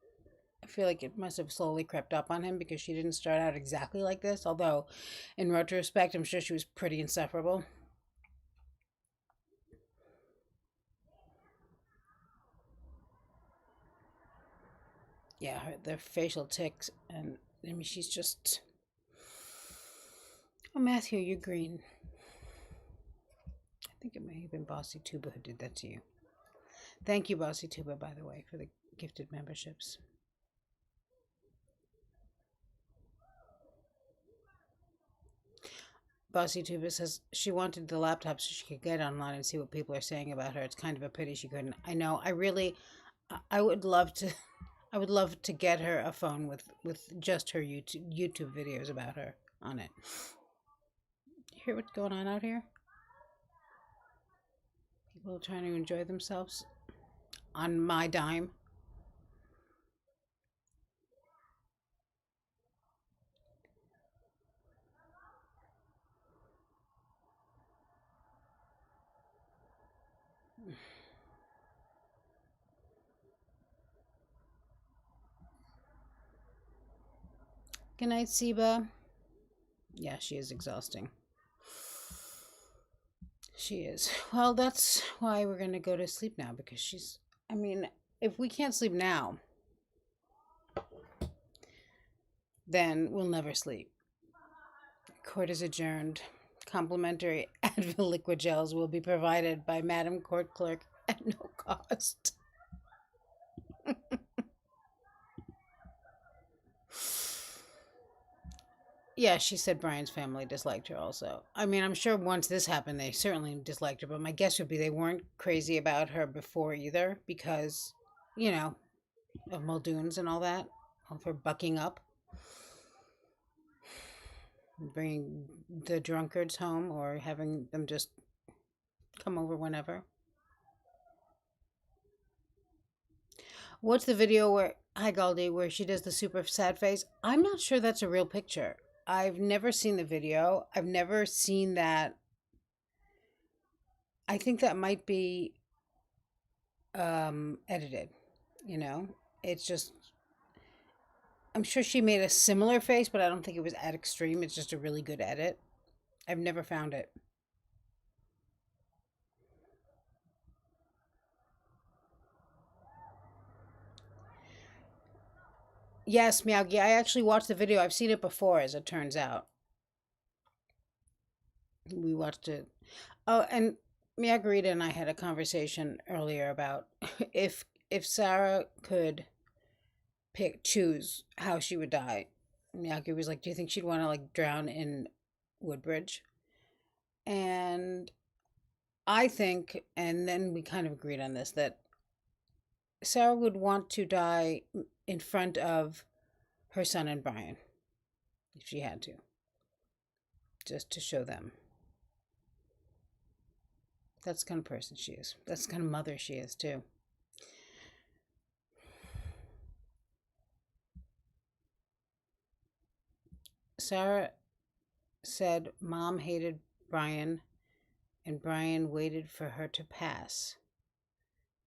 I feel like it must have slowly crept up on him because she didn't start out exactly like this. Although, in retrospect, I'm sure she was pretty insufferable. Yeah, the facial tics, and I mean, she's just. Oh, Matthew, you're green. I think it may have been Bossy Tuba who did that to you. Thank you, Bossy Tuba, by the way, for the gifted memberships. Bossy Tuba says she wanted the laptop so she could get online and see what people are saying about her. It's kind of a pity she couldn't. I know. I would love to. I would love to get her a phone with just her YouTube videos about her on it. You hear what's going on out here? People trying to enjoy themselves on my dime. Good night, Siba. Yeah, she is exhausting. She is. Well, that's why we're going to go to sleep now, because she's, I mean, if we can't sleep now, then we'll never sleep. Court is adjourned. Complimentary Advil liquid gels will be provided by Madam Court Clerk at no cost. Yeah, she said Brian's family disliked her also. I mean, I'm sure once this happened, they certainly disliked her, but my guess would be they weren't crazy about her before either because, you know, of Muldoon's and all that, of her bucking up, bringing the drunkards home or having them just come over whenever. What's the video where, hi Galdi, where she does the super sad face? I'm not sure that's a real picture. I've never seen the video. I've never seen that. I think that might be edited, you know? It's just, I'm sure she made a similar face, but I don't think it was at extreme. It's just a really good edit. I've never found it. Yes, Miyagi, I actually watched the video. I've seen it before, as it turns out. We watched it. Oh, and Margarita and I had a conversation earlier about if Sarah could choose how she would die. Miyagi was like, "Do you think she'd want to like drown in Woodbridge?" And I think, and then we kind of agreed on this, that Sarah would want to die in front of her son and Brian if she had to, just to show them. That's the kind of person she is. That's the kind of mother she is, too. Sarah said Mom hated Brian and Brian waited for her to pass.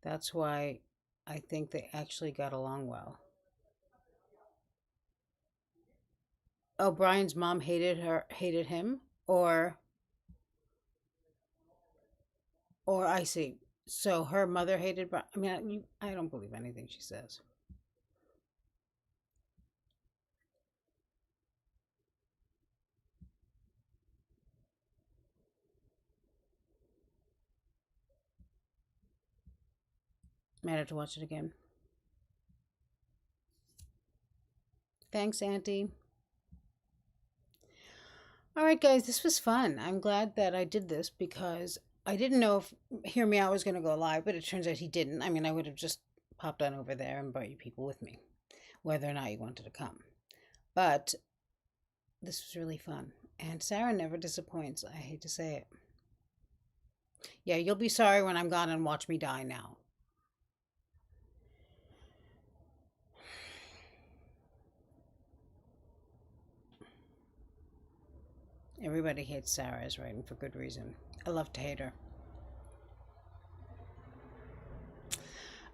That's why I think they actually got along well. Oh, Brian's mom hated him? Or I see. So her mother hated Brian. I mean, I don't believe anything she says. Might have to watch it again. Thanks, Auntie. All right, guys, this was fun. I'm glad that I did this because I didn't know if Hear Me Out was going to go live, but it turns out he didn't. I mean, I would have just popped on over there and brought you people with me, whether or not you wanted to come. But this was really fun. And Sarah never disappoints. I hate to say it. Yeah, you'll be sorry when I'm gone and watch me die now. Everybody hates Sarah's writing for good reason. I love to hate her.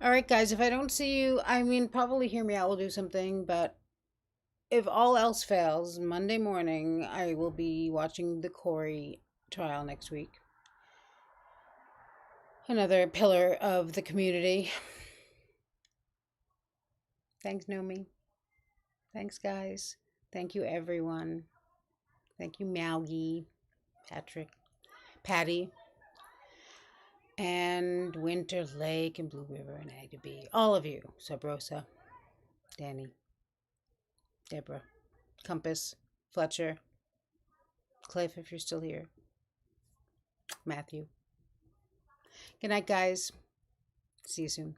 All right, guys, if I don't see you, I mean, probably Hear Me Out will do something, but if all else fails, Monday morning, I will be watching the Corey trial next week. Another pillar of the community. Thanks, Nomi. Thanks, guys. Thank you, everyone. Thank you, Maugie, Patrick, Patty, and Winter Lake, and Blue River, and A to B. All of you. Sub Rosa, Danny, Deborah, Compass, Fletcher, Cliff, if you're still here, Matthew. Good night, guys. See you soon.